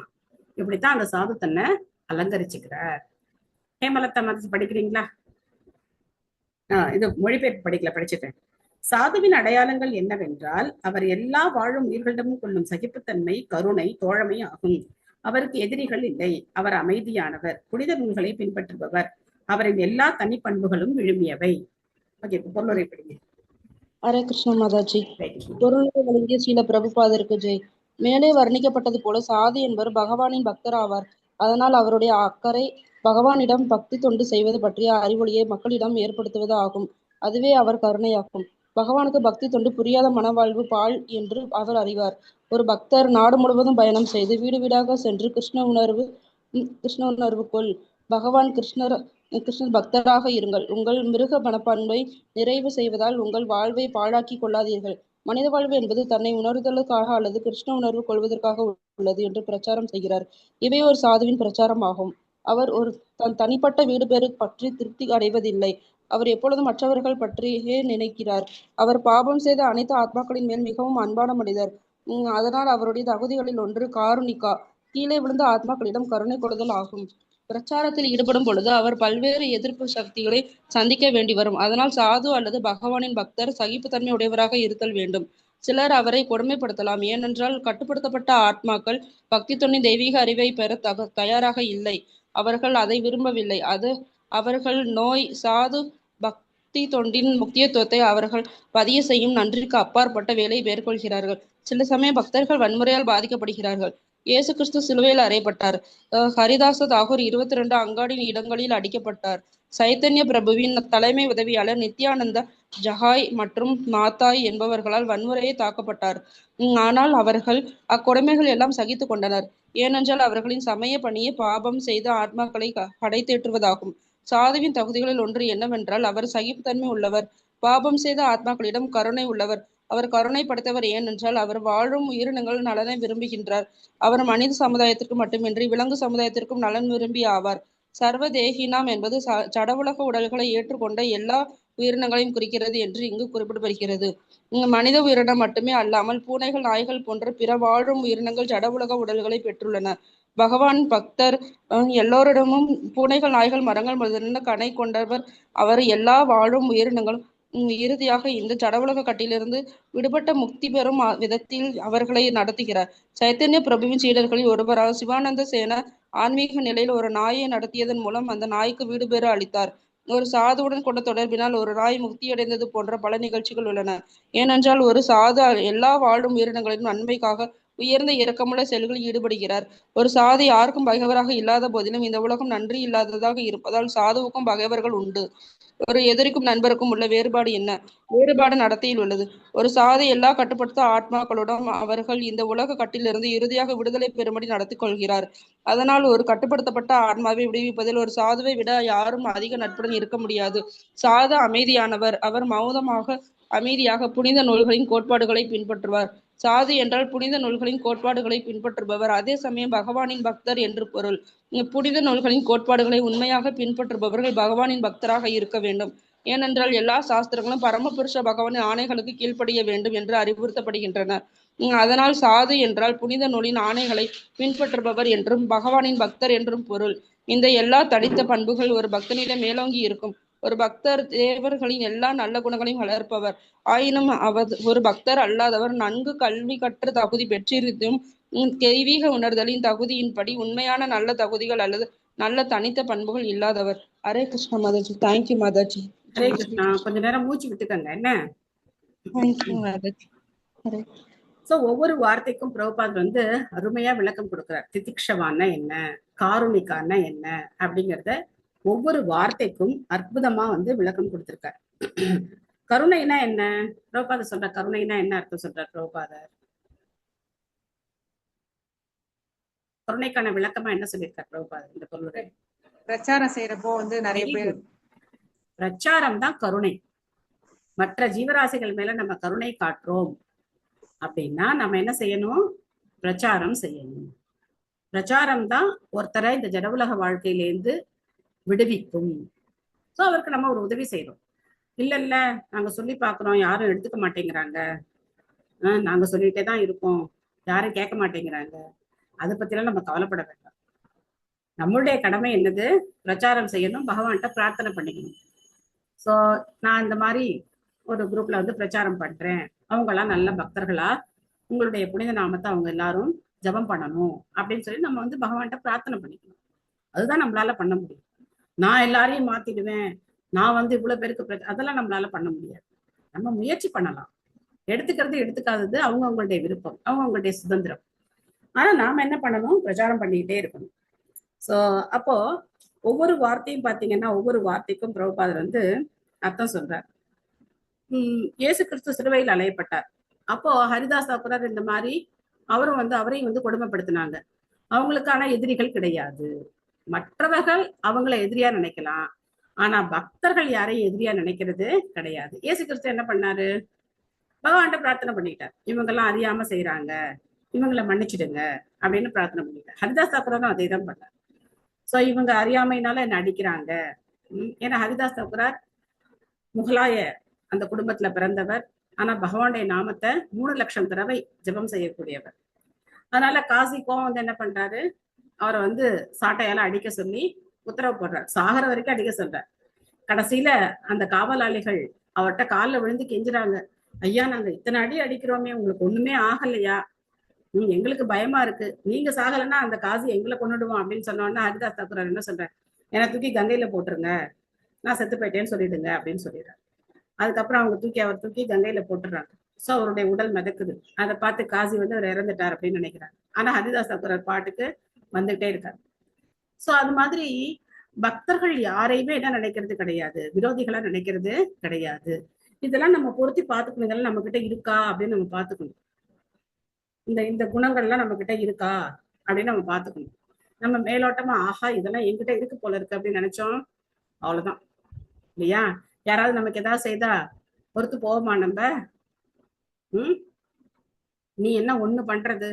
இப்படித்தான் அந்த சாது தன்னை அலங்கரிச்சுக்கிறார். ஹேமலதா மதத்தை படிக்கிறீங்களா? இது மொழிபெயர்ப்பு படிக்கல, படிச்சுட்டேன். சாதுவின் அடையாளங்கள் என்னவென்றால், அவர் எல்லா வாழும் உயிர்களிடமும் கொள்ளும் சகிப்புத்தன்மை, கருணை, தோழமை ஆகும். அவருக்கு எதிரிகள் இல்லை. அவர் அமைதியானவர், புனித நூல்களை பின்பற்றுபவர், அவரின் எல்லா தனிப்பண்புகளும் விழுமியவை. ஓகே, பொருளுரை படிங்க. ஹரே கிருஷ்ண மாதாஜி. பொருளுரை வழங்கிய ஸ்ரீல பிரபுபாதருக்கு ஜெய். மேலே வர்ணிக்கப்பட்டது போல சாது என்பவர் பகவானின் பக்தர் ஆவார். அதனால் அவருடைய அக்கறை பகவானிடம் பக்தி தொண்டு செய்வது பற்றிய அறிவொளியை மக்களிடம் ஏற்படுத்துவது ஆகும். அதுவே அவர் கருணையாகும். பகவானுக்கு பக்தி தொண்டு புரியாத மனவாழ்வு பால் என்று அவர் அறிவார். ஒரு பக்தர் நாடு முழுவதும் பயணம் செய்து வீடு வீடாக சென்று கிருஷ்ண உணர்வுக்குள் பகவான் கிருஷ்ணர் பக்தராக இருங்கள். உங்கள் மிருக மனப்பண்பை நிறைவு செய்வதால் உங்கள் வாழ்வை பாழாக்கி கொள்ளாதீர்கள். மனித வாழ்வு என்பது தன்னை உணர்தலுக்காக அல்லது கிருஷ்ண உணர்வு கொள்வதற்காக உள்ளது என்று பிரச்சாரம் செய்கிறார். இவை ஒரு சாதுவின் பிரச்சாரம் ஆகும். அவர் ஒரு தனிப்பட்ட வீடு பேறு பற்றி திருப்தி அடைவதில்லை. அவர் எப்பொழுதும் மற்றவர்கள் பற்றியே நினைக்கிறார். அவர் பாபம் செய்த அனைத்து ஆத்மாக்களின் மேல் மிகவும் அன்பான மனிதர். அதனால் அவருடைய தகுதிகளில் ஒன்று காருணிகா, கீழே விழுந்த ஆத்மாக்களிடம் கருணை கொள்ளுதல் ஆகும். பிரச்சாரத்தில் ஈடுபடும் பொழுது அவர் பல்வேறு எதிர்ப்பு சக்திகளை சந்திக்க வேண்டி வரும். அதனால் சாது அல்லது பகவானின் பக்தர் சகிப்புத்தன்மை உடையவராக இருத்தல் வேண்டும். சிலர் அவரை கொடுமைப்படுத்தலாம். ஏனென்றால் கட்டுப்படுத்தப்பட்ட ஆத்மாக்கள் பக்தி தொண்டின் தெய்வீக அறிவை பெற தயாராக இல்லை. அவர்கள் அதை விரும்பவில்லை. அது அவர்கள் நோய். சாது பக்தி தொண்டின் முக்கியத்துவத்தை அவர்கள் பதிய செய்யும் நன்றிக்கு அப்பாற்பட்ட வேலையை மேற்கொள்கிறார்கள். சில சமயம் பக்தர்கள் வன்முறையால் பாதிக்கப்படுகிறார்கள். இயேசு கிறிஸ்து சிலுவையில் அறையப்பட்டார். ஹரிதாச தாகூர் 22 அங்காடி இடங்களில் அடிக்கப்பட்டார். சைத்தன்ய பிரபுவின் தலைமை உதவியாளர் நித்யானந்த ஜஹாய் மற்றும் மாத்தாய் என்பவர்களால் வன்முறையை தாக்கப்பட்டார். ஆனால் அவர்கள் அக்கொடுமைகள் எல்லாம் சகித்து கொண்டனர். ஏனென்றால் அவர்களின் சமய பணியை பாபம் செய்த ஆத்மாக்களை கடைத்தேற்றுவதாகும். சாதுவின் தகுதிகளில் ஒன்று என்னவென்றால் அவர் சகிப்புத்தன்மை உள்ளவர். பாபம் செய்த ஆத்மாக்களிடம் கருணை உள்ளவர். அவர் கருணை படைத்தவர். ஏனென்றால் அவர் வாழும் உயிரினங்கள் நலனை விரும்புகின்றார். அவர் மனித சமுதாயத்திற்கு மட்டுமின்றி விலங்கு சமுதாயத்திற்கும் நலன் விரும்பி ஆவார். சர்வதேகினாம் என்பது ஜடவுலக உடல்களை ஏற்றுக்கொண்ட எல்லா உயிரினங்களையும் குறிக்கிறது என்று இங்கு குறிப்பிடப்படுகிறது. மனித உயிரினம் மட்டுமே அல்லாமல் பூனைகள், நாய்கள் போன்ற பிற வாழும் உயிரினங்கள் ஜடவுலக உடல்களை பெற்றுள்ளன. பகவான் பக்தர் எல்லோரிடமும் பூனைகள், நாய்கள், மரங்கள் முதலின கணை கொண்டவர். அவர் எல்லா வாழும் உயிரினங்களும் இறுதியாக இந்த ஜடவுலக கட்டிலிருந்து விடுபட்ட முக்தி பெறும் விதத்தில் அவர்களை நடத்துகிறார். சைத்தன்ய பிரபுவின் சீடர்களில் ஒருவராக சிவானந்த சேன ஆன்மீக நிலையில் ஒரு நாயை நடத்தியதன் மூலம் அந்த நாய்க்கு வீடு பேறு அளித்தார். ஒரு சாதுவுடன் கொண்ட தொடர்பினால் ஒரு நாய் முக்தியடைந்தது போன்ற பல நிகழ்ச்சிகள் உள்ளன. ஏனென்றால் ஒரு சாது எல்லா வாழும் உயிரினங்களின் நன்மைக்காக உயர்ந்த இரக்கமுள்ள செயல்களில் ஈடுபடுகிறார். ஒரு சாது யாருக்கும் பகைவராக இல்லாத போதிலும் இந்த உலகம் நன்றி இல்லாததாக இருப்பதால் சாதுவுக்கும் பகைவர்கள் உண்டு. ஒரு எதிரிக்கும் நண்பருக்கும் உள்ள வேறுபாடு என்ன? வேறுபாடு நடத்தையில் உள்ளது. ஒரு சாது எல்லா கட்டுப்படுத்த ஆத்மாக்களுடன் அவர்கள் இந்த உலக கட்டிலிருந்து இறுதியாக விடுதலை பெறும்படி நடத்தி கொள்கிறார். அதனால் ஒரு கட்டுப்படுத்தப்பட்ட ஆத்மாவை விடுவிப்பதில் ஒரு சாதுவை விட யாரும் அதிக நட்புடன் இருக்க முடியாது. சாது அமைதியானவர். அவர் மௌனமாக அமைதியாக புனித நூல்களின் கோட்பாடுகளை பின்பற்றுவார். சாது என்றால் புனித நூல்களின் கோட்பாடுகளை பின்பற்றுபவர். அதே சமயம் பகவானின் பக்தர் என்று பொருள். புனித நூல்களின் கோட்பாடுகளை உண்மையாக பின்பற்றுபவர்கள் பகவானின் பக்தராக இருக்க வேண்டும். ஏனென்றால் எல்லா சாஸ்திரங்களும் பரமபுருஷ பகவானின் ஆணைகளுக்கு கீழ்ப்படிய வேண்டும் என்று அறிவுறுத்தப்படுகின்றன. அதனால் சாது என்றால் புனித நூலின் ஆணைகளை பின்பற்றுபவர் என்றும் பகவானின் பக்தர் என்றும் பொருள். இந்த எல்லா தனித்த பண்புகள் ஒரு பக்தனிடம் மேலோங்கி இருக்கும். ஒரு பக்தர் தேவர்களின் எல்லா நல்ல குணங்களையும் வளர்ப்பவர். ஆயினும் அவர் ஒரு பக்தர் அல்லாதவர் நன்கு கல்வி கற்ற தகுதி பெற்றிருந்தும் தெய்வீக உணர்தலின் தகுதியின்படி உண்மையான நல்ல தகுதிகள் அல்லது நல்ல தனித்த பண்புகள் இல்லாதவர். ஹரே கிருஷ்ண மாதாஜி. தேங்க்யூ மாதாஜி. ஹரே கிருஷ்ணா. கொஞ்ச நேரம் மூச்சு விட்டுக்கங்க என்ன. தேங்க்யூ மாதாஜி. ஹரே. சோ ஒவ்வொரு வார்த்தைக்கும் பிரபுபாத் வந்து அருமையா விளக்கம் கொடுக்கிறார். திதிக்ஷவான்னா என்ன, காருணிகான்னா என்ன அப்படிங்கிறத ஒவ்வொரு வார்த்தைக்கும் அற்புதமா வந்து விளக்கம் கொடுத்திருக்கார். கருணைனா என்ன? பிரபுபாதர் சொல்ற கருணைனா என்ன அர்த்தம் சொல்றார் பிரபுபாதர்? கருணைக்கான விளக்கமா என்ன சொல்லியிருக்கார் பிரபுபாதர் இந்த பொருளுரை? பிரச்சாரம் செய்யறப்போ நிறைய பேர் பிரச்சாரம் தான் கருணை. மற்ற ஜீவராசிகள் மேல நம்ம கருணை காட்டுறோம் அப்படின்னா நம்ம என்ன செய்யணும்? பிரச்சாரம் செய்யணும். பிரச்சாரம் தான் ஒருத்தரை இந்த ஜடவுலக வாழ்க்கையிலேருந்து விடுவிக்கும். சோ அவருக்கு நம்ம ஒரு உதவி செய்யறோம். இல்ல நாங்க சொல்லி பாக்குறோம், யாரும் எடுத்துக்க மாட்டேங்கிறாங்க, நாங்க சொல்லிட்டே தான் இருக்கோம், யாரும் கேட்க மாட்டேங்கிறாங்க, அதை பத்தி எல்லாம் நம்ம கவலைப்பட வேண்டாம். நம்மளுடைய கடமை என்னது? பிரச்சாரம் செய்யணும், பகவான்கிட்ட பிரார்த்தனை பண்ணிக்கணும். சோ நான் இந்த மாதிரி ஒரு குரூப்ல பிரச்சாரம் பண்றேன், அவங்க எல்லாம் நல்ல பக்தர்களா உங்களுடைய புனித நாமத்தை அவங்க எல்லாரும் ஜபம் பண்ணணும் அப்படின்னு சொல்லி நம்ம பகவான்கிட்ட பிரார்த்தனை பண்ணிக்கணும். அதுதான் நம்மளால பண்ண முடியும். நான் எல்லாரையும் மாத்திடுவேன், நான் இவ்வளவு பேருக்கு அதெல்லாம் நம்மளால பண்ண முடியாது. நம்ம முயற்சி பண்ணலாம். எடுத்துக்கிறது எடுத்துக்காதது அவங்களுடைய விருப்பம், அவங்களுடைய சுதந்திரம். ஆனா நாம என்ன பண்ணணும்? பிரச்சாரம் பண்ணிக்கிட்டே இருக்கணும். சோ அப்போ ஒவ்வொரு வார்த்தையும் பாத்தீங்கன்னா ஒவ்வொரு வார்த்தைக்கும் பிரபுபாதர் அர்த்தம் சொல்றார். இயேசு கிறிஸ்து சிலுவையில் அலையப்பட்டார். அப்போ ஹரிதாஸ் தாக்கூரார் இந்த மாதிரி அவரும் அவரையும் கொடுமைப்படுத்தினாங்க. அவங்களுக்கான எதிரிகள் கிடையாது. மற்றவர்கள் அவங்கள எதிரியா நினைக்கலாம், ஆனா பக்தர்கள் யாரையும் எதிரியா நினைக்கிறது கிடையாது. இயேசு கிறிஸ்து என்ன பண்ணாரு? பகவான்கிட்ட பிரார்த்தனை பண்ணிட்டார். இவங்க எல்லாம் அறியாம செய்யறாங்க, இவங்களை மன்னிச்சிடுங்க அப்படின்னு பிரார்த்தனை பண்ணிட்டார். ஹரிதாஸ் தாக்கூராரும் அதே தான் பண்ணார். சோ இவங்க அறியாமையினால என்ன அடிக்கிறாங்க. ஏன்னா ஹரிதாஸ் தாக்கூரார் முகலாய அந்த குடும்பத்துல பிறந்தவர். ஆனா பகவானுடைய நாமத்தை 3 லட்சம் தடவை ஜெபம் செய்யக்கூடியவர். அதனால காசி கோவம் என்ன பண்றாரு? அவரை சாட்டையால அடிக்க சொல்லி உத்தரவு போடுறார். சாகர வரைக்கும் அடிக்க சொல்றார். கடைசியில அந்த காவலாளிகள் அவர்கிட்ட காலில் விழுந்து கெஞ்சுறாங்க, ஐயா நாங்க இத்தனை அடி அடிக்கிறோமே, உங்களுக்கு ஒண்ணுமே ஆகலையா? எங்களுக்கு பயமா இருக்கு, நீங்க சாகலைன்னா அந்த காசி எங்களை கொண்டுடுவோம் அப்படின்னு சொன்னோன்னா ஹரிதாஸ் தாக்கூரார் என்ன சொல்றாரு? என்னை தூக்கி கங்கையில போட்டுருங்க, நான் செத்து போயிட்டேன்னு சொல்லிடுங்க அப்படின்னு சொல்லிடுறாரு. அதுக்கப்புறம் அவர் தூக்கி கங்கையில போட்டுறாங்க. சோ அவருடைய உடல் மிதக்குது. அதை பார்த்து காசி அவர் இறந்துட்டார் அப்படின்னு நினைக்கிறாங்க. ஆனா ஹரிதாஸ் தாக்கூரார் பாட்டுக்கு வந்துகிட்டே இருக்காரு. சோ அது மாதிரி பக்தர்கள் யாரையுமே என்ன நினைக்கிறது கிடையாது, விரோதிகளா நினைக்கிறது கிடையாது. இதெல்லாம் நம்ம பொருத்தி பார்த்துக்கணும். இதெல்லாம் நம்ம கிட்ட இருக்கா அப்படின்னு நம்ம பார்த்துக்கணும். இந்த குணங்கள்லாம் நம்ம கிட்ட இருக்கா அப்படின்னு நம்ம பார்த்துக்கணும். நம்ம மேலோட்டமா ஆஹா இதெல்லாம் என்கிட்ட இருக்கு போல இருக்கு அப்படின்னு நினைச்சோம், அவ்வளவுதான் இல்லையா? யாராவது நமக்கு ஏதாவது செய்தா பொறுத்து போவோமா நம்ம? நீ என்ன ஒண்ணு பண்றது,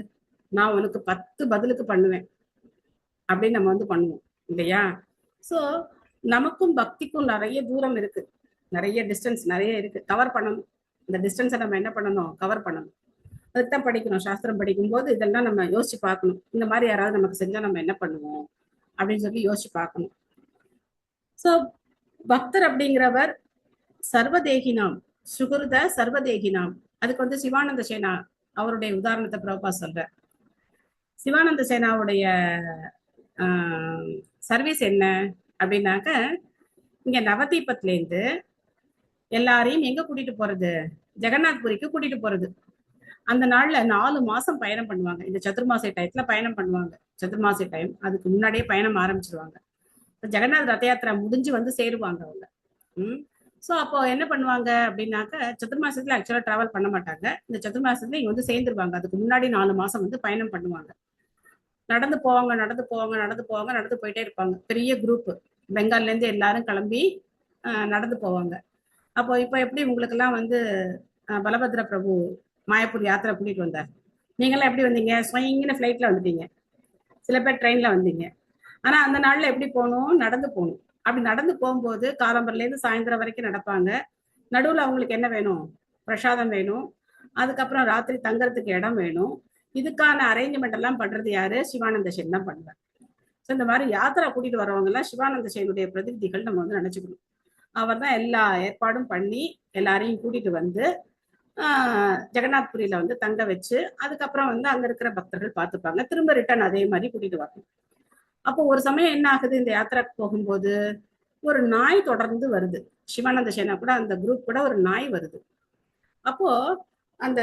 நான் உனக்கு 10 பதிலுக்கு பண்ணுவேன் அப்படின்னு நம்ம பண்ணுவோம் இல்லையா? சோ நமக்கும் பக்திக்கும் நிறைய தூரம் இருக்கு, நிறைய டிஸ்டன்ஸ் நிறைய இருக்கு, கவர் பண்ணணும். இந்த டிஸ்டன்ஸை நம்ம என்ன பண்ணணும்? கவர் பண்ணணும். அதுதான் படிக்கணும். சாஸ்திரம் படிக்கும் போது இதெல்லாம் நம்ம யோசிச்சு பார்க்கணும். இந்த மாதிரி யாராவது நமக்கு செஞ்சா நம்ம என்ன பண்ணுவோம் அப்படின்னு சொல்லி யோசிச்சு பார்க்கணும். சோ பக்தர் அப்படிங்கிறவர் சர்வதேகினாம், சுகிருத சர்வதேகினாம். அதுக்கு சிவானந்த சேனா அவருடைய உதாரணத்தை பிரபா சொல்ற. சிவானந்த சேனாவுடைய சர்வீஸ் என்ன அப்படின்னாக்க, இங்க நவதீபத்துல இருந்து எல்லாரையும் எங்க கூட்டிட்டு போறது? ஜெகநாத்புரிக்கு கூட்டிட்டு போறது. அந்த நாள்ல 4 மாசம் பயணம் பண்ணுவாங்க. இந்த சதுர்மாசி டயத்துல பயணம் பண்ணுவாங்க. சதுர்மாசி டைம், அதுக்கு முன்னாடியே பயணம் ஆரம்பிச்சிருவாங்க. ஜெகநாத் ரத யாத்திரை முடிஞ்சு சேருவாங்க அவங்க. சோ அப்போ என்ன பண்ணுவாங்க அப்படின்னாக்க, சதுர்மாசத்துல ஆக்சுவலா டிராவல் பண்ண மாட்டாங்க. இந்த சதுர்மாசத்துல இங்க சேர்ந்துருவாங்க. அதுக்கு முன்னாடி 4 மாசம் பயணம் பண்ணுவாங்க. நடந்து போவாங்க, நடந்து போவாங்க, நடந்து போவாங்க, நடந்து போயிட்டே இருப்பாங்க. பெரிய குரூப், பெங்கால்ல இருந்து எல்லாரும் கிளம்பி நடந்து போவாங்க. அப்போ இப்போ எப்படி உங்களுக்கு எல்லாம் பலபத்ர பிரபு மாயப்பூர் யாத்திரை கூட்டிட்டு வந்தார். நீங்களாம் எப்படி வந்தீங்க? ஸ்வயிங்னு ஃபிளைட்ல வந்துட்டீங்க, சில பேர் ட்ரெயின்ல வந்தீங்க. ஆனா அந்த நாள்ல எப்படி போகணும்? நடந்து போகணும். அப்படி நடந்து போகும்போது காலம்பரில இருந்து சாயந்தரம் வரைக்கும் நடப்பாங்க. நடுவுல அவங்களுக்கு என்ன வேணும்? பிரசாதம் வேணும். அதுக்கப்புறம் ராத்திரி தங்கறதுக்கு இடம் வேணும். இதுக்கான அரேஞ்ச்மெண்ட் எல்லாம் பண்றது யாரு? சிவானந்த சேன் தான் பண்ணுவார். ஸோ இந்த மாதிரி யாத்திரை கூட்டிட்டு வரவங்க எல்லாம் சிவானந்த சேனுடைய பிரதிநிதிகள் நம்ம நினைச்சுக்கணும். அவர் தான் எல்லா ஏற்பாடும் பண்ணி எல்லாரையும் கூட்டிட்டு ஜெகநாத்புரியில தங்க வச்சு, அதுக்கப்புறம் அங்க இருக்கிற பக்தர்கள் பார்த்துப்பாங்க. திரும்ப ரிட்டர்ன் அதே மாதிரி கூட்டிட்டு வரணும். அப்போ ஒரு சமயம் என்ன ஆகுது? இந்த யாத்திரைக்கு போகும்போது ஒரு நாய் தொடர்ந்து வருது. சிவானந்த சேனா கூட அந்த குரூப் கூட ஒரு நாய் வருது. அப்போ அந்த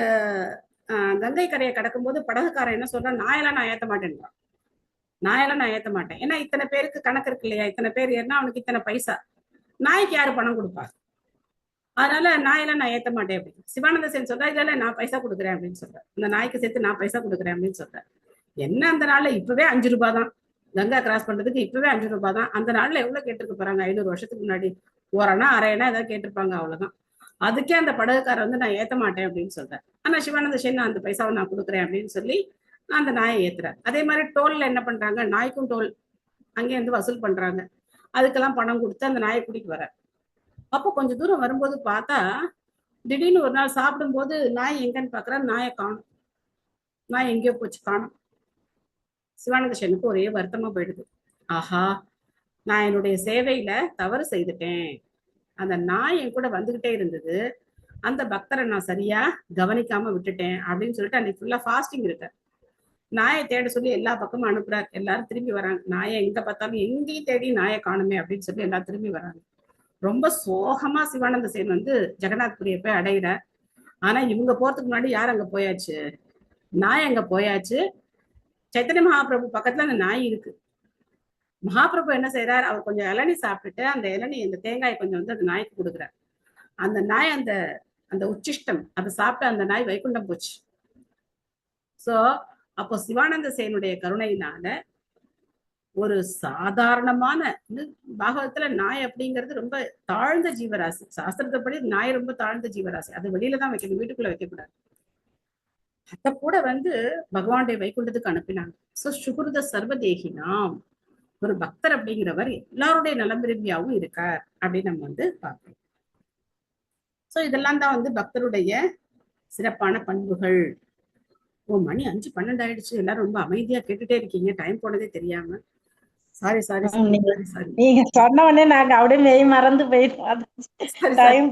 கங்கை கரையை கடக்கும்போது படகுக்காரன் என்ன சொல்றான்? நாயெல்லாம் நான் ஏத்த மாட்டேன்றான். நாயெல்லாம் நான் ஏத்த மாட்டேன். ஏன்னா இத்தனை பேருக்கு கணக்கு இருக்கு இல்லையா? இத்தனை பேர் ஏறினா அவனுக்கு இத்தனை பைசா. நாய்க்கு யாரு பணம் கொடுப்பா? அதனால நாயெல்லாம் நான் ஏத்த மாட்டேன் அப்படின்னு. சிவானந்த சேன் சொல்றா, இல்ல நான் பைசா கொடுக்குறேன் அப்படின்னு சொல்றேன். அந்த நாய்க்கு சேர்த்து நான் பைசா கொடுக்குறேன் அப்படின்னு சொல்றேன். என்ன அந்த நாள்ல இப்பவே 5 ரூபாய் தான். கங்கா கிராஸ் பண்றதுக்கு இப்பவே 5 ரூபாய் தான். அந்த நாள்ல எவ்வளவு கேட்டிருக்க போறாங்க? 500 வருஷத்துக்கு முன்னாடி ஓரணா அரையனா ஏதாவது கேட்டிருப்பாங்க, அவ்வளவுதான். அதுக்கே அந்த படகுக்காரர் வந்து நான் ஏத்த மாட்டேன் அப்படின்னு சொல்றேன். ஆனா சிவானந்த சேன் நான் அந்த பைசாவை நான் கொடுக்குறேன் அப்படின்னு சொல்லி அந்த நாயை ஏத்துறேன். அதே மாதிரி டோல்ல என்ன பண்றாங்க, நாய்க்கும் டோல் அங்கே வந்து வசூல் பண்றாங்க. அதுக்கெல்லாம் பணம் கொடுத்து அந்த நாயை கூட்டிட்டு வர. அப்போ கொஞ்சம் தூரம் வரும்போது பார்த்தா திடீர்னு ஒரு நாள் சாப்பிடும்போது நாய் எங்கன்னு பாக்குறேன், நாயை காணும். நாய் எங்கேயோ போச்சு, காணும். சிவானந்த சேனுக்கு ஒரே வருத்தமா போயிடுது. ஆஹா, நான் என்னுடைய சேவையில தவறு செய்துட்டேன். அந்த நாய் என் கூட வந்துகிட்டே இருந்தது, அந்த பக்தரை நான் சரியா கவனிக்காம விட்டுட்டேன் அப்படின்னு சொல்லிட்டு அன்னைக்கு ஃபுல்லா ஃபாஸ்டிங் இருக்கார். நாயை தேட சொல்லி எல்லா பக்கமும் அனுப்புறாரு. எல்லாரும் திரும்பி வராங்க. நாயை எங்க பார்த்தாலும் எங்கேயும் தேடி நாயை காணுமே அப்படின்னு சொல்லி எல்லாரும் திரும்பி வராங்க. ரொம்ப சோகமா சிவானந்த சேன் வந்து ஜெகநாத்புரியை போய் அடையிறார். ஆனா இவங்க போறதுக்கு முன்னாடி யார் அங்க போயாச்சு, நாய் அங்க போயாச்சு. சைத்தன்ய மகாபிரபு பக்கத்துல அந்த நாய் இருக்கு. மகாபிரபு என்ன செய்யறாரு, அவர் கொஞ்சம் இளநீ சாப்பிட்டுட்டு அந்த இளநீ இந்த தேங்காய் கொஞ்சம் வந்து அந்த நாய்க்கு கொடுக்குறாரு. அந்த நாய் அந்த அந்த உச்சிஷ்டம் அதை சாப்பிட்டு அந்த நாய் வைகுண்டம் போச்சு. சோ அப்போ சிவானந்த சேனுடைய கருணையினால ஒரு சாதாரணமான பாகவத்துல நாய் அப்படிங்கிறது ரொம்ப தாழ்ந்த ஜீவராசி. சாஸ்திரத்தைப்படி நாய் ரொம்ப தாழ்ந்த ஜீவராசி. அது வெளியில தான் வைக்கணும், வீட்டுக்குள்ள வைக்கக்கூடாது. அத கூட வந்து பகவானுடைய வைகுண்டத்துக்கு அனுப்பினாங்க. சோ சுகிருத சர்வதேகினாம், ஒரு பக்தர் அப்படிங்கிறவர் எல்லாருடைய நலம் விரும்பியாவும் இருக்கார் அப்படின்னு நம்ம வந்து பார்க்கணும். சோ இதெல்லாம் தான் வந்து பக்தருடைய சிறப்பான பண்புகள். மணி 5:12 ஆயிடுச்சு. எல்லாரும் ரொம்ப அமைதியா கேட்டுட்டே இருக்கீங்க, டைம் போனதே தெரியாம. Sorry sorry sorry. நீங்க சொன்ன உடனே நாங்க அப்படியே மெய் மறந்து போயிட்டோம். டைம்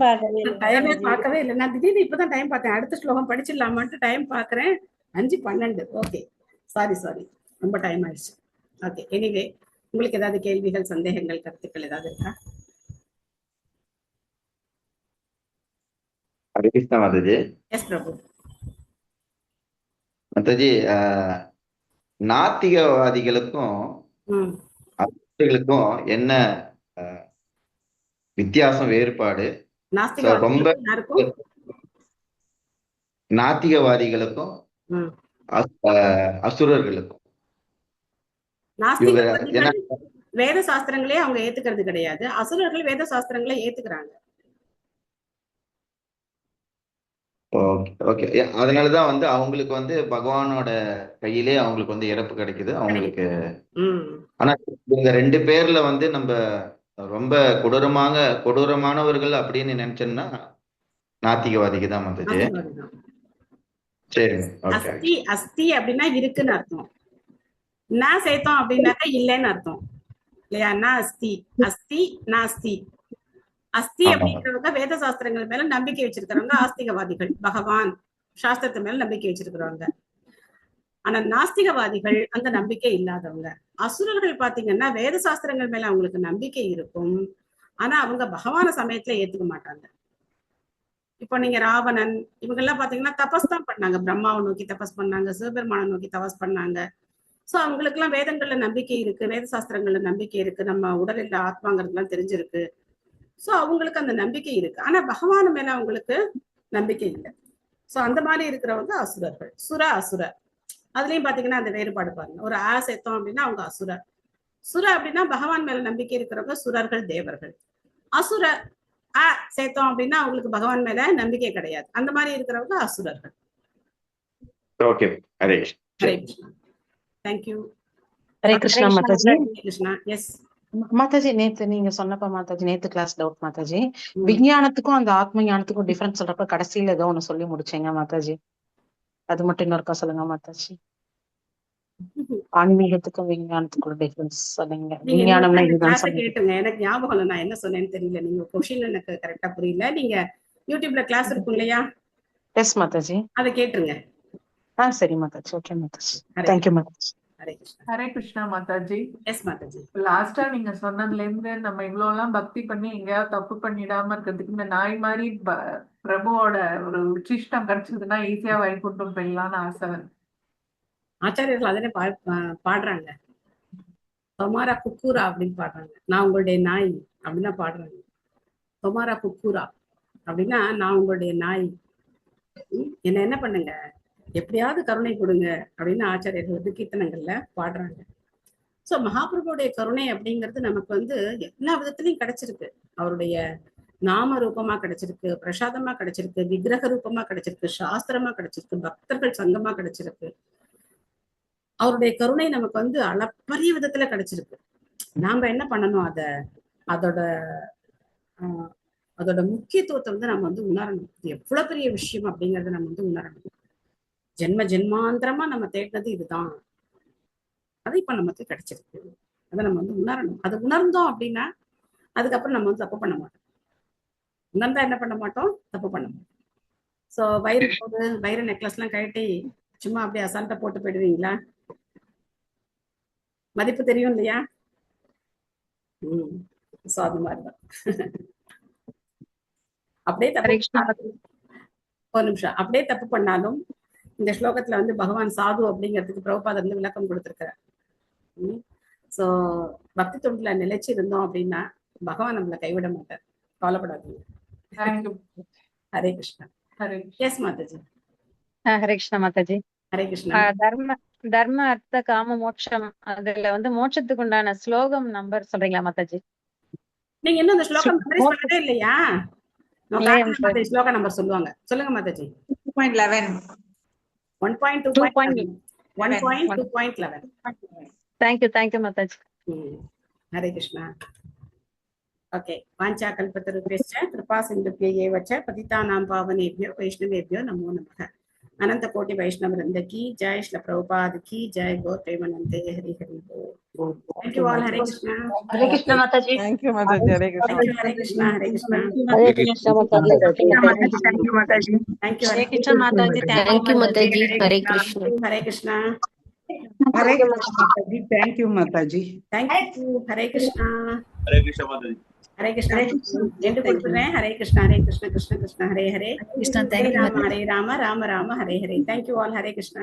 டைமே பார்க்கவே இல்லை. நான் திடீர்னு இப்பதான் டைம் பார்த்தேன். அடுத்த ஸ்லோகம் படிச்சிடலாமான்ட்டு டைம் பாக்குறேன், 5:12. ஓகே, சாரி சாரி, ரொம்ப டைம் ஆயிடுச்சு. ஓகே, எனிவே உங்களுக்கு ஏதாவது கேள்விகள், சந்தேகங்கள், கருத்துக்கள் ஏதாவது இருக்கா? ஹரே கிருஷ்ணா மாதாஜி. எஸ் பிரபு. மாதாஜி, நாத்திகவாதிகளுக்கும் அஸ்திகளுக்கும் என்ன வித்தியாசம், வேறுபாடு? ரொம்ப நாத்திகவாதிகளுக்கும் அசுரர்களுக்கும் வேத சாஸ்திரங்களே அவங்க ஏத்துக்கிறது கிடையாது. அசுரர்கள் வேத சாஸ்திரங்களை ஏத்துக்கிறாங்க. ஓகே, அதனாலதான் வந்து அவங்களுக்கு வந்து பகவானோட கையிலே அவங்களுக்கு வந்து இறப்பு கிடைக்குது அவங்களுக்கு. ஆனா இந்த 2 பேர்ல வந்து நம்ம ரொம்ப கொடூரமானவர்கள் அப்படின்னு நினைச்சோம்னா நாத்திகவாதிக்கு தான் வந்தது. சரி, அஸ்தி அஸ்தி அப்படின்னா இருக்குன்னு அர்த்தம். நான் சேர்த்தோம் அப்படின்னாக்கா இல்லைன்னு அர்த்தம் இல்லையா? நான் அஸ்தி, அஸ்தி நாஸ்தி. அஸ்தி அப்படிங்கிறவங்க வேத சாஸ்திரங்கள் மேல நம்பிக்கை வச்சிருக்கிறவங்க ஆஸ்திகவாதிகள். பகவான் சாஸ்திரத்து மேல நம்பிக்கை வச்சிருக்கிறவங்க. ஆனா நாஸ்திகவாதிகள் அந்த நம்பிக்கை இல்லாதவங்க. அசுரர்கள் பாத்தீங்கன்னா வேத சாஸ்திரங்கள் மேல அவங்களுக்கு நம்பிக்கை இருக்கும், ஆனா அவங்க பகவான சமயத்துல ஏத்துக்க மாட்டாங்க. இப்போ நீங்க ராவணன் இவங்க எல்லாம் பாத்தீங்கன்னா தபஸ் தான் பண்ணாங்க. பிரம்மாவை நோக்கி தபஸ் பண்ணாங்க, சிவபெருமானை நோக்கி தபஸ் பண்ணாங்க. சோ அவங்களுக்கு எல்லாம் வேதங்கள்ல நம்பிக்கை இருக்கு, வேத சாஸ்திரங்கள்ல நம்பிக்கை இருக்கு, நம்ம உடல் இல்ல ஆத்மாங்கிறதுலாம் தெரிஞ்சிருக்கு. சோ அவங்களுக்கு அந்த நம்பிக்கை இருக்கு, ஆனா பகவான் மேல அவங்களுக்கு நம்பிக்கை இல்லை. சோ அந்த மாதிரி இருக்கிறவங்க அசுரர்கள். சுர அசுர அதுலயும் பாத்தீங்கன்னா அந்த வேறுபாடு பாருங்க. ஒரு சேர்த்தோம் அப்படின்னா அவங்க அசுரர். சுர அப்படின்னா பகவான் மேல நம்பிக்கை இருக்கிறவங்க சுரர்கள், தேவர்கள். அசுர சேர்த்தோம் அப்படின்னா அவங்களுக்கு பகவான் மேல நம்பிக்கை கிடையாது. அந்த மாதிரி இருக்கிறவங்க அசுரர்கள். ஓகே, ஹரே ஹரே கிருஷ்ணா. தேங்க்யூ. ஹரே கிருஷ்ணா மாதாஜி. கிருஷ்ணா. எஸ் மாதாஜி, நேத்து நீங்க சொன்னப்ப மாதாஜி, நேத்து கிளாஸ் டவுட் மாதாஜி, விஞ்ஞானத்துக்கும் அந்த ஆத்ம ஞானத்துக்கும் டிஃபரன்ஸ் சொல்றப்ப கடைசியில ஏதோ ஒண்ணு சொல்லி முடிச்சீங்க மாதாஜி. அது மட்டும் இன்னொருக்கா சொல்லுங்க மாதாஜி. ஆன்மீகத்துக்கும் விஞ்ஞானத்துக்குள்ள டிஃபரன்ஸ் சொல்லுங்க. விஞ்ஞானம்னா இதுதான் கேட்டுங்க. எனக்கு ஞாபகம் இல்லை நான் என்ன சொன்னேன்னு தெரியல. நீங்க கொஸ்டின் எனக்கு கரெக்டா புரியல. நீங்க யூடியூப்ல கிளாஸ் இருக்கும் இல்லையா? எஸ் மாதாஜி, அதை கேட்டுருங்க. சரி மாதாஜி. ஓகே மாதாஜி, தேங்க்யூ மாதாஜி. ஹரே கிருஷ்ணா மாதாஜி. எஸ் மாதாஜி. லாஸ்டா நீங்க சொன்னதுல இருந்து நம்ம இவ்வளவு எல்லாம் பக்தி பண்ணி எங்கேயாவது தப்பு பண்ணிடாம இருக்கிறதுக்கு இந்த நாய் மாதிரி பிரபுவோட ஒரு உச்சிஷ்டம் கிடைச்சதுன்னா ஈஸியா வைகுண்டம் போயிடலாம்னு ஆசை. ஆச்சாரியர்கள் அதனே பாடுறாங்க. தொமாரா குக்கூரா அப்படின்னு பாடுறாங்க. நான் உங்களுடைய நாய் அப்படின்னா பாடுறாங்க. தொமாரா குக்கூரா அப்படின்னா நான் உங்களுடைய நாய், என்ன என்ன பண்ணுங்க, எப்படியாவது கருணை கொடுங்க அப்படின்னு ஆச்சாரியர்கள் வந்து கீர்த்தனங்கள்ல பாடுறாங்க. சோ மகாபிரபுடைய கருணை அப்படிங்கிறது நமக்கு வந்து எல்லா விதத்திலையும் கிடைச்சிருக்கு. அவருடைய நாம ரூபமா கிடைச்சிருக்கு, பிரசாதமா கிடைச்சிருக்கு, விக்கிரக ரூபமா கிடைச்சிருக்கு, சாஸ்திரமா கிடைச்சிருக்கு, பக்தர்கள் சங்கமா கிடைச்சிருக்கு. அவருடைய கருணை நமக்கு வந்து அளப்பரிய விதத்துல கிடைச்சிருக்கு. நாம என்ன பண்ணணும், அதோட அதோட முக்கியத்துவத்தை வந்து நம்ம வந்து உணரணும். இது எவ்வளவு பெரிய விஷயம் அப்படிங்கறத நம்ம வந்து உணரணும். ஜென்ம ஜென்மாந்திரமா நம்ம தேடினது இதுதான், அது இப்ப நமக்கு கிடைச்சிருக்கு. அதை நம்ம வந்து உணரணும். அது உணர்ந்தோம் அப்படின்னா அதுக்கப்புறம் நம்ம வந்து தப்பு பண்ண மாட்டோம். உணர்ந்தா என்ன பண்ண மாட்டோம், தப்பு பண்ண மாட்டோம். சோ வைர நெக்லஸ் எல்லாம் கழட்டி சும்மா அப்படியே அசால்ட்டா போட்டு போயிடுவீங்களா? மதிப்பு தெரியும் இல்லையா? சோ அது மாதிரிதான். அப்படியே தப்பு ஒரு நிமிஷம், அப்படியே தப்பு பண்ணாலும் இந்த ஸ்லோகத்துல வந்து பகவான் சாது அப்படிங்கிறதுக்கு பிரபுபாதர் வந்து விளக்கம் கொடுத்திருக்கிறார். சோ பக்தி தொண்டுல நிலைச்சு இருந்தோம் அப்படின்னா பகவான் நம்மளை கைவிட மாட்டார், கவலைப்படாதீங்க. ஹரே கிருஷ்ணா. எஸ் மாதாஜி. ஹரே கிருஷ்ணா மாதாஜி. ஹரே கிருஷ்ணா. தர்ம அர்த்த காம மோட்சம், அதுல வந்து மோட்சத்துக்கு உண்டான ஸ்லோகம் நம்பர் சொல்றீங்களா மாதாஜி? நீங்க இன்னும் அந்த ஸ்லோகம் மெமரைஸ் பண்ணவே இல்லையா? ஸ்லோக நம்பர் சொல்லுவாங்க, சொல்லுங்க மாதாஜி. 1.2.11. தேங்க்யூ மாதாஜி. ஹரே கிருஷ்ணா. ஓகே. வாஞ்சா கல்பத்தருभ्यश्च कृपा सिन्धुभ्यः एव च पतितानां पावनेभ्यो वैष्णवेभ्यो नमो नमः. अनंत कोटि वैष्णव वृंद की जय, श्री प्रभुपाद की जय, गौर प्रेमानंदे, हरि हरि बोल। Thank you all. Hare Krishna. Hare Krishna माताजी। थैंक यू माताजी। हरे कृष्णा। हरे कृष्णा। हरे कृष्णा। हरे कृष्णा माताजी। थैंक यू माताजी। थैंक यू हरे कृष्णा माताजी। थैंक यू माताजी। हरे कृष्णा। हरे कृष्णा। हरे कृष्णा माताजी। थैंक यू माताजी। Thank you. हरे कृष्णा। हरे कृष्णा माताजी। Hare Krishna. Hare Krishna. Hare Krishna Krishna Krishna Hare Hare, Hare Ram Ram Ram Hare Hare. Thank you all. Hare Krishna.